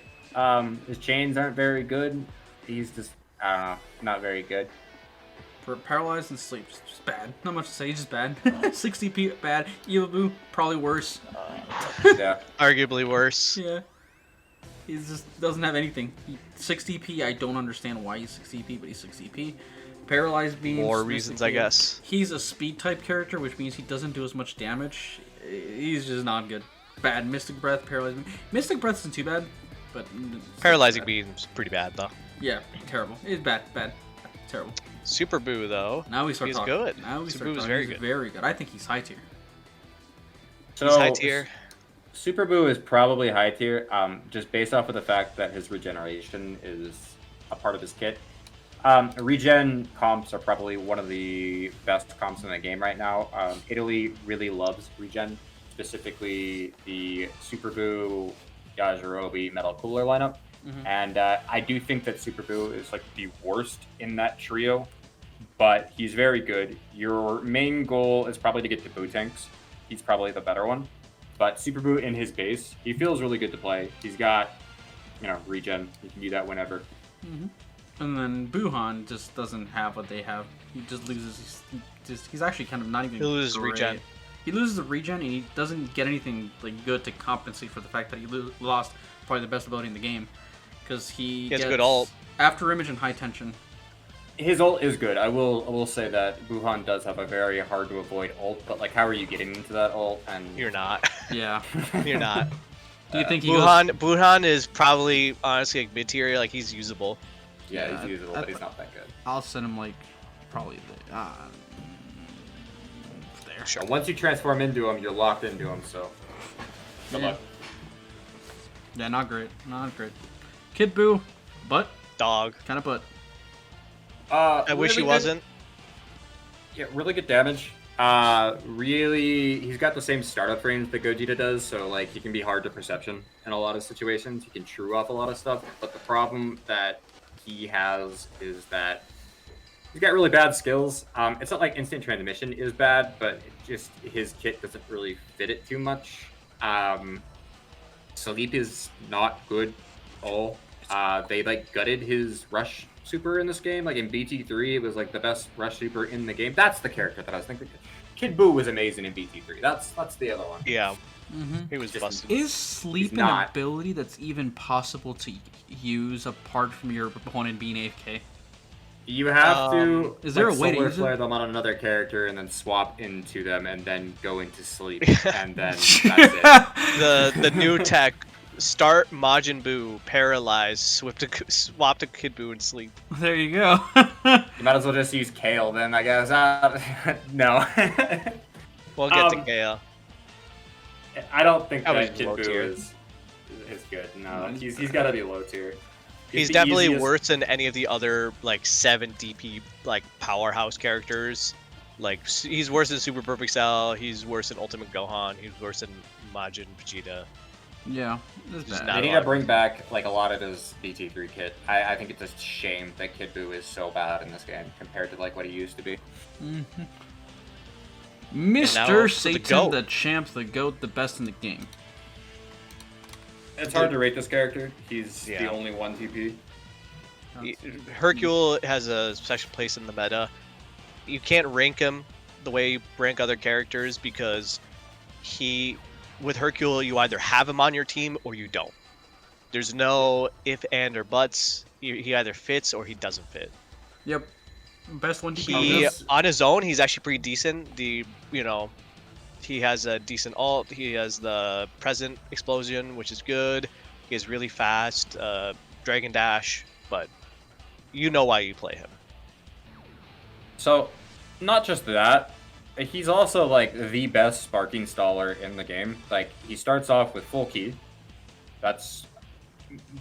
His chains aren't very good. He's just, I don't know, not very good. Paralyzed and sleep. Just bad. Not much to say. He's just bad. 60p bad. Evil Buu probably worse. Yeah. Arguably worse. Yeah. He just doesn't have anything. 60p. I don't understand why he's 60p, but he's 60p. Paralyzed beams. More reasons, I Mystic guess. He's a speed type character, which means he doesn't do as much damage. He's just not good. Bad. Mystic Breath, Paralyzed Beam. Mystic Breath isn't too bad, but Paralyzing bad. Beam's pretty bad though. Yeah, terrible. It's bad, terrible. Super Buu though. Now we start He's talking. good. Now we Super start Buu is talking. very He's good. very good. I think he's high tier. So, He's high tier. Super Buu is probably high tier, just based off of the fact that his regeneration is a part of his kit. Regen comps are probably one of the best comps in the game right now. Italy really loves regen, specifically the Super Buu, Yajirobe, Metal Cooler lineup. Mhm. And I do think that Super Buu is like the worst in that trio, but he's very good. Your main goal is probably to get to Buu tanks. He's probably the better one. But Super Buu in his base, he feels really good to play. He's got, regen. He can do that whenever. Mm-hmm. And then Buhan just doesn't have what they have. He just loses. He's actually kind of not even. He loses great. regen. he loses the regen and he doesn't get anything like good to compensate for the fact that he lost probably the best ability in the game, because he has gets good ult. After image and high tension. His ult is good. I will say that Gohan does have a very hard to avoid ult, but like, how are you getting into that ult? And You're not. Yeah. You're not. Do you think he Buhan is probably honestly like mid tier. Like he's usable. yeah, he's usable, but he's not that good. I'll send him like probably there. Sure. And once you transform into him, you're locked into him. So good luck. Yeah, not great. Not great. Kid Buu, but Dog. kind of but. I wish he really good- wasn't. Yeah, really good damage. Really, he's got the same startup range that Gogeta does, so like he can be hard to perception in a lot of situations. He can true off a lot of stuff, but the problem that he has is that he's got really bad skills. It's not like instant transmission is bad, but it just his kit doesn't really fit it too much. Sleep is not good at all. They like gutted his rush super in this game. Like in BT3, it was like the best rush super in the game. That's the character that I was thinking. Kid Buu was amazing in BT3. That's the other one. Yeah. Mm-hmm. He was Just- busted. Is sleep He's an not. ability that's even possible to use apart from your opponent being AFK? You have to. Is there like, a way to solar use it? flare them on another character and then swap into them and then go into sleep and then that's it. The new tech. Start Majin Buu, paralyze, swap to Kid Buu and sleep. There you go. You might as well just use Kale then, I guess. No. We'll get to KO. I don't think That that was Kid low tier. Buu is good. No, he's got to be low tier. He's the definitely easiest- worse than any of the other like 7 DP like powerhouse characters. Like he's worse than Super Perfect Cell. He's worse than Ultimate Gohan. He's worse than Majin Vegeta. Yeah, it's Just bad. not- They need lot to bring back like a lot of his BT3 kit. I think it's a shame that Kid Buu is so bad in this game compared to like what he used to be. Mm-hmm. now Mr. for the Satan, GOAT. the champ, the GOAT, the best in the game. It's hard to rate this character. He's Yeah. the only one TP. Hercule has a special place in the meta. You can't rank him the way you rank other characters because with Hercule, you either have him on your team or you don't. There's no if, and, or buts. He either fits or he doesn't fit. Yep. Best one to He this- on his own, he's actually pretty decent. He has a decent ult. He has the present explosion, which is good. He is really fast, Dragon Dash, but you know why you play him. So, not just that, he's also like the best sparking staller in the game. Like he starts off with full key. That's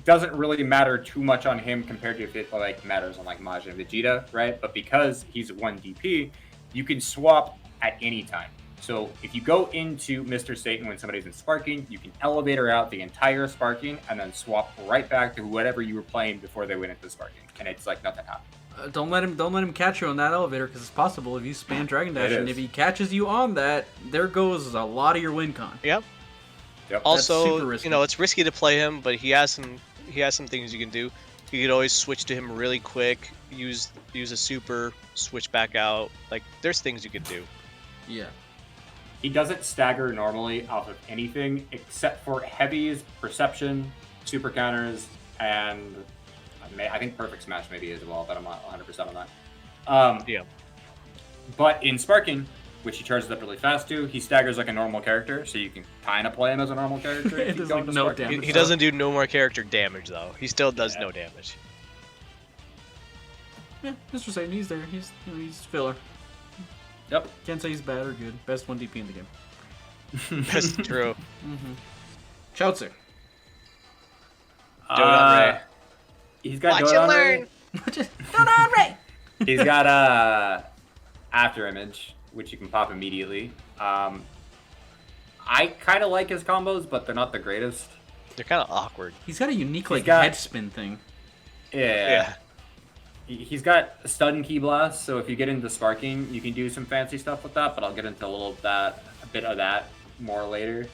doesn't really matter too much on him compared to if it like matters on like Majin and Vegeta, right? But because he's 1 DP, you can swap at any time. So if you go into Mr. Satan when somebody's in sparking, you can elevator out the entire sparking and then swap right back to whatever you were playing before they went into sparking, and it's like nothing happened. Don't let him catch you on that elevator, because it's possible if you spam Dragon Dash, It and is. if he catches you on that, there goes a lot of your win con. Yep. Yep. Also, super risky. it's risky to play him, but he has some things you can do. You could always switch to him really quick, use a super, switch back out. Like there's things you can do. Yeah. He doesn't stagger normally off of anything except for heavies, perception, super counters, and I think perfect smash maybe as well, but I'm not 100% on that. Yeah. But in sparking, which he charges up really fast to, he staggers like a normal character, so you can kind of play him as a normal character. It if you does, go like, into no sparking. damage. He doesn't do no more character damage though. He still does Yeah. no damage. Yeah, Mr. Satan, he's there. He's filler. Yep. Can't say he's bad or good. Best 1 DP in the game. That's true. Chaozu. He's got Watch and Dodon Ray. learn. Don't Ray. He's got after image, which you can pop immediately. I kind of like his combos, but they're not the greatest. They're kind of awkward. He's got a unique like got- head spin thing. Yeah. He's got stun key blast, so if you get into sparking, you can do some fancy stuff with that. But I'll get into a bit of that more later.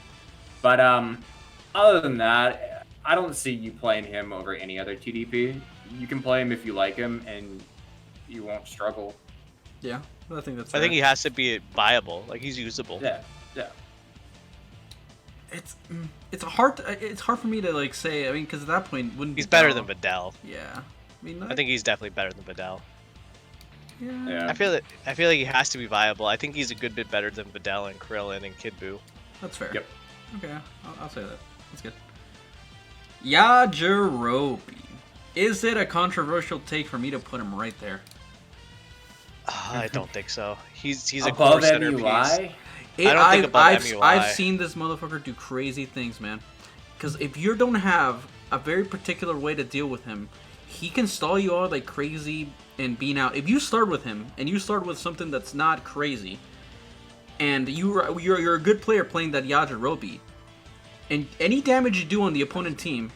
But other than that, I don't see you playing him over any other TDP. You can play him if you like him, and you won't struggle. Yeah, I think that's. I think fair. he has to be viable. Like he's usable. Yeah, Yeah. It's hard for me to like say. I mean, because at that point, wouldn't He's better Vidal- than Vidal. Yeah. I mean, I think he's definitely better than Vidal. Yeah. Yeah. I feel like he has to be viable. I think he's a good bit better than Vidal and Krillin and Kid Buu. That's fair. Yep. Okay, I'll say that. That's good. Yajirobe. Is it a controversial take for me to put him right there? I don't think so. He's a Above core centerpiece. MUI? I don't think above MUI. I've seen this motherfucker do crazy things, man. Because if you don't have a very particular way to deal with him, he can stall you all like crazy and bean out. If you start with him and you start with something that's not crazy, and you're a good player playing that Yajirobe, and any damage you do on the opponent team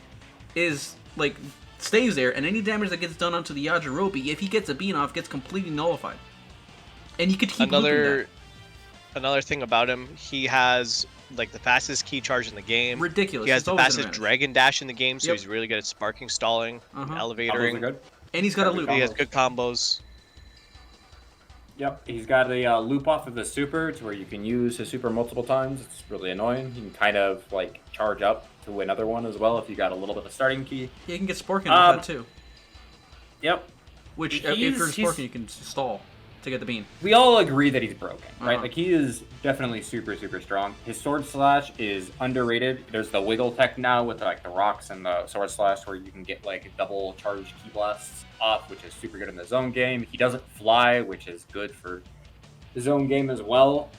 is like stays there, and any damage that gets done onto the Yajirobe, if he gets a bean off, gets completely nullified. And you could keep looping Another thing about him, he has like the fastest key charge in the game. Ridiculous. He has It's the always an fastest advantage. dragon dash in the game, so Yep. he's really good at sparking, stalling, Uh-huh. Combos are elevatoring. good. And he's got a Every loop. He has good combos. Yep, he's got a loop off of the super to where you can use his super multiple times. It's really annoying. You can kind of like charge up to another one as well if you got a little bit of starting key. Yeah, you can get Sporkin with that too. Yep. Which, he's- if you're he's- Sporkin, you can stall to get the bean. We all agree that he's broken, right? Uh-huh. Like he is definitely super, super strong. His sword slash is underrated. There's the wiggle tech now with like the rocks and the sword slash where you can get like double charged key blasts off, which is super good in the zone game. He doesn't fly, which is good for the zone game as well.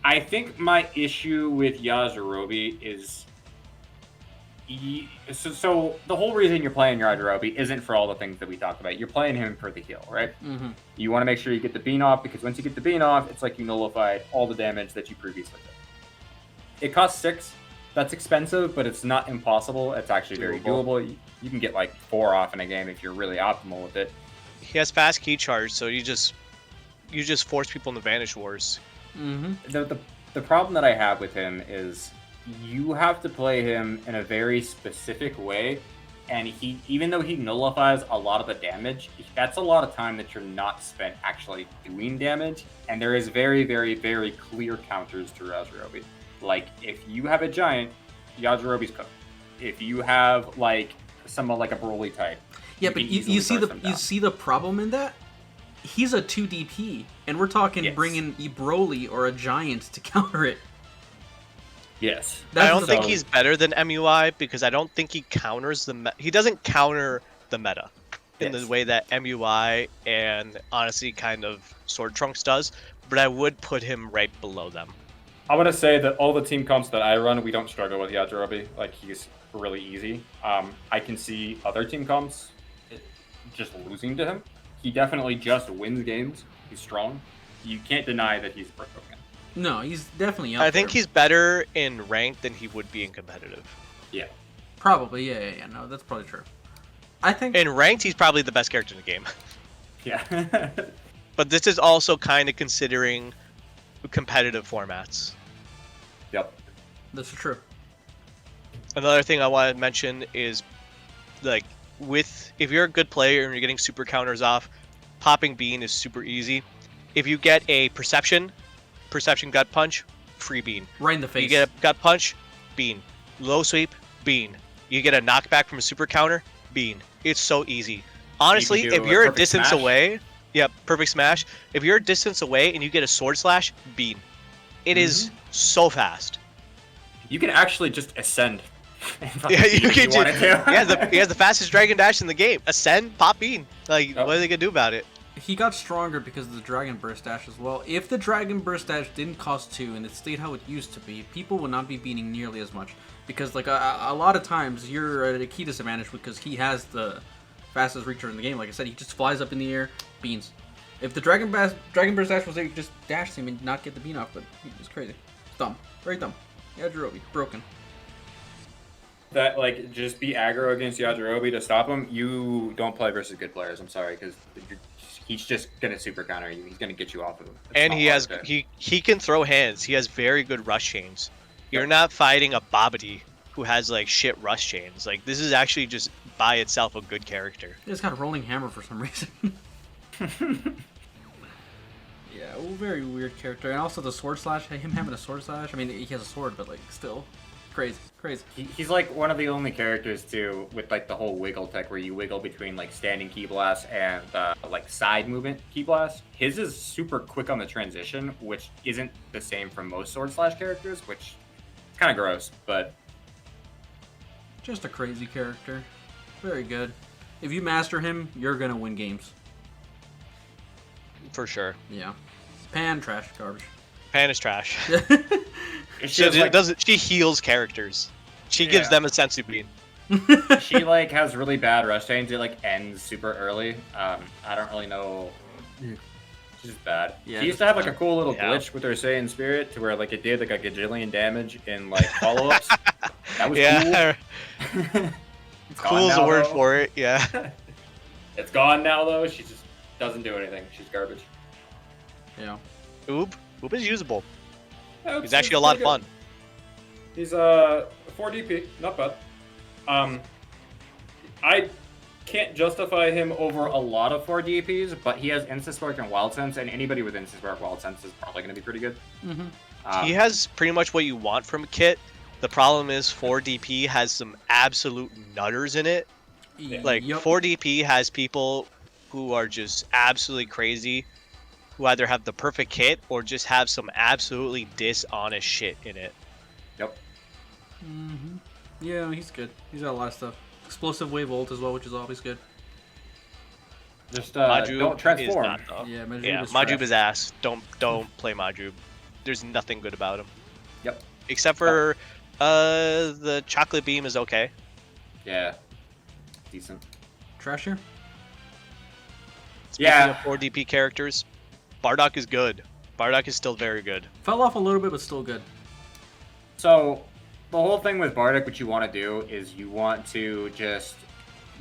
I think my issue with Yajirobe is so the whole reason you're playing Yajirobe isn't for all the things that we talked about. You're playing him for the heal, right? Mm-hmm. You want to make sure you get the bean off, because once you get the bean off, it's like you nullified all the damage that you previously did. It costs 6. That's expensive, but it's not impossible. It's actually very doable. You can get like 4 off in a game if you're really optimal with it. He has fast key charge, so you just force people into Vanish Wars. Mm-hmm. The problem that I have with him is you have to play him in a very specific way, and he, even though he nullifies a lot of the damage, that's a lot of time that you're not spent actually doing damage, and there is very, very, very clear counters to Yajirobe. Like, if you have a giant, Yajirobe's cooked. If you have, like, someone like a Broly type, Yeah, you but can you easily see burst them you down. see the problem in that? He's a 2 DP, and we're talking Yes. bringing a Broly or a giant to counter it. Yes. I don't the- think he's better than MUI because I don't think he counters the he doesn't counter the meta in Yes. the way that MUI and honestly kind of Sword Trunks does, but I would put him right below them. I want to say that all the team comps that I run, we don't struggle with Yajirobe. Like, he's really easy. I can see other team comps just losing to him. He definitely just wins games. He's strong. You can't deny that he's broken. No, he's definitely up I think there. he's better in ranked than he would be in competitive. Yeah. Probably, yeah. No, that's probably true. I think... In ranked, he's probably the best character in the game. Yeah. But this is also kind of considering competitive formats. Yep. That's true. Another thing I want to mention is, like, if you're a good player and you're getting super counters off, popping bean is super easy. If you get a perception gut punch, free bean. Right in the face. You get a gut punch, bean. Low sweep, bean. You get a knockback from a super counter, bean. It's so easy. Honestly, You can do if a you're a perfect distance smash. away, perfect smash. If you're a distance away and you get a sword slash, bean. It is so fast. You can actually just ascend. Yeah, you can wanted to. he has the fastest dragon dash in the game. Ascend, pop bean. Like, Yep. what are they gonna do about it? He got stronger because of the Dragon Burst Dash as well. If the Dragon Burst Dash didn't cost 2 and it stayed how it used to be, people would not be beating nearly as much. Because, like, a lot of times, you're at a key disadvantage because he has the fastest reacher in the game. Like I said, he just flies up in the air, beans. If the Dragon Burst Dash was there, you could just dash him and not get the bean off, but it's crazy. Dumb. Very dumb. Yajirobe, broken. That, like, just be aggro against Yajirobe to stop him. You don't play versus good players. I'm sorry, because he's just gonna super counter you. He's gonna get you off of him. It's And not he hard has to- he can throw hands. He has very good rush chains. You're not fighting a Babidi who has like shit rush chains. Like, this is actually just by itself a good character. He just got a rolling hammer for some reason. Yeah, well, very weird character. And also the sword slash, him having a sword slash. I mean, he has a sword, but like still, crazy. He's like one of the only characters too with like the whole wiggle tech where you wiggle between like standing key blast and like side movement key blast. His is super quick on the transition, which isn't the same from most sword slash characters, which is kind of gross, but Just a crazy character. Very good. If you master him, you're gonna win games. For sure. Yeah. Pan trash garbage. Pan is trash. she, She has, like, doesn't. She heals characters. She gives Yeah. them a sensu bean. she like has really bad rush chains. It like ends super early. I don't really know. She's just bad. Yeah, She used to have like a cool little Yeah. glitch with her Saiyan spirit to where like it did like a gajillion damage in like follow-ups. That was Yeah, cool. It's gone cool is a now, word though. for it. Yeah. It's gone now though. She just doesn't do anything. She's garbage. Yeah. Oob is usable. Yeah, He's actually a lot of fun. He's 4 DP, not bad. I can't justify him over a lot of 4 DPs, but he has Instant Spark and Wild Sense, and anybody with Instant Spark Wild Sense is probably going to be pretty good. Mm-hmm. He has pretty much what you want from a kit. The problem is 4DP has some absolute nutters in it. Like Yup. 4DP has people who are just absolutely crazy, who either have the perfect kit or just have some absolutely dishonest shit in it. Yep. Mm-hmm. Yeah, he's good. He's got a lot of stuff. Explosive wave ult as well, which is always good. Just Majub don't is transform. not, though. Yeah, Majub Yeah, is Majub trash. is ass. Don't play Majub. There's nothing good about him. Yep. Except for the chocolate beam is okay. Yeah. Decent. Trashier? Speaking Yeah. of 4DP characters, Bardock is good. Bardock is still very good. Fell off a little bit, but still good. So, the whole thing with Bardock, what you want to do is you want to just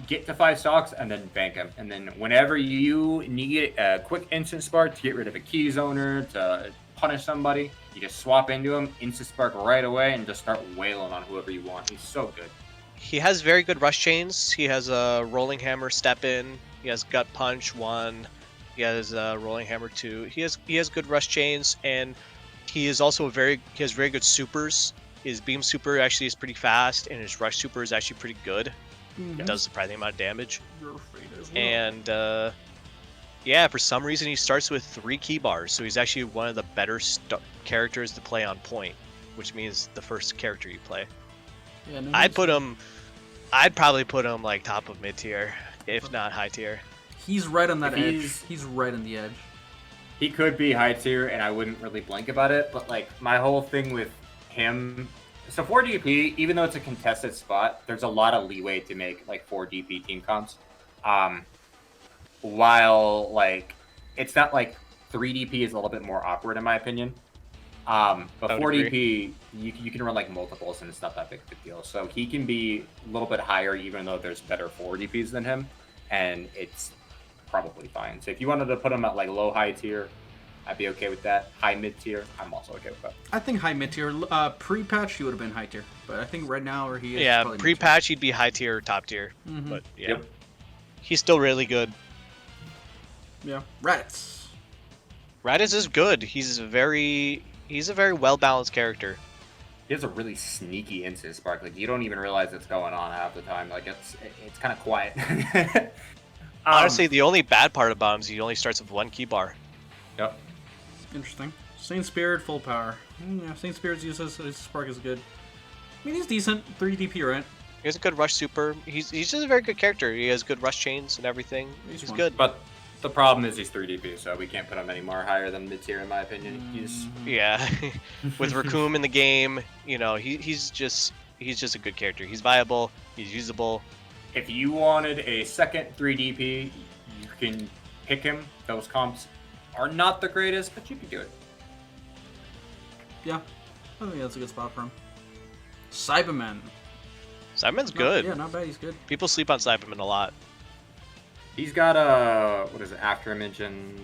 get to 5 stocks and then bank him. And then whenever you need a quick instant spark to get rid of a key zoner, to punish somebody, you just swap into him, instant spark right away, and just start wailing on whoever you want. He's so good. He has very good rush chains. He has a rolling hammer step in. He has gut punch 1. He has rolling hammer 2. He has good rush chains, and he is also he has very good supers. His beam super actually is pretty fast, and his rush super is actually pretty good. Mm-hmm. It does a surprising amount of damage. Your fate as well. And yeah, for some reason he starts with 3 key bars, so he's actually one of the better characters to play on point, which means the first character you play. Yeah, no, I'd probably put him like top of mid tier, if not high tier. He's right on that If edge. he's- He's right on the edge. He could be high tier, and I wouldn't really blink about it, but like my whole thing with him. So 4 DP, even though it's a contested spot, there's a lot of leeway to make like 4 DP team comps. While like it's not like 3 DP is a little bit more awkward in my opinion. But I would 4 agree. DP, you can run like multiples, and it's not that big of a deal. So he can be a little bit higher, even though there's better 4 DPs than him, and it's probably fine. So if you wanted to put him at like low high tier, I'd be okay with that. High mid tier, I'm also okay with that. I think high mid tier. Pre-patch, he would have been high tier. But I think right now where he is. Yeah, probably pre-patch he'd be high tier or top tier, Mhm. but yeah, Yep. he's still really good. Yeah. Raditz. Raditz is good. He's a very well balanced character. He has a really sneaky instant spark. Like you don't even realize it's going on half the time. Like it's kind of quiet. Honestly, the only bad part about him is he only starts with 1 key bar. Yep. Interesting. Saint Spirit, full power. Yeah, Saint Spirit's uses his spark is good. I mean, he's decent. 3 DP, right? He has a good rush super. He's just a very good character. He has good rush chains and everything. He's He's fun. good. But the problem is he's 3 DP, so we can't put him any more higher than mid tier in my opinion. He's Yeah, with Raccoon in the game, you know, he's just a good character. He's viable. He's usable. if you wanted a second 3 DP, you can pick him. Those comps are not the greatest, but you can do it. Yeah. I think that's a good spot for him. Cyberman. Cyberman's good. Yeah, not bad. He's good. People sleep on Cyberman a lot. He's got a what is it? After image and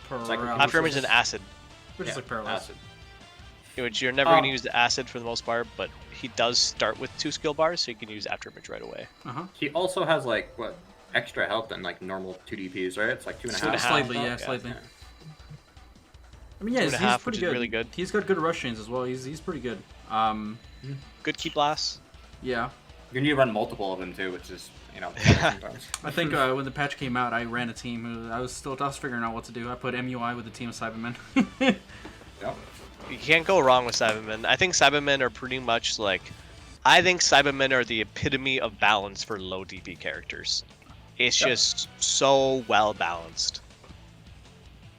Paralysis. After image and acid, Which is like paralysis. acid. which you're never going to use the acid for the most part, but he does start with 2 skill bars, so you can use after image right away. Uh-huh. He also has like what extra health than like normal 2 DPs, right? It's like 2.5. Two and a half. Slightly, yeah, slightly. I mean, yeah, he's 2.5, pretty which is good. really good. He's got good rush chains as well. He's pretty good. Good key blasts. Yeah. You need to run multiple of them too, which is, you know, sometimes. I think when the patch came out, I ran a team. I was figuring out what to do. I put MUI with a team of Cybermen. Yep. You can't go wrong with Cybermen. I think Cybermen are pretty much like... I think Cybermen are the epitome of balance for low DP characters. It's just so well balanced.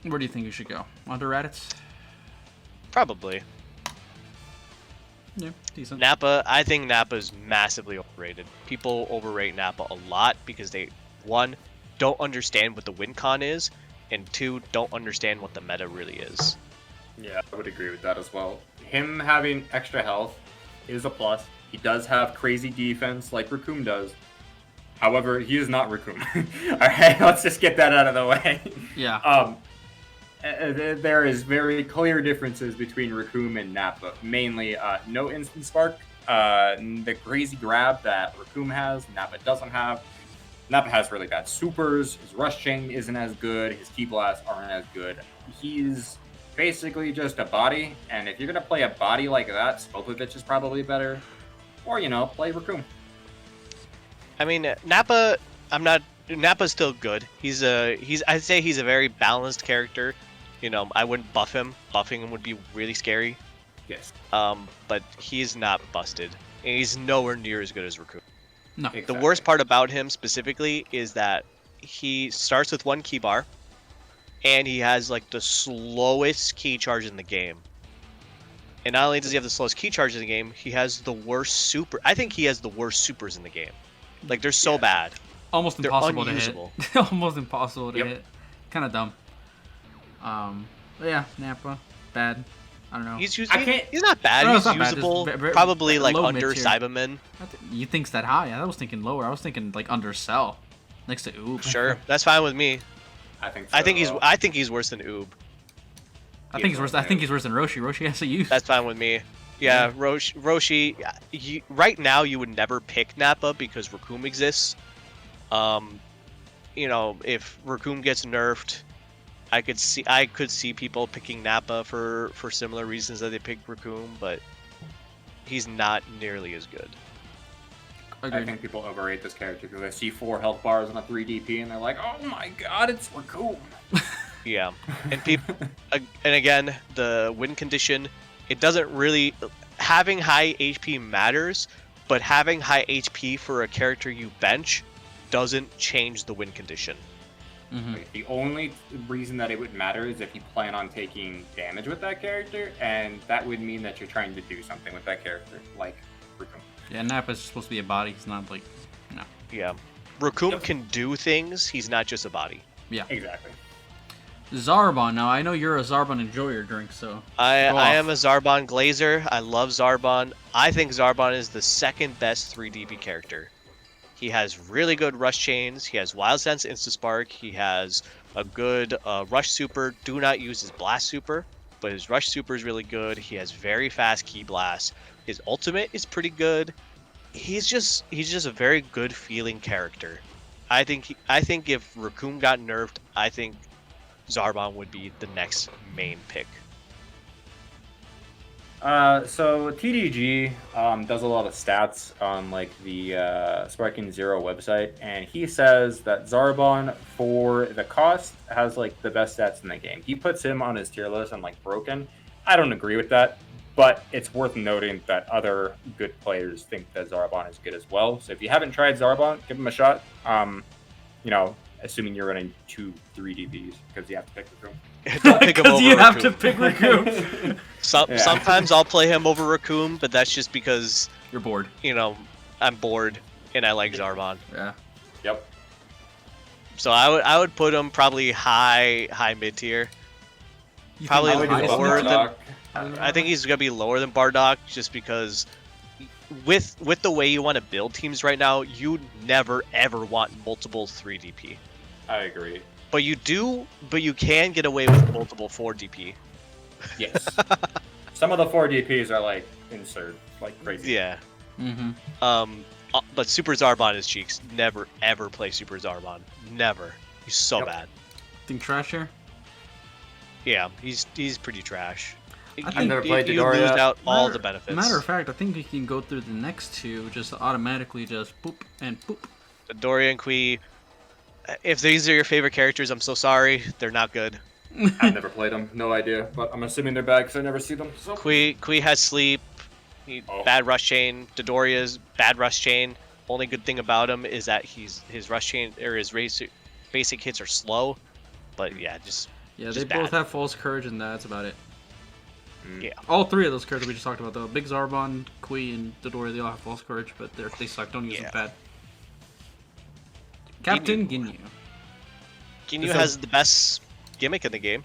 Where do you think you should go? Onto Raditz? Probably. Yeah, decent. Nappa, I think Nappa's massively overrated. People overrate Nappa a lot because they, one, don't understand what the win con is, and two, don't understand what the meta really is. Yeah, I would agree with that as well. Him having extra health is a plus. He does have crazy defense like Raccoon does. However, he is not Raccoon. Alright, let's just get that out of the way. Yeah. There is very clear differences between Raccoon and Nappa. Mainly, no instant spark. The crazy grab that Raccoon has, Nappa doesn't have. Nappa has really bad supers. His rush chain isn't as good. His key blasts aren't as good. He's basically just a body, and if you're gonna play a body like that, Spopovich is probably better. Or, you know, play Raccoon. I mean, Nappa, Nappa's still good. I'd say he's a very balanced character. You know, I wouldn't buff him. Buffing him would be really scary. Yes. But he's not busted. And he's nowhere near as good as Raccoon. No. Exactly. The worst part about him specifically is that he starts with one key bar, and he has like the slowest key charge in the game. And not only does he have the slowest key charge in the game, he has the worst super. I think he has the worst supers in the game. Like, they're so bad. Almost They're impossible to unusable. hit. Almost impossible to hit. Kind of dumb. But yeah, Nappa, bad. I don't know. He's I can't- he's not bad. No, He's it's not bad. It's usable. very Probably like low under mid-tier. Cybermen. You think's that high? I was thinking lower. I was thinking like under Cell, next to Oob. Sure, that's fine with me. I think so. I think he's worse than Oob. I think he's worse. I think he's worse than Roshi. Roshi has a use. That's fine with me. Yeah, Roshi. Right now, you would never pick Nappa because Raccoon exists. You know, if Raccoon gets nerfed, I could see people picking Nappa for similar reasons that they picked Raccoon, but he's not nearly as good. I think people overrate this character because they see 4 health bars on a 3 DP and they're like, oh my god, it's Raccoon. Yeah, and and again, the win condition, it doesn't really... Having high HP matters, but having high HP for a character you bench doesn't change the win condition. Mm-hmm. Like, the only reason that it would matter is if you plan on taking damage with that character, and that would mean that you're trying to do something with that character, like Raccoon. Yeah, Nappa's supposed to be a body. He's not like, no. Yeah, Raccoon can do things. He's not just a body. Yeah. Exactly. Zarbon. Now I know you're a Zarbon enjoyer, drink. So I go off. am a Zarbon glazer. I love Zarbon. I think Zarbon is the second best 3DB character. He has really good rush chains. He has Wild Sense Instaspark. He has a good rush super. Do not use his blast super, but his rush super is really good. He has very fast key blast. His ultimate is pretty good. He's just a very good feeling character. I think if Raccoon got nerfed, I think Zarbon would be the next main pick. So TDG does a lot of stats on like the Sparking Zero website, and he says that Zarbon, for the cost, has like the best stats in the game. He puts him on his tier list on like broken. I don't agree with that, but it's worth noting that other good players think that Zarbon is good as well. So if you haven't tried Zarbon, give him a shot. You know, assuming you're running 2-3 DBs because you have to pick Raccoon. Don't pick him over you have Raccoon. to pick Raccoon. Yeah. Sometimes I'll play him over Raccoon, but that's just because, You're bored. you know, I'm bored and I like Zarbon. Yeah. Yep. So I would put him probably high mid tier. You Probably think I would do lower Bardock. I think he's gonna be lower than Bardock just because with the way you want to build teams right now, you never ever want multiple 3 DP. I agree. But you can get away with multiple 4 DP. Yes. Some of the 4 DPs are like insert, like crazy. Yeah. Mm-hmm. But Super Zarbon is cheeks. Never ever play Super Zarbon. Never. He's so Yep. bad. Think trash here? Yeah, he's pretty trash. I've never played You Dodoria. lose out all Matter- the benefits. Matter of fact, I think you can go through the next two just automatically, just boop and boop. Doria and Kui. If these are your favorite characters, I'm so sorry. They're not good. I've never played them, no idea, but I'm assuming they're bad because I never see them. So. Kui has sleep, bad rush chain. Dodoria's bad rush chain. Only good thing about him is that his rush chain or his basic hits are slow. But yeah, Yeah, just they both bad. have false courage, and that's about it. Yeah. All three of those characters we just talked about, though. Big Zarbon, Kui, and Dodoria, they all have false courage, but they suck. Don't use them bad. Captain Ginyu. Ginyu So- has the best gimmick in the game.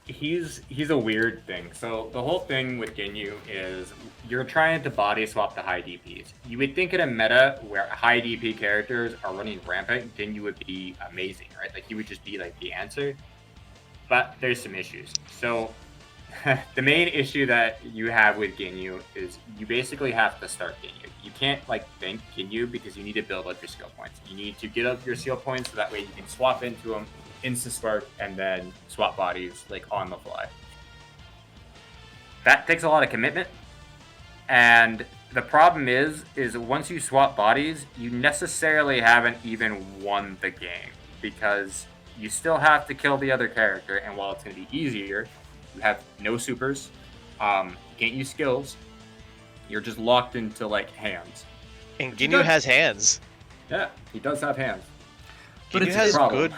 He's a weird thing. So the whole thing with Ginyu is you're trying to body swap the high DPs. You would think in a meta where high DP characters are running rampant, Ginyu would be amazing, right? Like he would just be like the answer. But there's some issues. So the main issue that you have with Ginyu is you basically have to start Ginyu. You can't like think Ginyu because you need to build up your skill points. You need to get up your skill points so that way you can swap into them, instant spark, and then swap bodies like on the fly. That takes a lot of commitment. And the problem is once you swap bodies, you necessarily haven't even won the game because you still have to kill the other character. And while it's going to be easier, you have no supers, you can't use skills. You're just locked into like hands. And Ginyu has hands. Yeah, he does have hands. But Ginyu it's has a problem.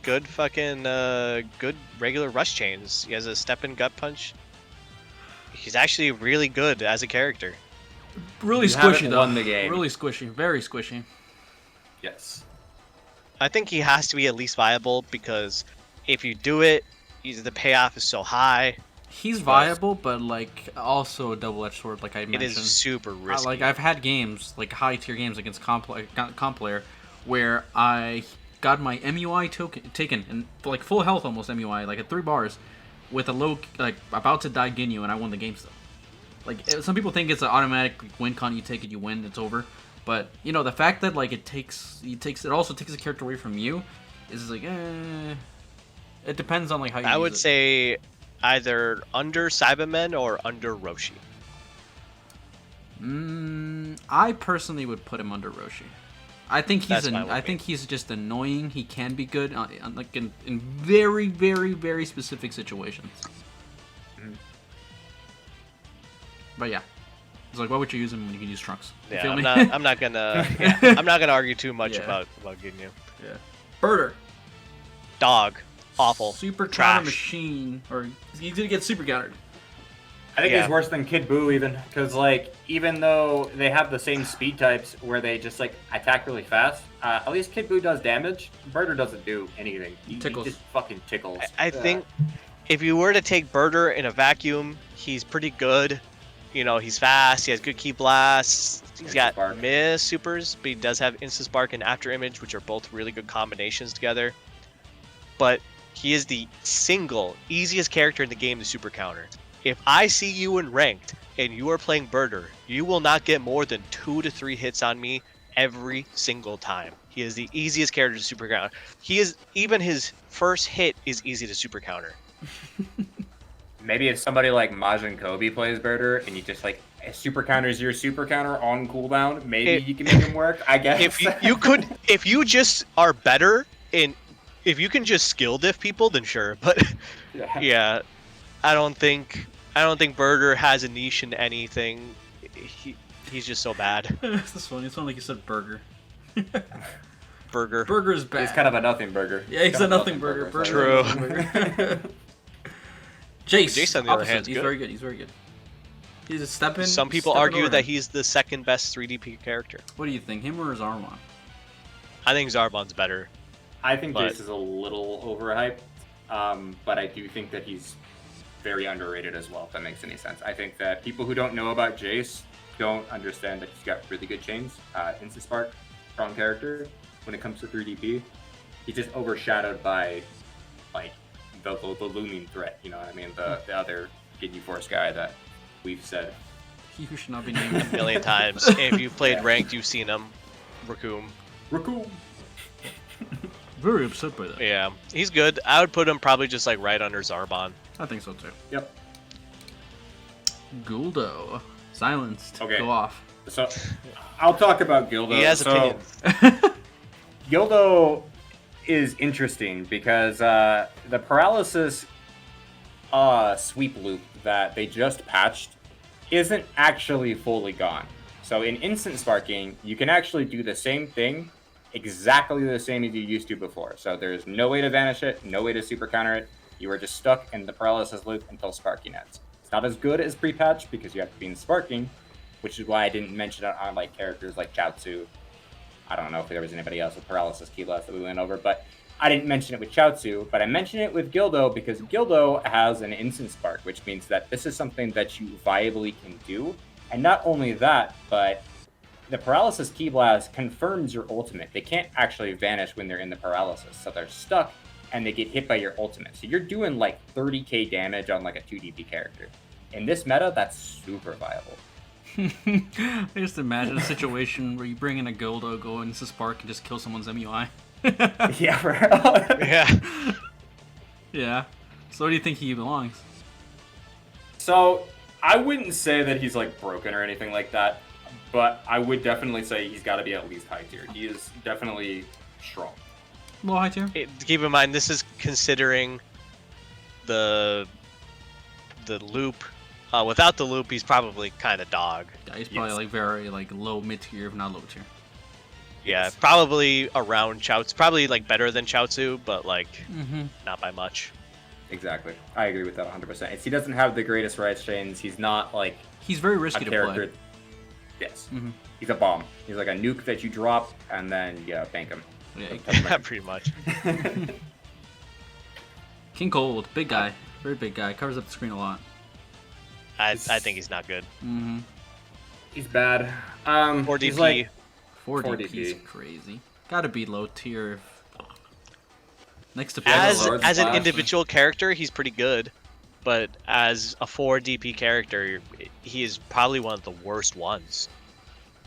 good fucking good regular rush chains. He has a step and gut punch. He's actually really good as a character. Really You haven't squishy, though. won the game. Really squishy. Very squishy. Yes. I think he has to be at least viable because if you do it, the payoff is so high. He's viable, but like also a double-edged sword, like I It mentioned. is super risky. Like I've had games, like high-tier games against comp player, where I got my MUI taken and like full health almost MUI, like at 3 bars, with a low like about to die Ginyu, and I won the game still. Like some people think it's an automatic win con. You take it, you win, it's over. But you know the fact that like it also takes a character away from you, is like it depends on like how you. I use would it. say either under Cybermen or under Roshi. I personally would put him under Roshi. I think That's fine with me. think he's just annoying. He can be good, like in very, very, very specific situations. But yeah, it's like, why would you use him when you can use Trunks? You Yeah, feel I'm me? not gonna I'm not gonna argue too much Yeah. about Ginyu. Yeah. Birder. Dog, awful, Super counter trash. machine, or he's gonna get super countered. I think Yeah. he's worse than Kid Buu even, because like even though they have the same speed types where they just like attack really fast, at least Kid Buu does damage. Birder doesn't do anything. He Tickles. just fucking tickles. I think if you were to take Birder in a vacuum, he's pretty good. You know, he's fast. He has good key blasts. He's got Instant Spark. miss supers, but he does have instant spark and after image, which are both really good combinations together. But he is the single easiest character in the game to super counter. If I see you in ranked and you are playing Birder, you will not get more than 2 to 3 hits on me every single time. He is the easiest character to super counter. Even his first hit is easy to super counter. Maybe if somebody like Majin Kobe plays Birder and you just like super counters your super counter on cooldown, maybe you can make him work. I guess. If you just are better and if you can just skill diff people, then sure. But yeah, I don't think Birder has a niche in anything. He's just so bad. That's funny. It's not like you said burger. Burger. Burger is bad. He's kind of a nothing burger. Yeah, he's a kind of nothing burger. so- True. Jace. Jace, on the other opposite. hand, is He's good. very good. He's very good. He's a step-in. Some people step in argue order. that he's the second best 3DP character. What do you think, him or Zarmon? I think Zarbon's better. I think But- Jace is a little overhyped, but I do think that he's very underrated as well, if that makes any sense. I think that people who don't know about Jace don't understand that he's got really good chains. Instant Spark, strong character. When it comes to 3DP, he's just overshadowed by like the looming threat. You know what I mean? The other Ginyu Force guy that we've said. He who should not be named. A million times. And if you've played Yeah. ranked, you've seen him. Raccoon. Raccoon. Very upset by that. Yeah, he's good. I would put him probably just like right under Zarbon. I think so too. Yep. Guldo. Silenced. Okay. Go off. So I'll talk about Gildo. He has so, opinions. Gildo is interesting because the paralysis sweep loop that they just patched isn't actually fully gone. So in instant sparking, you can actually do the same thing, exactly the same as you used to before. So there's no way to vanish it, no way to super counter it. You are just stuck in the paralysis loop until sparking ends. It's not as good as pre-patch because you have to be in sparking, which is why I didn't mention it on like characters like Chaozu. I don't know if there was anybody else with paralysis key blast that we went over, but I didn't mention it with Chaozu, but I mentioned it with Gildo because Gildo has an instant spark, which means that this is something that you viably can do. And not only that, but the paralysis key blast confirms your ultimate. They can't actually vanish when they're in the paralysis, so they're stuck and they get hit by your ultimate. So you're doing like 30k damage on like a 2DP character. In this meta, that's super viable. I just imagine a situation where you bring in a Guldo, go into Spark, and just kill someone's MUI. Yeah, bro. Yeah. Yeah. So where do you think he belongs? So I wouldn't say that he's like broken or anything like that, but I would definitely say he's got to be at least high tier. He is definitely strong. Low high tier? Keep in mind, this is considering the loop. Without the loop, he's probably kind of dog. Yeah, he's probably like very like low mid tier, if not low tier. Yeah, probably around Chaozu. Probably like better than Chaozu, but like not by much. Exactly. I agree with that 100%. He doesn't have the greatest rights chains. He's not like He's very risky a to character. play. Yes. Mm-hmm. He's a bomb. He's like a nuke that you drop and then bank him. Yeah, Yeah, pretty much. King Cold, big guy, very big guy, covers up the screen a lot. I think he's not good. Mm-hmm. He's bad. 4 he's DP. like 4 4 DP is DP. crazy. Gotta be low tier. Next to as Lord as an Splash. individual character, he's pretty good, but as a 4 DP character, he is probably one of the worst ones.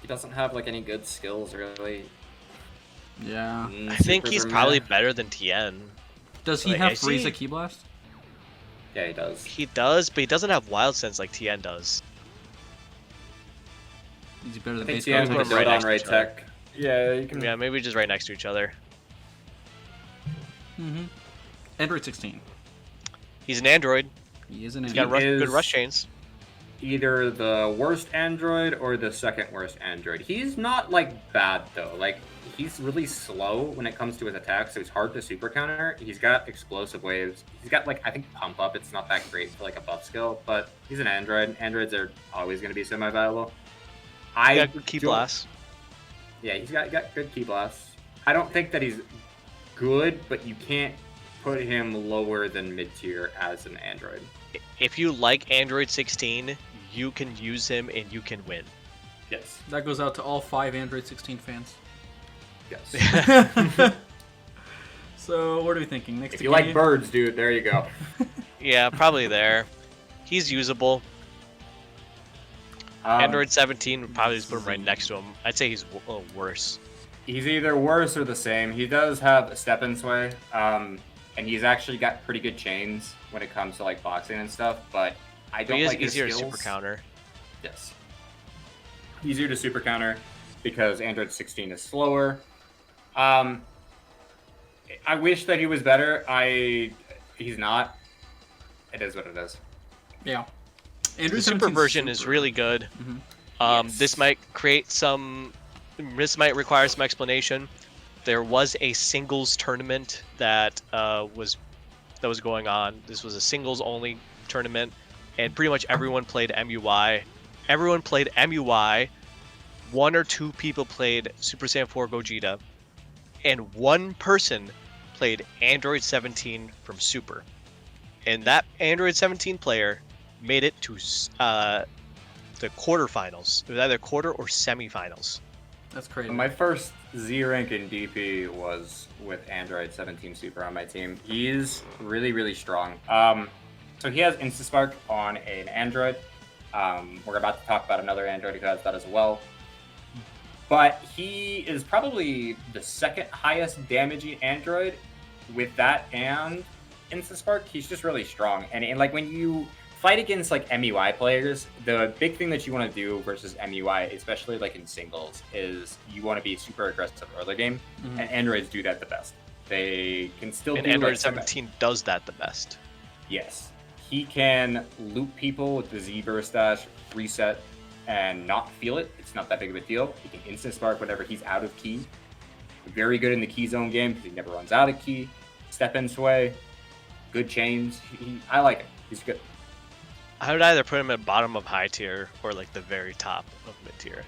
He doesn't have like any good skills really. Yeah. I think he's probably better than Tien. Does he Like, have I see- Frieza Key Blast? Yeah, he does. He does, but he doesn't have Wild Sense like Tien does. Is he better I than think base Tien's Goku? put with him right right next on to right each other. tech. Yeah, you can. Yeah, maybe just right next to each other. Mm-hmm. Android 16. He's an android. He is an He's android. got is- good rush chains. Either the worst android or the second worst android. He's not like bad though. Like he's really slow when it comes to his attacks, so it's hard to super counter. He's got explosive waves. He's got like I think pump up. It's not that great for like a buff skill, but he's an android. Androids are always going to be semi-viable. He got good key don't- blasts. Yeah, he's got good key blasts. I don't think that he's good, but you can't put him lower than mid tier as an android. If you like Android 16, you can use him and you can win. Yes. That goes out to all 5 Android 16 fans. Yes. So, what are we thinking? Next If to you like Ginyu? birds, dude, there you go. Yeah, probably there. He's usable. Android 17 would probably just put him right next to him. I'd say he's a little worse. He's either worse or the same. He does have a step and sway, and he's actually got pretty good chains when it comes to like boxing and stuff. But I But don't he is like his easier to skills. super counter. Yes. Easier to super counter because Android 16 is slower. I wish that he was better. He's not. It is what it is. Yeah. The Android super 17's version is super. really good. Mhm. Yes. This might create some. This might require some explanation. There was a singles tournament that was going on. This was a singles only tournament, and pretty much everyone played MUI. Everyone played MUI. 1 or 2 people played Super Saiyan 4 Gogeta, and 1 person played Android 17 from Super. And that Android 17 player made it to the quarterfinals. It was either quarter or semifinals. That's crazy. My first Z rank in DP was with Android 17 Super on my team. He's really, really strong. So he has Instaspark on an Android. We're about to talk about another Android who has that as well. But he is probably the second highest damaging android. With that and Instant Spark, he's just really strong. And like when you fight against like MUI players, the big thing that you want to do versus MUI, especially like in singles, is you want to be super aggressive early game, and androids do that the best. They can still And do Android like, 17 does that the best. Yes, he can loop people with the Z burst dash, reset, and not feel it. It's not that big of a deal. He can Instant Spark whenever he's out of key. Very good in the key zone game because he never runs out of key. Step in sway, good chains. I like him. He's good. I would either put him at bottom of high tier or like the very top of mid tier.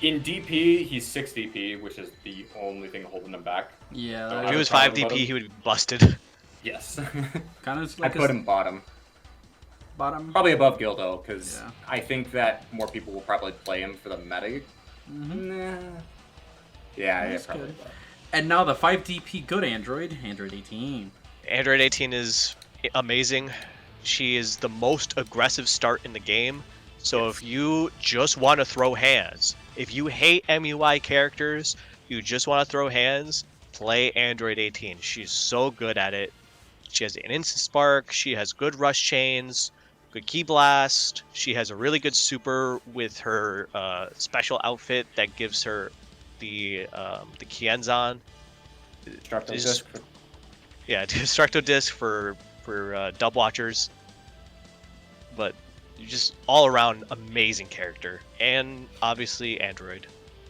In DP, he's 6 DP, which is the only thing holding him back. Yeah. So If I he was would 5 probably put DP, him- he would be busted. Yes. Kind of I like put him bottom. bottom. Probably above Gildo because Yeah. I think that more people will probably play him for the meta. Nah. Yeah, That's probably. good. And now the 5 DP good Android 18. Android 18 is amazing. She is the most aggressive start in the game. So if you just want to throw hands, if you hate MUI characters, you just want to throw hands, play Android 18. She's so good at it. She has an instant spark. She has good rush chains, good key blast. She has a really good super with her special outfit that gives her the Kienzan. Destructo Is- disc. Yeah, Destructo Disc for dub watchers. But just all around amazing character, and obviously Android.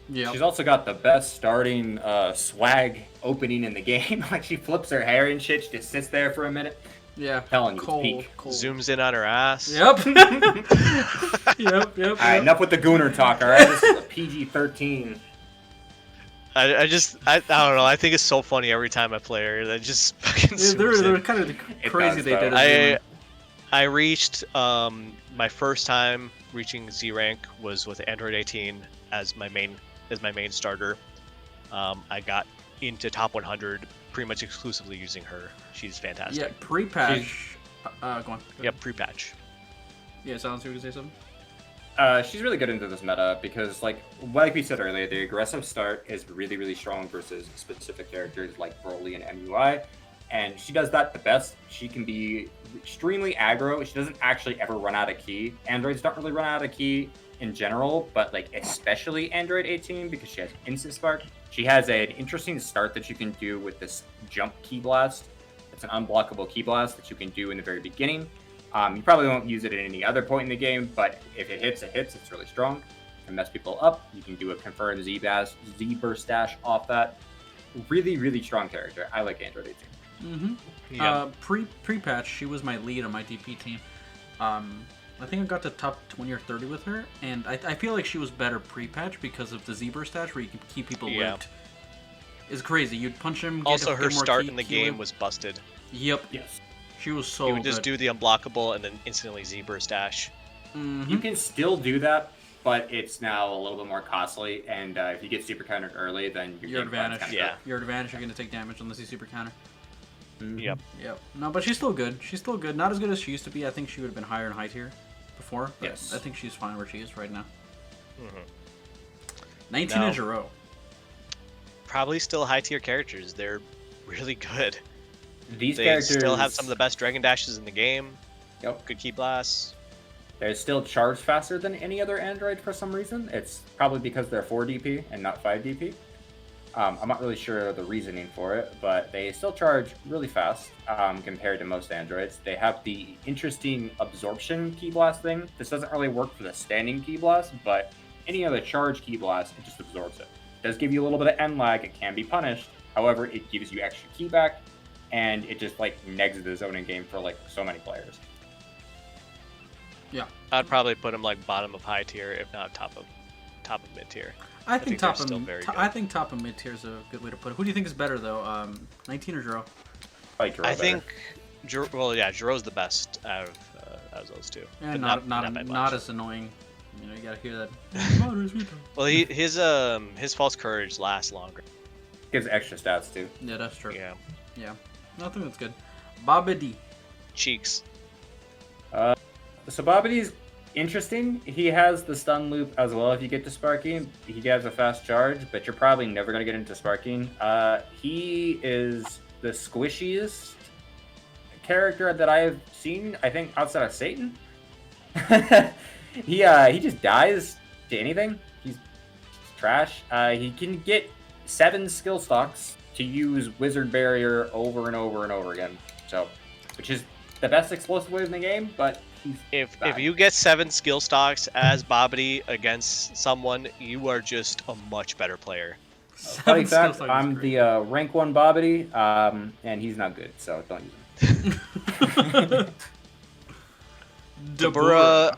Yeah. She's also got the best starting swag opening in the game. Like she flips her hair and shit. She just sits there for a minute. Yeah. Telling you, it's Cold. peak. Cold. Zooms in on her ass. Yep. Yep. All right, enough with the Gooner talk. All right, this is a PG-13. I don't know. I think it's so funny every time I play her. That just fucking Yeah, zooms they're in. kind of It crazy does, they did though. it. I reached my first time reaching Z rank was with Android 18 as my main starter. I got into top 100 pretty much exclusively using her. She's fantastic. Yeah, pre-patch. Go on. Yep, pre-patch. Yeah, Silence, you were gonna say something? She's really good into this meta because, like we said earlier, the aggressive start is really, really strong versus specific characters like Broly and MUI, and she does that the best. She can be extremely aggro. She doesn't actually ever run out of key. Androids don't really run out of key in general, but like especially Android 18 because she has Instant Spark. She has an interesting start that you can do with this jump key blast. It's an unblockable key blast that you can do in the very beginning. You probably won't use it at any other point in the game, but if it hits, it hits. It's really strong. It can mess people up. You can do a confirmed Z burst dash off that. Really, really strong character. I like Android 18. Mm-hmm. Yeah. Pre-patch, she was my lead on my DP team. I think I got to top 20 or 30 with her, and I feel like she was better pre-patch because of the Z-burst stash where you can keep people Yeah. looped. It's crazy. You'd punch him. Also, her start in the game was busted. Yep. Yes. She was so You would just good. do the unblockable and then instantly Z burst dash. Mhm. You can still do that, but it's now a little bit more costly. And if you get super countered early, then Your game plan's advantage. kinda Yeah. Your advantage. You're gonna take damage unless you super counter. good. Yep. Yep. No, but she's still good. She's still good. Not as good as she used to be. I think she would have been higher in high tier before. But Yes. I think she's fine where she is right now. Mhm. 19 No. in Jiro. Probably still high tier characters. They're really good. These They characters still have some of the best Dragon Dashes in the game. Yep. Good key blasts. They're still charged faster than any other Android for some reason. It's probably because they're 4 DP and not 5 DP. I'm not really sure the reasoning for it, but they still charge really fast compared to most Androids. They have the interesting absorption key blast thing. This doesn't really work for the standing key blast, but any other charge key blast, it just absorbs it. It does give you a little bit of end lag. It can be punished. However, it gives you extra key back, and it just like negs the zoning game for like so many players. Yeah. I'd probably put him like bottom of high tier, if not top of mid tier. I think top they're still of very I good. think top of mid tier is a good way to put it. Who do you think is better though? 19 or Jiro? Like I think, Jiro's the best out of those two. Yeah, But not by not much. as annoying. You know, you gotta hear that. Well, his false courage lasts longer. gives extra stats too. Yeah, that's true. Yeah. Yeah. I think that's good. Babidi. Cheeks. So Babidi's interesting. He has the stun loop as well if you get to Sparking. He has a fast charge, but you're probably never going to get into Sparking. He is the squishiest character that I've seen, I think, outside of Satan. He just dies to anything. He's trash. He can get 7 skill stocks to use Wizard Barrier over and over and over again. So, which is the best explosive wave in the game, but if you get 7 skill stocks as Bobbity against someone, you are just a much better player. Funny fact, I'm the rank 1 Bobbity, and he's not good, so don't use him. Dabura,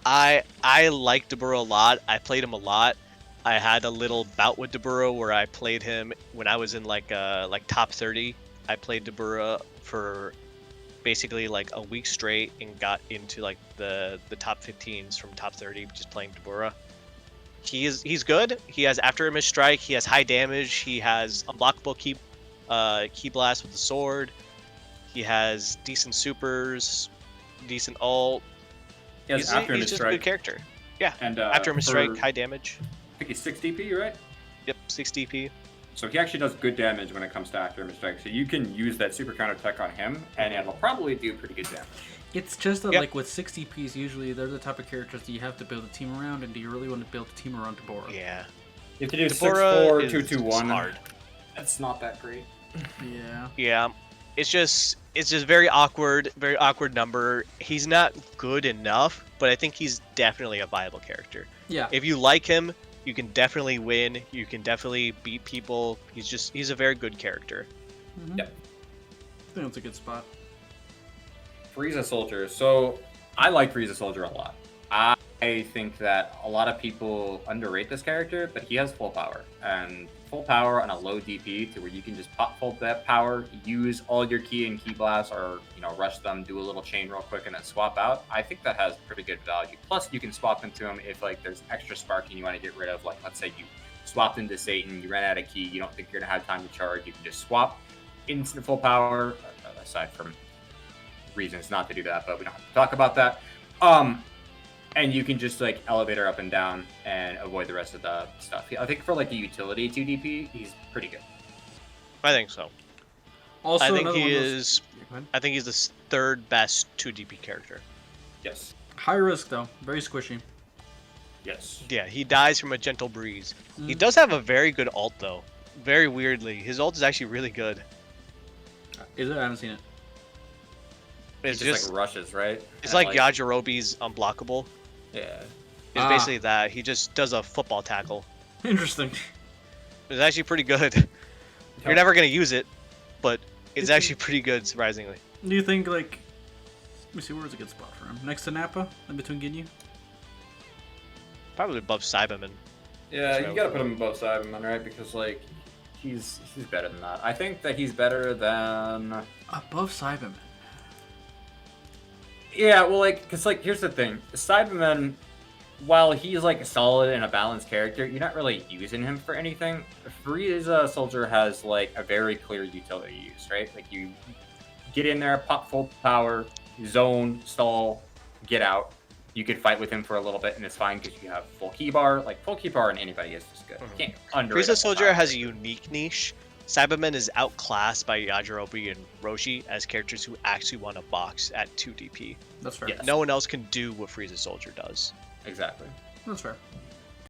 I like Dabura a lot. I played him a lot. I had a little bout with Dabura where I played him when I was in like top 30. I played Dabura for basically like a week straight and got into like the top 15s from top 30 just playing Dabura. He's good. He has after image strike. He has high damage. He has unblockable key blast with the sword. He has decent supers, decent ult. He's just a good character. Yeah. And after image strike, high damage. I think he's 6 DP, right? Yep, 6 DP. So he actually does good damage when it comes to after image strike. So you can use that super counter tech on him, and it'll probably do pretty good damage. It's just that, like, with 6 DPs, usually they're the type of characters that you have to build a team around, and do you really want to build a team around Dabura? Yeah. You have to do 6-4, 2-2-1. Hard. That's not that great. Yeah. Yeah. It's just very awkward number. He's not good enough, but I think he's definitely a viable character. Yeah. If you like him, you can definitely win. You can definitely beat people. He's a very good character. Mm-hmm. Yep. I think that's a good spot. Frieza Soldier. So I like Frieza Soldier a lot. I think that a lot of people underrate this character, but he has full power. And full power on a low DP to where you can just pop full that power, use all your key and key blasts, or rush them, do a little chain real quick, and then swap out. I think that has pretty good value. Plus, you can swap into him if like there's extra sparking you want to get rid of. Like let's say you swapped into Satan, you ran out of key, you don't think you're gonna have time to charge. You can just swap instant full power. Aside from reasons not to do that, but we don't have to talk about that. And you can just like elevator up and down and avoid the rest of the stuff. I think for like a utility 2DP, he's pretty good. I think so. Also, I think he's the third best 2DP character. Yes. High risk though, very squishy. Yes. Yeah, he dies from a gentle breeze. He does have a very good ult though. Very weirdly, his ult is actually really good. Is it? I haven't seen it. It's just like rushes, right? It's like Yajirobe's unblockable. Yeah. It's basically that. He just does a football tackle. Interesting. It's actually pretty good. You're never going to use it, but it's actually pretty good, surprisingly. Do you think, like... Let me see, where's a good spot for him? Next to Nappa? In between Ginyu? Probably above Cyberman. Yeah, you gotta put him above Cyberman, right? Because, like, he's better than that. I think that he's better than... Above Cyberman? Yeah, well, like, because, like, here's the thing. Cyberman, while he's, like, solid and a balanced character, you're not really using him for anything. Frieza Soldier has, like, a very clear utility use, right? Like, you get in there, pop full power, zone, stall, get out. You could fight with him for a little bit, and it's fine because you have full key bar. Like, full key bar on anybody is just good. You can't underrate Frieza Soldier has a unique niche. Cyberman is outclassed by Yajirobe and Roshi as characters who actually want to box at 2 DP. That's fair. Yes. No one else can do what Frieza Soldier does. Exactly. That's fair.